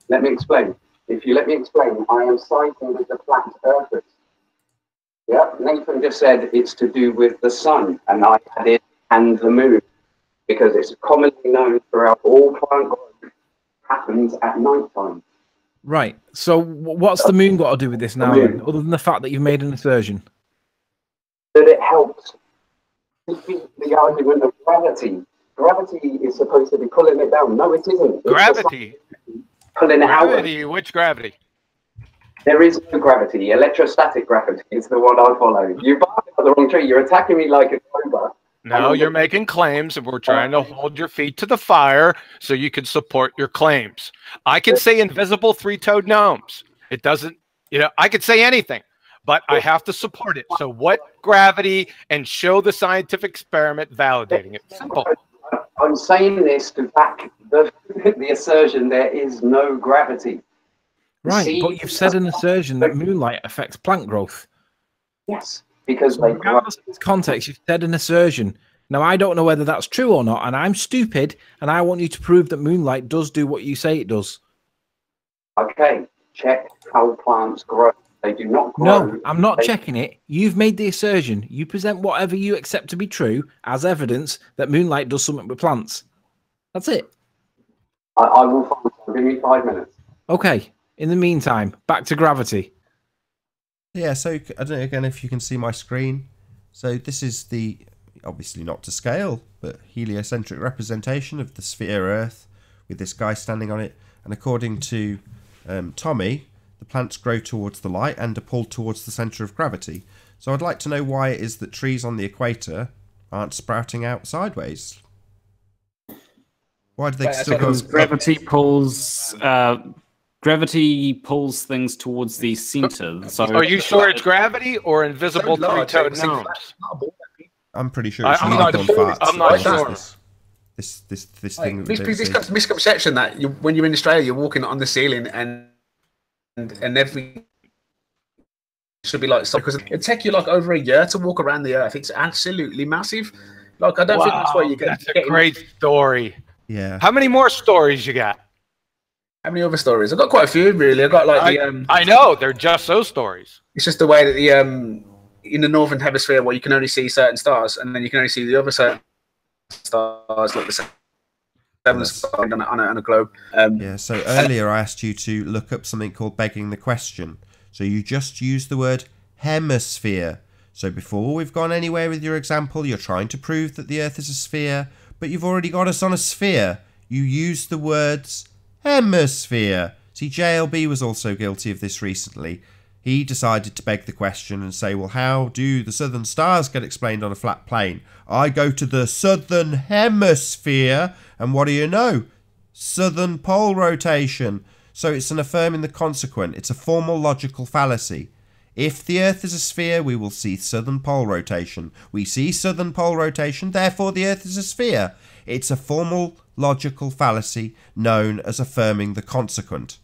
Speaker 3: Let me explain. If you let me explain, I am siding with the flat earthers. Yeah, Nathan just said it's to do with the sun, and I added and the moon, because it's commonly known throughout all plant growth happens at night time.
Speaker 5: Right. So what's the moon got to do with this now, then, other than the fact that you've made an assertion?
Speaker 3: That it helps defeat the argument of gravity. Gravity is supposed to be pulling it down. No, it isn't.
Speaker 12: Gravity?
Speaker 3: Pulling it out.
Speaker 12: Gravity? Which gravity?
Speaker 3: There is no gravity. Electrostatic gravity is the one I follow. You're barking up the wrong tree. You're attacking me like a cobra.
Speaker 12: No, you're making claims, and we're trying to hold your feet to the fire so you can support your claims. I can say invisible three-toed gnomes. It doesn't, I could say anything, but I have to support it. So what gravity, and show the scientific experiment validating it. Simple.
Speaker 3: I'm saying this to back the assertion there is no gravity.
Speaker 5: Right, but you've said an assertion that moonlight affects plant growth.
Speaker 3: Yes, because
Speaker 5: regardless of its context, you've said an assertion. Now, I don't know whether that's true or not, and I'm stupid, and I want you to prove that moonlight does do what you say it does.
Speaker 3: Okay, check how plants grow. They do not grow.
Speaker 5: No, I'm not checking it. You've made the assertion. You present whatever you accept to be true as evidence that moonlight does something with plants. That's it.
Speaker 3: I will find. Give me 5 minutes.
Speaker 5: Okay. In the meantime, back to gravity.
Speaker 6: Yeah, so I don't know again if you can see my screen. So this is the, obviously not to scale, but heliocentric representation of the sphere Earth with this guy standing on it. And according to Tommy, the plants grow towards the light and are pulled towards the centre of gravity. So I'd like to know why it is that trees on the equator aren't sprouting out sideways. Why do they still go?
Speaker 1: Gravity pulls things towards the center. So
Speaker 12: are you sure it's gravity or invisible three-toed gnomes?
Speaker 6: I'm pretty sure it's unicorn farts.
Speaker 12: I'm not sure.
Speaker 6: This thing.
Speaker 7: This misconception that when you're in Australia, you're walking on the ceiling and every should be like because it'd take you like over a year to walk around the Earth. It's absolutely massive. Like I don't think that's why you get.
Speaker 12: That's a great story.
Speaker 6: Yeah.
Speaker 12: How many more stories you got?
Speaker 7: How many other stories? I've got quite a few, really. I've got like
Speaker 12: I know they're just those stories.
Speaker 7: It's just the way that the in the northern hemisphere, where you can only see certain stars, and then you can only see the other certain stars, like the seventh star on a globe.
Speaker 6: Yeah. So earlier I asked you to look up something called begging the question. So you just used the word hemisphere. So before we've gone anywhere with your example, you're trying to prove that the Earth is a sphere, but you've already got us on a sphere. You used the words hemisphere. See, JLB was also guilty of this recently. He decided to beg the question and say, well, how do the southern stars get explained on a flat plane? I go to the southern hemisphere, and what do you know? Southern pole rotation. So it's an affirming the consequent. It's a formal logical fallacy. If the Earth is a sphere, we will see southern pole rotation. We see southern pole rotation, therefore the Earth is a sphere. It's a formal logical fallacy known as affirming the consequent.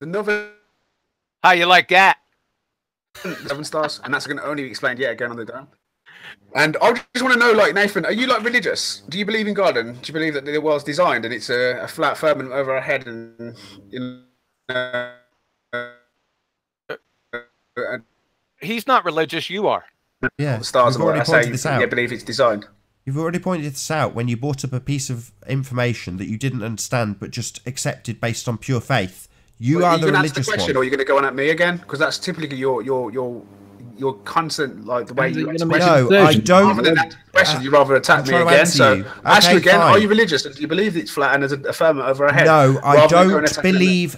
Speaker 12: How you like that?
Speaker 7: 7 stars, and that's going to only be explained yet again on the dome. And I just want to know, like, Nathan, are you like religious? Do you believe in God? And do you believe that the world's designed and it's a flat firmament over our head? And
Speaker 12: he's not religious. You are.
Speaker 6: Yeah,
Speaker 7: stars
Speaker 6: you've already pointed this out.
Speaker 7: You believe it's designed.
Speaker 6: You've already pointed this out when you brought up a piece of information that you didn't understand but just accepted based on pure faith. You are the religious one.
Speaker 7: Or are you going to go on at me again? Because that's typically your constant, like the way you express.
Speaker 6: No, I don't.
Speaker 7: Rather than that question, you rather attack me again. So ask you again: are you religious? And do you believe it's flat and there's a firmament over our head?
Speaker 6: No, I don't believe.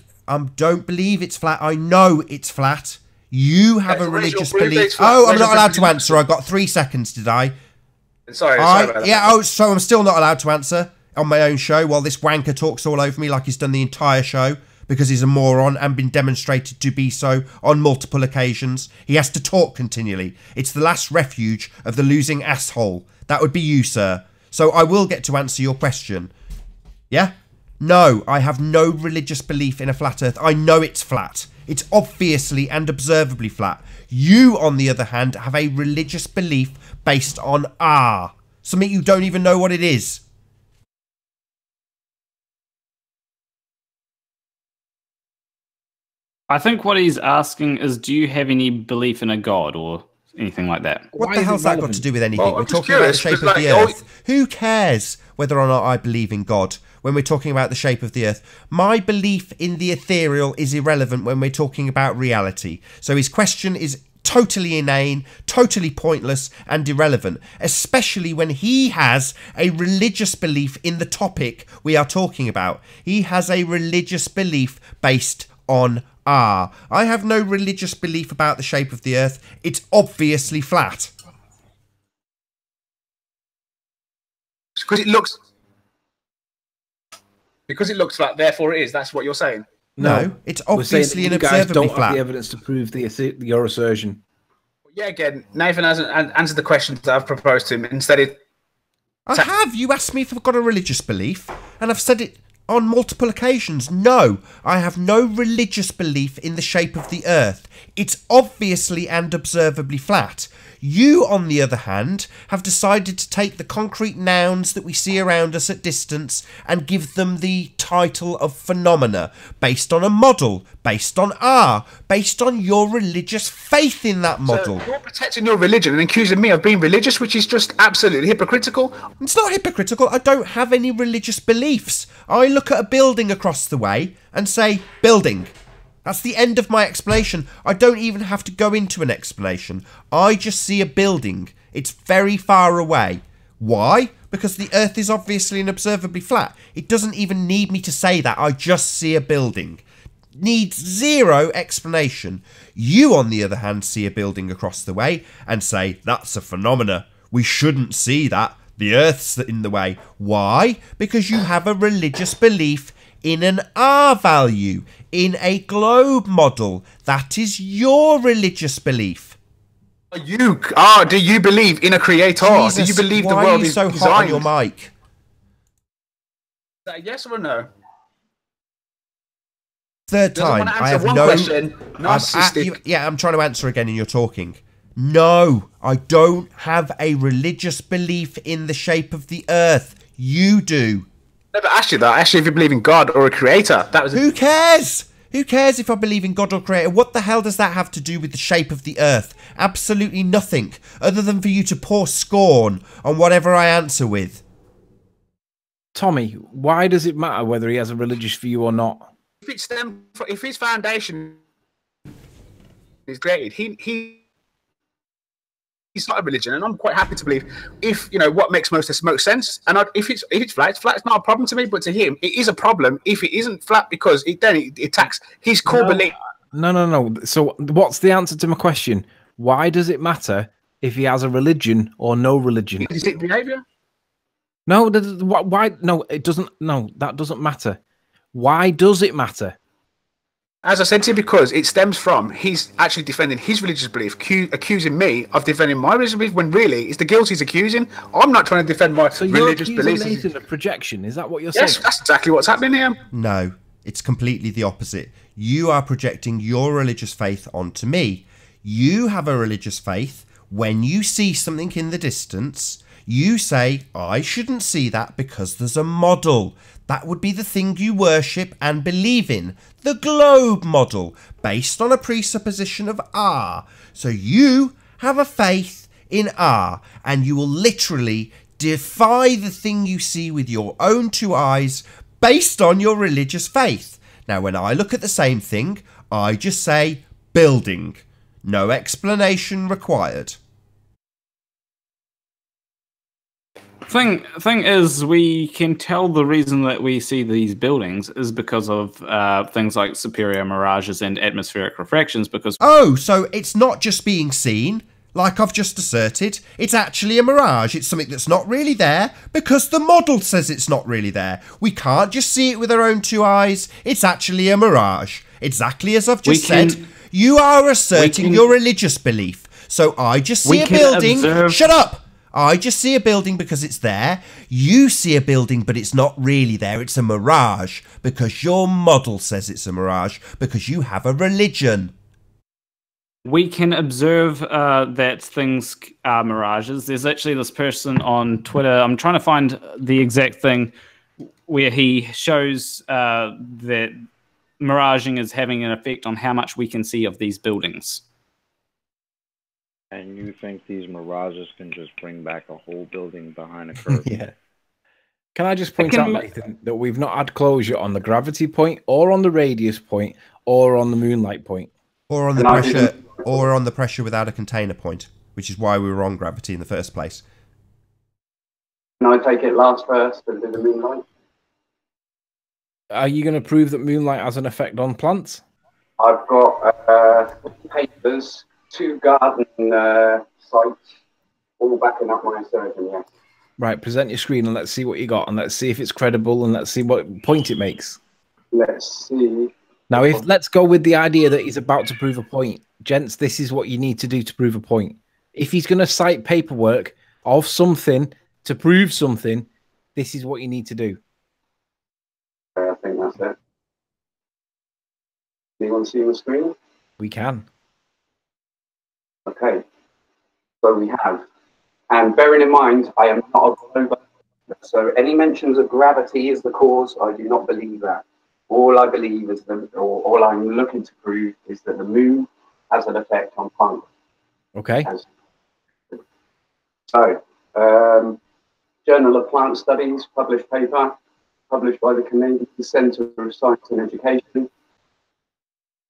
Speaker 6: Don't believe it's flat. I know it's flat. You have a religious belief. Oh, I'm not allowed to answer. I got 3 seconds, did I?
Speaker 7: Sorry about that.
Speaker 6: Yeah. Oh, so I'm still not allowed to answer on my own show while this wanker talks all over me like he's done the entire show. because he's a moron and been demonstrated to be so on multiple occasions. He has to talk continually. It's the last refuge of the losing asshole. That would be you, sir. So I will get to answer your question. Yeah? No, I have no religious belief in a flat earth. I know it's flat. It's obviously and observably flat. You, on the other hand, have a religious belief based on R. Something you don't even know what it is.
Speaker 1: I think what he's asking is, do you have any belief in a god or anything like that?
Speaker 6: What the hell's that got to do with anything? We're talking about the shape of the earth. Who cares whether or not I believe in God when we're talking about the shape of the earth? My belief in the ethereal is irrelevant when we're talking about reality. So his question is totally inane, totally pointless and irrelevant, especially when he has a religious belief in the topic we are talking about. He has a religious belief based on R. I have no religious belief about the shape of the earth. It's obviously flat.
Speaker 7: Because it looks flat, therefore it is. That's what you're saying.
Speaker 6: No, it's obviously and observably flat.
Speaker 5: Have the evidence to prove your assertion.
Speaker 7: Yeah, again, Nathan hasn't answered the questions that I've proposed to him. Instead,
Speaker 6: I have. You asked me if I've got a religious belief, and I've said it on multiple occasions. No, I have no religious belief in the shape of the earth. It's obviously and observably flat. You, on the other hand, have decided to take the concrete nouns that we see around us at distance and give them the title of phenomena, based on a model, based on R, based on your religious faith in that model.
Speaker 7: So you're protecting your religion and accusing me of being religious, which is just absolutely hypocritical.
Speaker 6: It's not hypocritical. I don't have any religious beliefs. I look at a building across the way and say, building. That's the end of my explanation. I don't even have to go into an explanation. I just see a building. It's very far away. Why? Because the earth is obviously and observably flat. It doesn't even need me to say that. I just see a building. Needs zero explanation. You, on the other hand, see a building across the way and say, that's a phenomena. We shouldn't see that. The earth's in the way. Why? Because you have a religious belief in an R value, in a globe model. That is your religious belief.
Speaker 7: Do you believe in a creator?
Speaker 6: Jesus,
Speaker 7: do you believe the
Speaker 6: why
Speaker 7: world
Speaker 6: are you
Speaker 7: is
Speaker 6: so
Speaker 7: designed?
Speaker 6: hot on your mic?
Speaker 7: Is that a yes or a no?
Speaker 6: Third time. I have no
Speaker 7: question. Narcissistic.
Speaker 6: Yeah, I'm trying to answer again and you're talking. No, I don't have a religious belief in the shape of the earth. You do.
Speaker 7: Never asked you that. I asked you if you believe in God or a creator. That was.
Speaker 6: Who cares? Who cares if I believe in God or creator? What the hell does that have to do with the shape of the earth? Absolutely nothing, other than for you to pour scorn on whatever I answer with.
Speaker 5: Tommy, why does it matter whether he has a religious view or not?
Speaker 7: If his foundation is created, he's not a religion, and I'm quite happy to believe if what makes most sense. And if it's flat, it's not a problem to me. But to him, it is a problem if it isn't flat because it attacks his core belief.
Speaker 5: No. So what's the answer to my question? Why does it matter if he has a religion or no religion?
Speaker 7: Is it behavior?
Speaker 5: No. Why? No, it doesn't. No, that doesn't matter. Why does it matter?
Speaker 7: As I said to you, because it stems from he's actually defending his religious belief, accusing me of defending my religious belief, when really it's the guilt he's accusing. I'm not trying to defend my religious beliefs.
Speaker 5: So you're accusing Nathan of projection? Is that what you're
Speaker 7: saying? Yes, that's exactly what's happening here.
Speaker 6: No, it's completely the opposite. You are projecting your religious faith onto me. You have a religious faith. When you see something in the distance, you say, I shouldn't see that because there's a model. That would be the thing you worship and believe in. The globe model, based on a presupposition of R. So you have a faith in R, and you will literally defy the thing you see with your own two eyes based on your religious faith. Now, when I look at the same thing, I just say building. No explanation required.
Speaker 1: Thing is, we can tell the reason that we see these buildings is because of things like superior mirages and atmospheric refractions. Because
Speaker 6: so it's not just being seen. like I've just asserted, it's actually a mirage. It's something that's not really there because the model says it's not really there. We can't just see it with our own two eyes. It's actually a mirage. Exactly as I've just said. You are asserting your religious belief. So I just see a building. Shut up! I just see a building because it's there. You see a building, but it's not really there. It's a mirage because your model says it's a mirage because you have a religion.
Speaker 1: We can observe that things are mirages. There's actually this person on Twitter. I'm trying to find the exact thing where he shows that miraging is having an effect on how much we can see of these buildings.
Speaker 13: And you think these mirages can just bring back a whole building behind a curve?
Speaker 5: Yeah. Can I just point out, Nathan, that we've not had closure on the gravity point, or on the radius point, or on the moonlight point,
Speaker 6: or on the pressure, or on the pressure without a container point, which is why we were on gravity in the first place.
Speaker 3: Can I take it last first and do the moonlight?
Speaker 5: Are you going to prove that moonlight has an effect on plants?
Speaker 3: I've got papers, 2 garden sites, all backing up my assertion, yes.
Speaker 5: Right, present your screen and let's see what you got, and let's see if it's credible, and let's see what point it makes.
Speaker 3: Let's see.
Speaker 5: Now, let's go with the idea that he's about to prove a point. Gents, this is what you need to do to prove a point. If he's going to cite paperwork of something to prove something, this is what you need to do.
Speaker 3: I think that's it. Anyone see the screen?
Speaker 5: We can.
Speaker 3: Okay. So we have. And bearing in mind, I am not a globe. So any mentions of gravity is the cause, I do not believe that. All I believe is that, or all I'm looking to prove is that the moon has an effect on plants.
Speaker 5: Okay.
Speaker 3: So, Journal of Plant Studies, published paper, published by the Canadian Centre for Science and Education,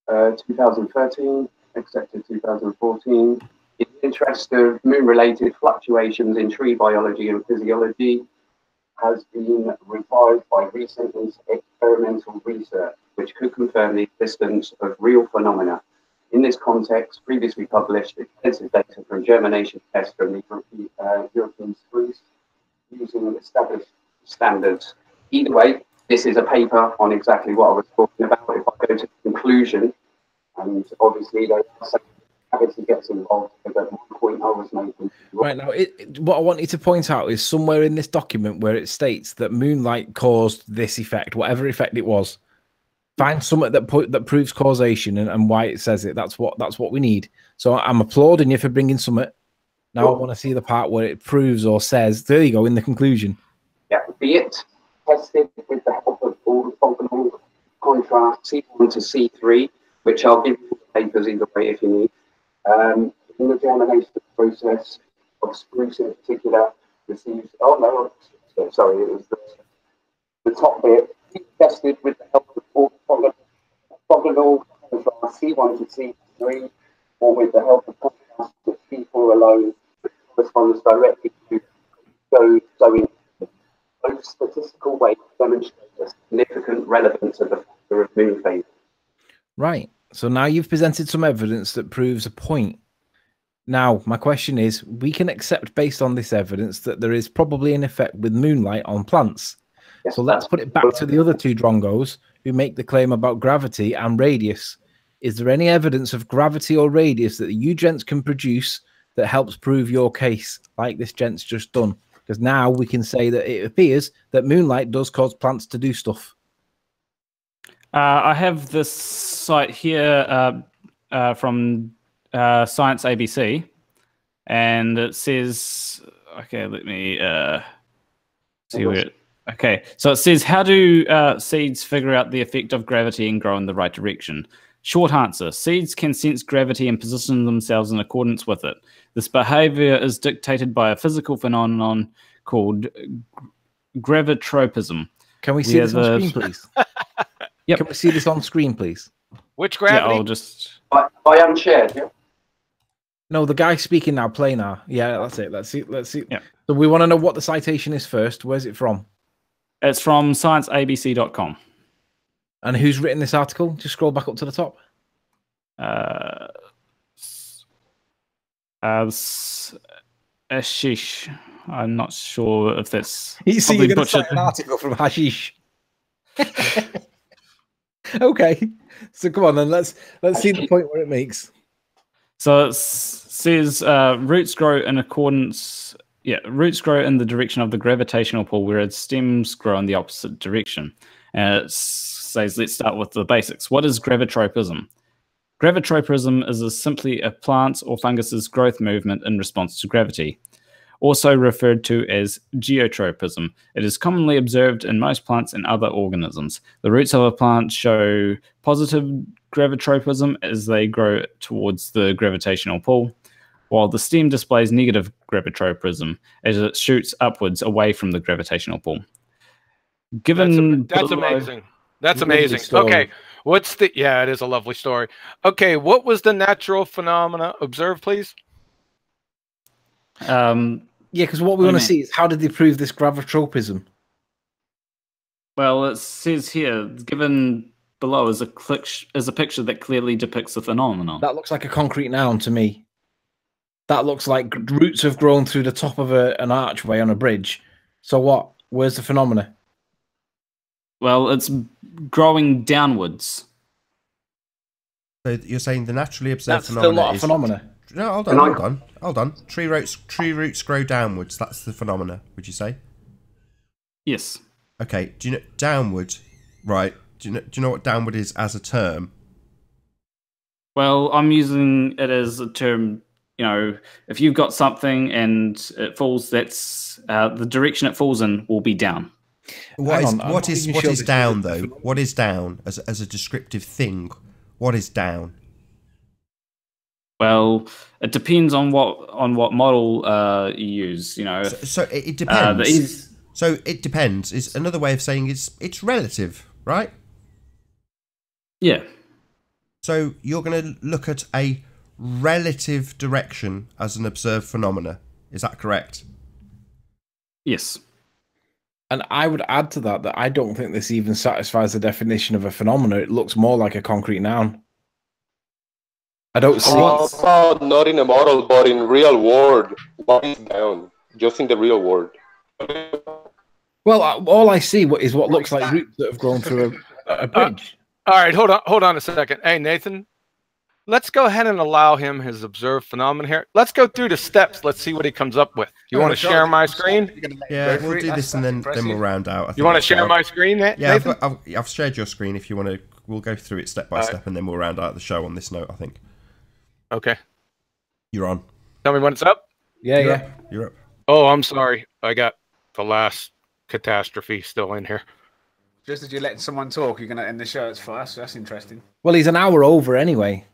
Speaker 3: 2013, accepted 2014. In the interest of moon-related fluctuations in tree biology and physiology, has been revised by recent experimental research, which could confirm the existence of real phenomena. In this context, previously published extensive data from germination tests from the European schools using established standards. Either way, this is a paper on exactly what I was talking about. If I go to the conclusion, and obviously gravity gets involved, but at one point I was making.
Speaker 5: Right now, what I want you to point out is somewhere in this document where it states that moonlight caused this effect, whatever effect it was. Find something that proves causation and why it says it. That's what we need. So I'm applauding you for bringing something. Now I want to see the part where it proves or says. There you go in the conclusion.
Speaker 3: Yeah, be it tested with the help of orthogonal contrast C1 to C3, which I'll give you papers either way if you need. In the germination process of spruce in particular receives, it was the top bit, tested with the help of orthogonal contrast C1 to C3, or with the help of contrast to C4 alone, which corresponds directly to showing both statistical weight demonstrate the significant relevance of the factor of moon phase.
Speaker 5: Right. So now you've presented some evidence that proves a point. Now, my question is, we can accept based on this evidence that there is probably an effect with moonlight on plants. Yes, so let's put it back to the other two drongos who make the claim about gravity and radius. Is there any evidence of gravity or radius that you gents can produce that helps prove your case, like this gent's just done? Because now we can say that it appears that moonlight does cause plants to do stuff.
Speaker 1: I have this site here from Science ABC, and it says, okay, let me see where it, okay, so it says, how do seeds figure out the effect of gravity and grow in the right direction? Short answer, seeds can sense gravity and position themselves in accordance with it. This behavior is dictated by a physical phenomenon called gravitropism.
Speaker 5: Can we see this on screen, please? Yep. Can we see this on screen, please?
Speaker 12: Which gravity?
Speaker 1: Yeah, I'll just...
Speaker 3: I unshared, yeah?
Speaker 5: No, the guy speaking now, planar. Yeah, that's it. Let's see.
Speaker 1: Yeah.
Speaker 5: So we want to know what the citation is first. Where's it from?
Speaker 1: It's from scienceabc.com.
Speaker 5: And who's written this article? Just scroll back up to the top.
Speaker 1: Hashish. I'm not sure if that's.
Speaker 5: You see, you're going to cite an article from Hashish. Okay, so come on then. Let's see the point where it makes.
Speaker 1: So it says roots grow in accordance. Yeah, roots grow in the direction of the gravitational pull, whereas stems grow in the opposite direction. And it says, let's start with the basics. What is gravitropism? Gravitropism is simply a plant or fungus's growth movement in response to gravity, also referred to as geotropism. It is commonly observed in most plants and other organisms. The roots of a plant show positive gravitropism as they grow towards the gravitational pull, while the stem displays negative gravitropism as it shoots upwards away from the gravitational pull. Given
Speaker 12: that's amazing. That's amazing. Okay, what's the? Yeah, it is a lovely story. Okay, what was the natural phenomena observed, please?
Speaker 5: Yeah, because what we want to see is how did they prove this gravitropism?
Speaker 1: Well, it says here, given below is a picture that clearly depicts the phenomenon.
Speaker 5: That looks like a concrete noun to me. That looks like roots have grown through the top of an archway on a bridge. So what? Where's the phenomena?
Speaker 1: Well, it's growing downwards.
Speaker 6: So you're saying the naturally observed
Speaker 5: phenomena still not a
Speaker 6: is...
Speaker 5: phenomena.
Speaker 6: No, hold on. Tree roots grow downwards. That's the phenomena, would you say?
Speaker 1: Yes.
Speaker 6: Okay, do you know downward, right? Do you know what downward is as a term?
Speaker 1: Well, I'm using it as a term, you know, if you've got something and it falls, that's the direction it falls in will be down.
Speaker 6: What is down though? What is down as a descriptive thing? What is down?
Speaker 1: Well, it depends on what model you use. You know,
Speaker 6: so it depends. So it depends. Is another way of saying it's relative, right?
Speaker 1: Yeah.
Speaker 6: So you're going to look at a relative direction as an observed phenomena. Is that correct?
Speaker 1: Yes.
Speaker 5: And I would add to that I don't think this even satisfies the definition of a phenomena. It looks more like a concrete noun. I don't see.
Speaker 11: Not in a model, but in real world. What is down? Just in the real world.
Speaker 5: Well, all I see is what looks like roots that have grown through a bridge.
Speaker 12: All right, hold on a second. Hey, Nathan, let's go ahead and allow him his observed phenomenon here. Let's go through the steps. Let's see what he comes up with. You want to share my screen?
Speaker 6: Yeah, we'll do this and then we'll round out.
Speaker 12: You want to share my screen, Nathan?
Speaker 6: Yeah, I've shared your screen. If you want to, we'll go through it step by step and then we'll round out the show on this note, I think.
Speaker 12: Okay.
Speaker 6: You're on.
Speaker 12: Tell me when it's up.
Speaker 5: Yeah.
Speaker 6: You're up.
Speaker 12: Oh, I'm sorry. I got the last catastrophe still in here.
Speaker 7: Just as you're letting someone talk, you're going to end the show. It's fast. That's interesting.
Speaker 5: Well, he's an hour over anyway.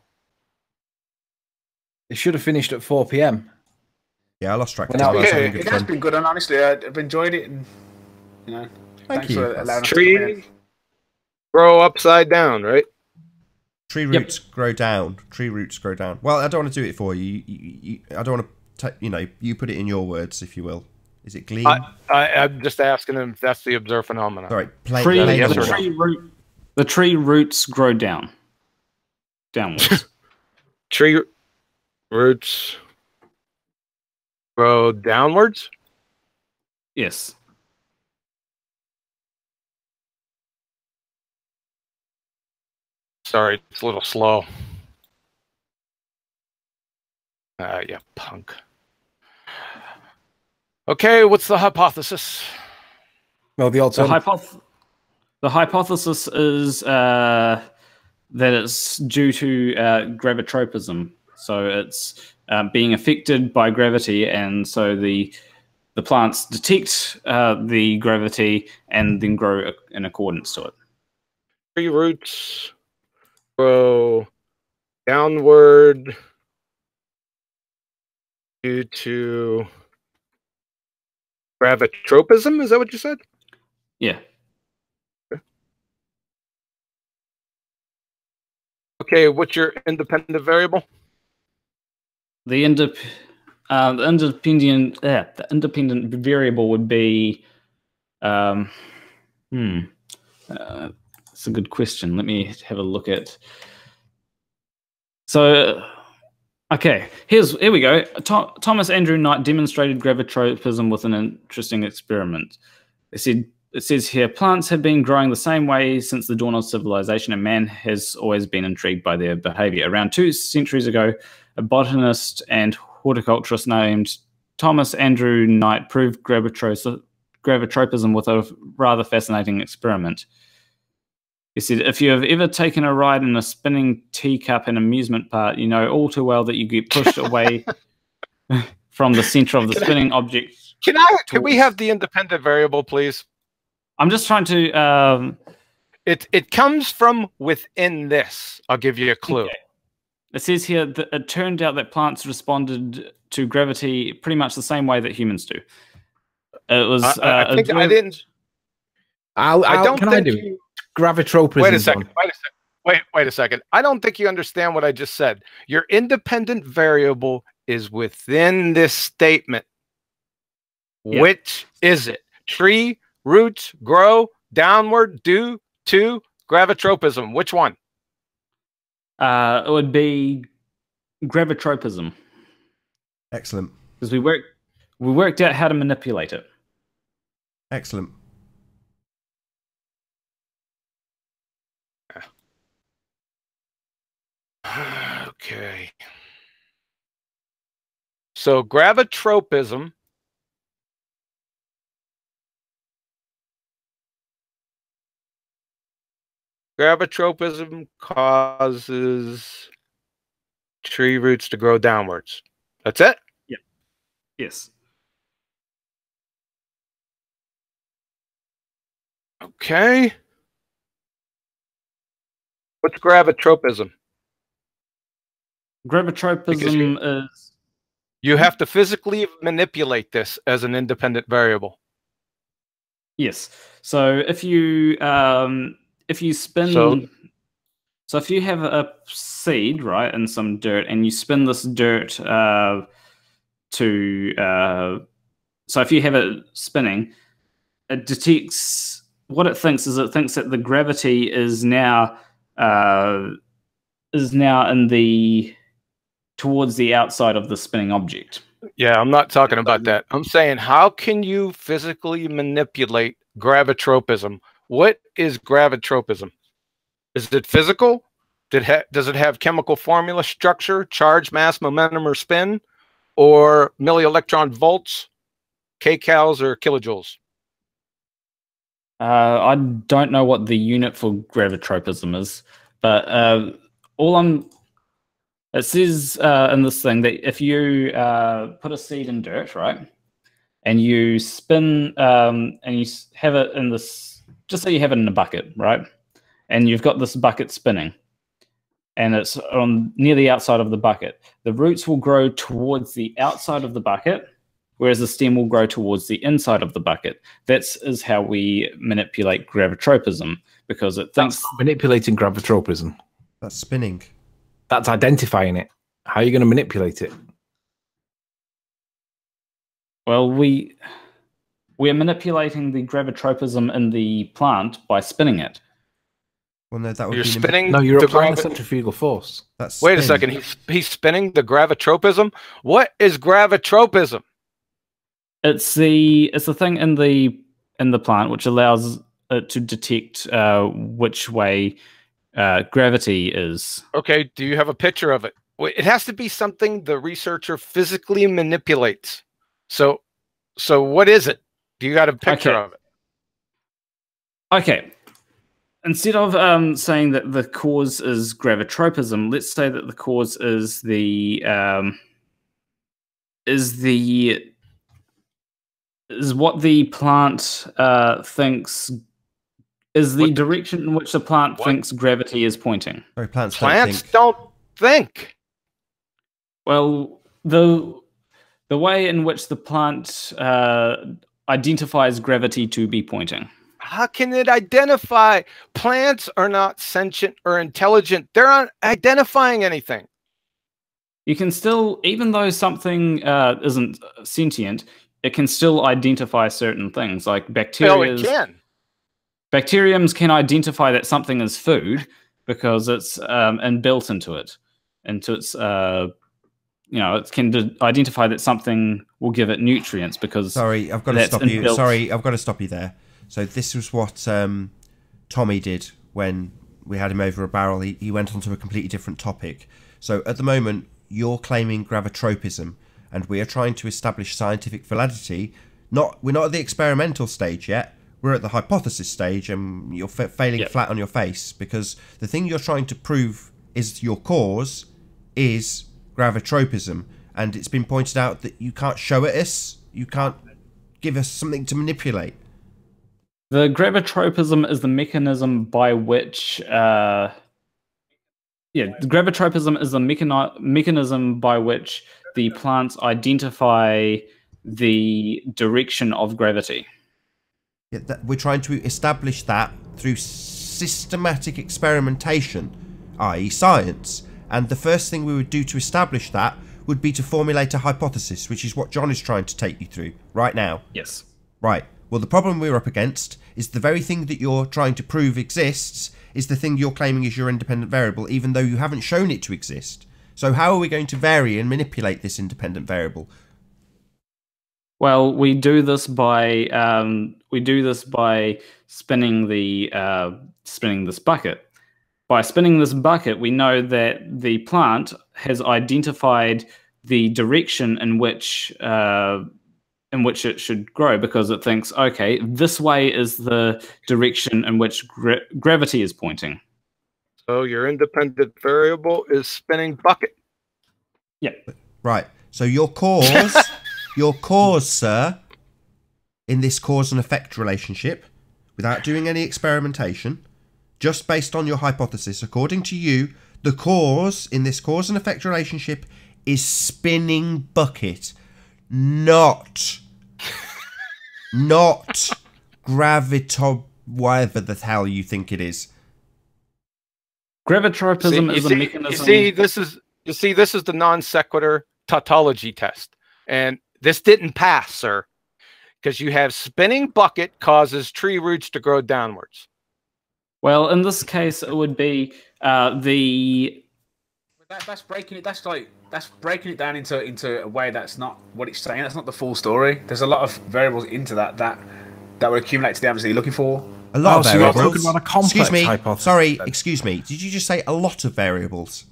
Speaker 5: It should have finished at 4 p.m.
Speaker 6: Yeah, I lost track.
Speaker 7: It has been good, and honestly, I've enjoyed it. And you know,
Speaker 6: thanks
Speaker 7: for allowing us
Speaker 12: to grow upside down, right?
Speaker 6: Tree roots grow down. Tree roots grow down. Well, I don't want to do it for you. I don't want to. You put it in your words, if you will. Is it gleam?
Speaker 12: I'm just asking him if that's the observed phenomenon.
Speaker 6: Sorry,
Speaker 1: the tree roots grow downwards.
Speaker 12: Tree roots grow downwards?
Speaker 1: Yes.
Speaker 12: Sorry, it's a little slow. Yeah, punk. Okay, what's the hypothesis?
Speaker 5: Well, the
Speaker 1: hypothesis is that it's due to gravitropism. So it's being affected by gravity, and so the plants detect the gravity and then grow in accordance to it.
Speaker 12: Tree roots grow downward due to gravitropism. Is that what you said?
Speaker 1: Yeah.
Speaker 12: Okay, what's your independent variable?
Speaker 1: The independent variable would be it's a good question. Let me have a look at. So Okay, here we go. Thomas Andrew Knight demonstrated gravitropism with an interesting experiment. It says here, plants have been growing the same way since the dawn of civilization, and man has always been intrigued by their behavior. Around 2 centuries ago, a botanist and horticulturist named Thomas Andrew Knight proved gravitropism with a rather fascinating experiment. He said, if you have ever taken a ride in a spinning teacup in an amusement park, you know all too well that you get pushed away from the center of the spinning object.
Speaker 12: Can we have the independent variable, please?
Speaker 1: I'm just trying to...
Speaker 12: It comes from within this. I'll give you a clue.
Speaker 1: Okay. It says here that it turned out that plants responded to gravity pretty much the same way that humans do. It was...
Speaker 12: I think I didn't... I don't
Speaker 5: can
Speaker 12: think
Speaker 5: I do it? Gravitropism.
Speaker 12: Wait a second. Wait a second. I don't think you understand what I just said. Your independent variable is within this statement. Yeah. Which is it? Tree, roots, grow, downward, due to gravitropism. Which one?
Speaker 1: It would be gravitropism.
Speaker 6: Excellent.
Speaker 1: Because we worked out how to manipulate it.
Speaker 6: Excellent.
Speaker 12: Okay. So gravitropism causes tree roots to grow downwards. That's it?
Speaker 1: Yeah. Yes.
Speaker 12: Okay. What's gravitropism?
Speaker 1: Gravitropism is...
Speaker 12: You have to physically manipulate this as an independent variable.
Speaker 1: Yes. So if you spin... So if you have a seed, right, and some dirt, and you spin this dirt so if you have it spinning, it detects... What it thinks is it thinks that the gravity is now in the... towards the outside of the spinning object.
Speaker 12: Yeah, I'm not talking about that. I'm saying, how can you physically manipulate gravitropism? What is gravitropism? Is it physical? Does it have chemical formula, structure, charge, mass, momentum, or spin? Or millielectron volts, kcals, or kilojoules?
Speaker 1: I don't know what the unit for gravitropism is, but it says in this thing that if you put a seed in dirt, right, and you spin and you have it in this, just say you have it in a bucket, right, and you've got this bucket spinning, and it's near the outside of the bucket, the roots will grow towards the outside of the bucket, whereas the stem will grow towards the inside of the bucket. That is how we manipulate gravitropism, because it thinks...
Speaker 5: That's manipulating gravitropism.
Speaker 6: That's spinning.
Speaker 5: That's identifying it. How are you going to manipulate it?
Speaker 1: Well, we're manipulating the gravitropism in the plant by spinning it.
Speaker 6: Well, no, that would
Speaker 12: You're
Speaker 6: be
Speaker 12: spinning.
Speaker 5: No, you're applying a centrifugal force.
Speaker 6: That's
Speaker 12: Wait a second. He's spinning the gravitropism. What is gravitropism?
Speaker 1: It's the thing in the plant which allows it to detect which way gravity is.
Speaker 12: Okay, do you have a picture of it? It has to be something the researcher physically manipulates. So what is it? Do you got a picture of it?
Speaker 1: Okay. Instead of saying that the cause is gravitropism, let's say that the cause is what the plant thinks is the direction in which the plant thinks gravity is pointing.
Speaker 6: Sorry, plants
Speaker 12: don't think.
Speaker 1: Well, the way in which the plant identifies gravity to be pointing.
Speaker 12: How can it identify? Plants are not sentient or intelligent. They're not identifying anything.
Speaker 1: You can still, even though something isn't sentient, it can still identify certain things, like bacteria.
Speaker 12: Oh, it can.
Speaker 1: Bacteriums can identify that something is food because it's inbuilt into it, into its it can identify that something will give it nutrients because.
Speaker 6: Sorry, I've got to stop you. Sorry, I've got to stop you there. So this was what Tommy did when we had him over a barrel. He went on to a completely different topic. So at the moment, you're claiming gravitropism, and we are trying to establish scientific validity. We're not at the experimental stage yet. We're at the hypothesis stage, and you're failing flat on your face because the thing you're trying to prove is your cause is gravitropism, and it's been pointed out that you can't show it us. You can't give us something to manipulate.
Speaker 1: The gravitropism is the mechanism by which, the gravitropism is the mechanism by which the plants identify the direction of gravity.
Speaker 6: Yeah, we're trying to establish that through systematic experimentation, i.e. science. And the first thing we would do to establish that would be to formulate a hypothesis, which is what John is trying to take you through right now.
Speaker 1: Yes.
Speaker 6: Right. Well, the problem we're up against is the very thing that you're trying to prove exists is the thing you're claiming is your independent variable, even though you haven't shown it to exist. So how are we going to vary and manipulate this independent variable?
Speaker 1: Well, we do this by spinning this bucket. By spinning this bucket, we know that the plant has identified the direction in which it should grow because it thinks, okay, this way is the direction in which gravity is pointing.
Speaker 12: So your independent variable is spinning bucket.
Speaker 1: Yeah.
Speaker 6: Right. So your cause, sir, in this cause and effect relationship, without doing any experimentation, just based on your hypothesis, according to you, the cause in this cause and effect relationship is spinning bucket, not gravito, whatever the hell you think it is.
Speaker 1: Gravitropism is a mechanism.
Speaker 12: You see, this is the non sequitur tautology test, and this didn't pass, sir, because you have spinning bucket causes tree roots to grow downwards.
Speaker 1: Well, in this case, it would be the.
Speaker 7: That's breaking it. That's breaking it down into a way that's not what it's saying. That's not the full story. There's a lot of variables into that will accumulate to the answer you're looking for.
Speaker 6: A lot of variables.
Speaker 5: So you're talking about a complex hypothesis.
Speaker 6: Sorry, excuse me. Did you just say a lot of variables?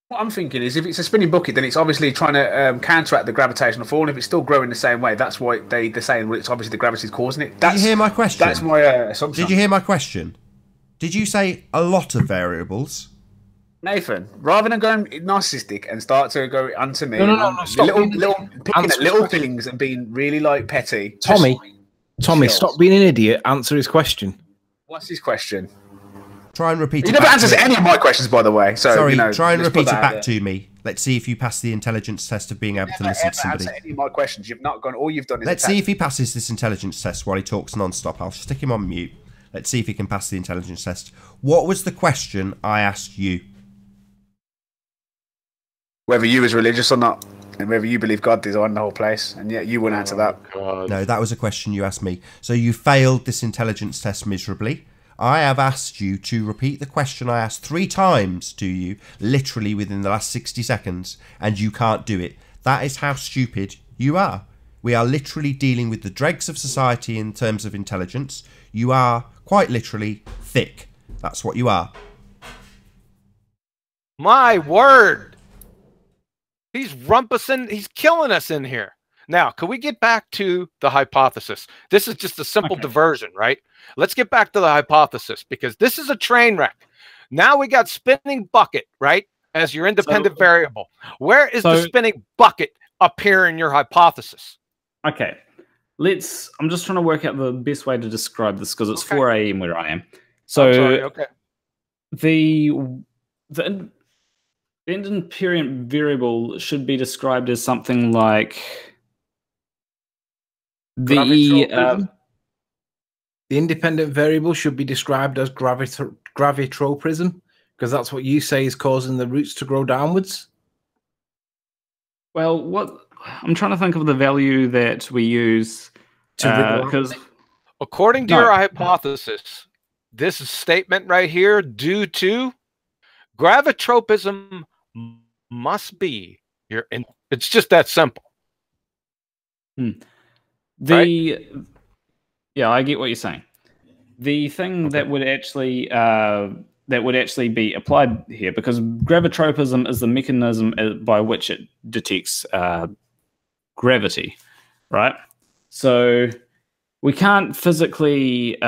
Speaker 7: What I'm thinking is, if it's a spinning bucket, then it's obviously trying to counteract the gravitational fall. And if it's still growing the same way, that's why they're saying, well, it's obviously the gravity's causing it.
Speaker 6: Did you hear my question?
Speaker 7: That's my assumption.
Speaker 6: Did you hear my question? Did you say a lot of variables?
Speaker 7: Nathan, rather than going narcissistic and start to go onto me,
Speaker 5: no,
Speaker 7: picking at little things and being really petty.
Speaker 5: Tommy, stop being an idiot. Answer his question.
Speaker 7: What's his question?
Speaker 6: Try and repeat it.
Speaker 7: He never answers any of my questions, by the way. So,
Speaker 6: sorry, try and repeat it back to me. Let's see if you pass the intelligence test of being able to listen to somebody.
Speaker 7: Answer any of my questions. You've not gone. All you've done is.
Speaker 6: Let's see if he passes this intelligence test while he talks non-stop. I'll stick him on mute. Let's see if he can pass the intelligence test. What was the question I asked you?
Speaker 7: Whether you was religious or not, and whether you believe God designed the whole place, and yet you wouldn't answer that.
Speaker 12: God.
Speaker 6: No, that was a question you asked me. So you failed this intelligence test miserably. I have asked you to repeat the question I asked 3 times to you, literally within the last 60 seconds, and you can't do it. That is how stupid you are. We are literally dealing with the dregs of society in terms of intelligence. You are, quite literally, thick. That's what you are.
Speaker 12: My word! He's rumpusing, he's killing us in here. Now, can we get back to the hypothesis? This is just a simple diversion, right? Let's get back to the hypothesis, because this is a train wreck. Now we got spinning bucket, right, as your independent variable. Where is the spinning bucket up here in your hypothesis?
Speaker 1: Okay, I'm just trying to work out the best way to describe this, because it's 4 a.m. where I am. So the independent variable should be described as something like
Speaker 5: the independent variable should be described as gravitropism, because that's what you say is causing the roots to grow downwards.
Speaker 1: Well, I'm trying to think of the value that we use because
Speaker 12: according to your hypothesis, this statement right here, due to gravitropism must be It's just that simple.
Speaker 1: Yeah, I get what you're saying. The thing that would actually be applied here, because gravitropism is the mechanism by which it detects gravity, right? So we can't physically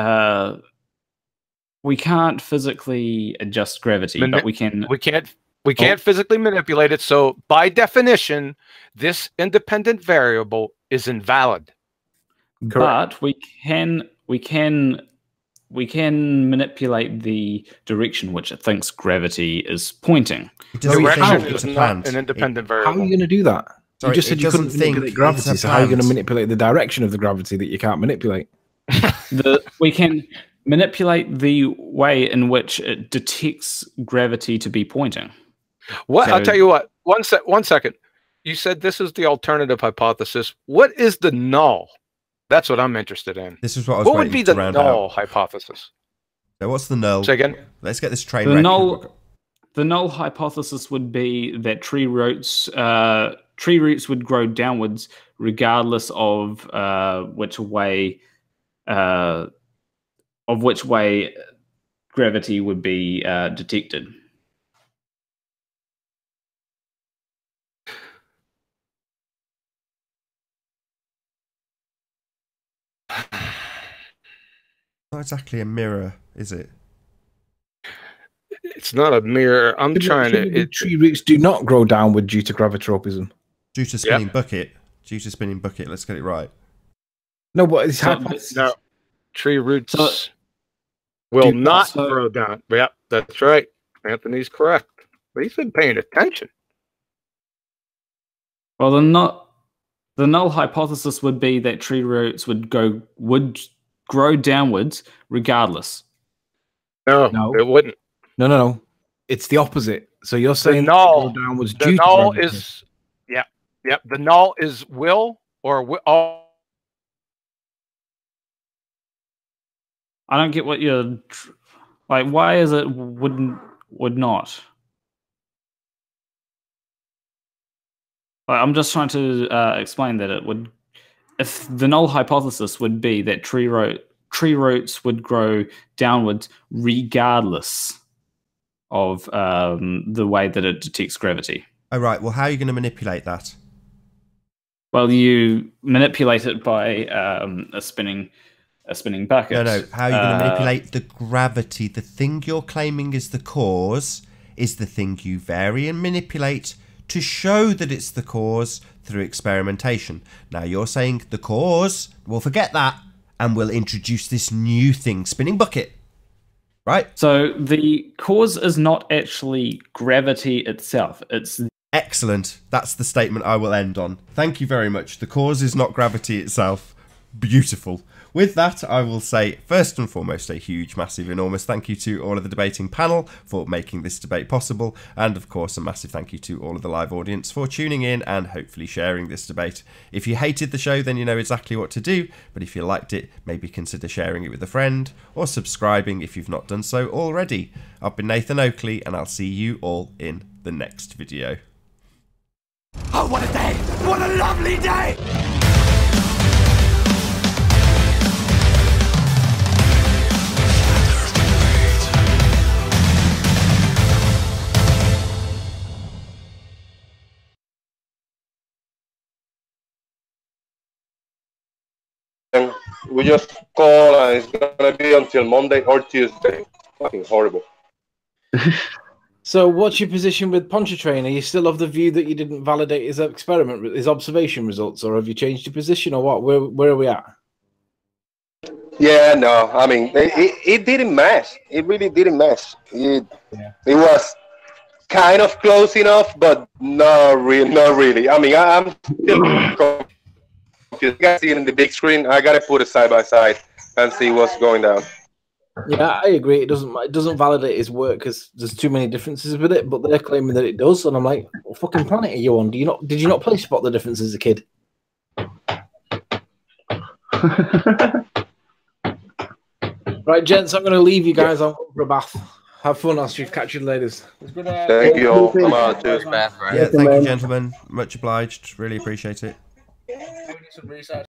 Speaker 1: adjust gravity, but we can.
Speaker 12: We can't physically manipulate it. So by definition, this independent variable is invalid.
Speaker 1: But we can manipulate the direction which it thinks gravity is pointing.
Speaker 12: Direction is not an independent variable.
Speaker 5: How are you going to do that?
Speaker 6: Sorry,
Speaker 5: you just said you couldn't manipulate gravity, so how are you going to manipulate the direction of the gravity that you can't manipulate?
Speaker 1: We can manipulate the way in which it detects gravity to be pointing.
Speaker 12: What? So, I'll tell you what. One second. You said this is the alternative hypothesis. What is the null? That's what I'm interested in.
Speaker 6: This is what I was
Speaker 12: What would be the null hypothesis?
Speaker 6: So what's the null?
Speaker 12: Say again.
Speaker 6: Let's get this train
Speaker 1: ready.
Speaker 6: The
Speaker 1: null hypothesis would be that tree roots would grow downwards regardless of which way gravity would be detected.
Speaker 6: Not exactly a mirror, is it?
Speaker 12: It's not a mirror. I'm trying to.
Speaker 5: Tree roots do not grow downward due to gravitropism.
Speaker 6: Due to spinning bucket. Due to spinning bucket. Let's get it right.
Speaker 5: No, but it's
Speaker 12: no. Tree roots will not grow down. Yep, that's right. Anthony's correct. But he's been paying attention.
Speaker 1: Well, the null hypothesis would be that tree roots would grow downwards regardless.
Speaker 12: No, it wouldn't.
Speaker 5: No. It's the opposite. So you're saying
Speaker 12: the null
Speaker 5: downwards
Speaker 12: the null is the null is will or will.
Speaker 1: I don't get what you're like. Why is it would not? I'm just trying to explain that it would. If the null hypothesis would be that tree roots would grow downwards regardless of the way that it detects gravity.
Speaker 6: Oh, right. Well, how are you going to manipulate that?
Speaker 1: Well, you manipulate it by a spinning bucket.
Speaker 6: No. How are you going to manipulate the gravity? The thing you're claiming is the cause is the thing you vary and manipulate to show that it's the cause through experimentation. Now you're saying the cause, we'll forget that, and we'll introduce this new thing, spinning bucket. Right?
Speaker 1: So the cause is not actually gravity itself. It's
Speaker 6: excellent. That's the statement I will end on. Thank you very much. The cause is not gravity itself. Beautiful. With that, I will say, first and foremost, a huge, massive, enormous thank you to all of the debating panel for making this debate possible. And, of course, a massive thank you to all of the live audience for tuning in and hopefully sharing this debate. If you hated the show, then you know exactly what to do. But if you liked it, maybe consider sharing it with a friend or subscribing if you've not done so already. I've been Nathan Oakley, and I'll see you all in the next video.
Speaker 4: Oh, what a day! What a lovely day!
Speaker 11: We just call and it's gonna be until Monday or Tuesday. Fucking horrible.
Speaker 5: So what's your position with Pontchartrain? Are you still of the view that you didn't validate his experiment, his observation results, or have you changed your position, or what? Where are we at?
Speaker 11: Yeah, no, I mean, it didn't match. It really didn't match. It was kind of close enough, but not really. I mean, I'm still confused. You guys see it in the big screen. I gotta put it side by side and see what's going down.
Speaker 5: Yeah, I agree. It doesn't validate his work because there's too many differences with it. But they're claiming that it does, and I'm like, what fucking planet are you on? Did you not play Spot the Difference as a kid? Right, gents, I'm going to leave you guys. I'll go for a bath. Have fun, Ostrich. Catch you later.
Speaker 11: Thank you all. I'm out. Cheers.
Speaker 6: Yeah, thank you, gentlemen. Much obliged. Really appreciate it.
Speaker 7: Some research.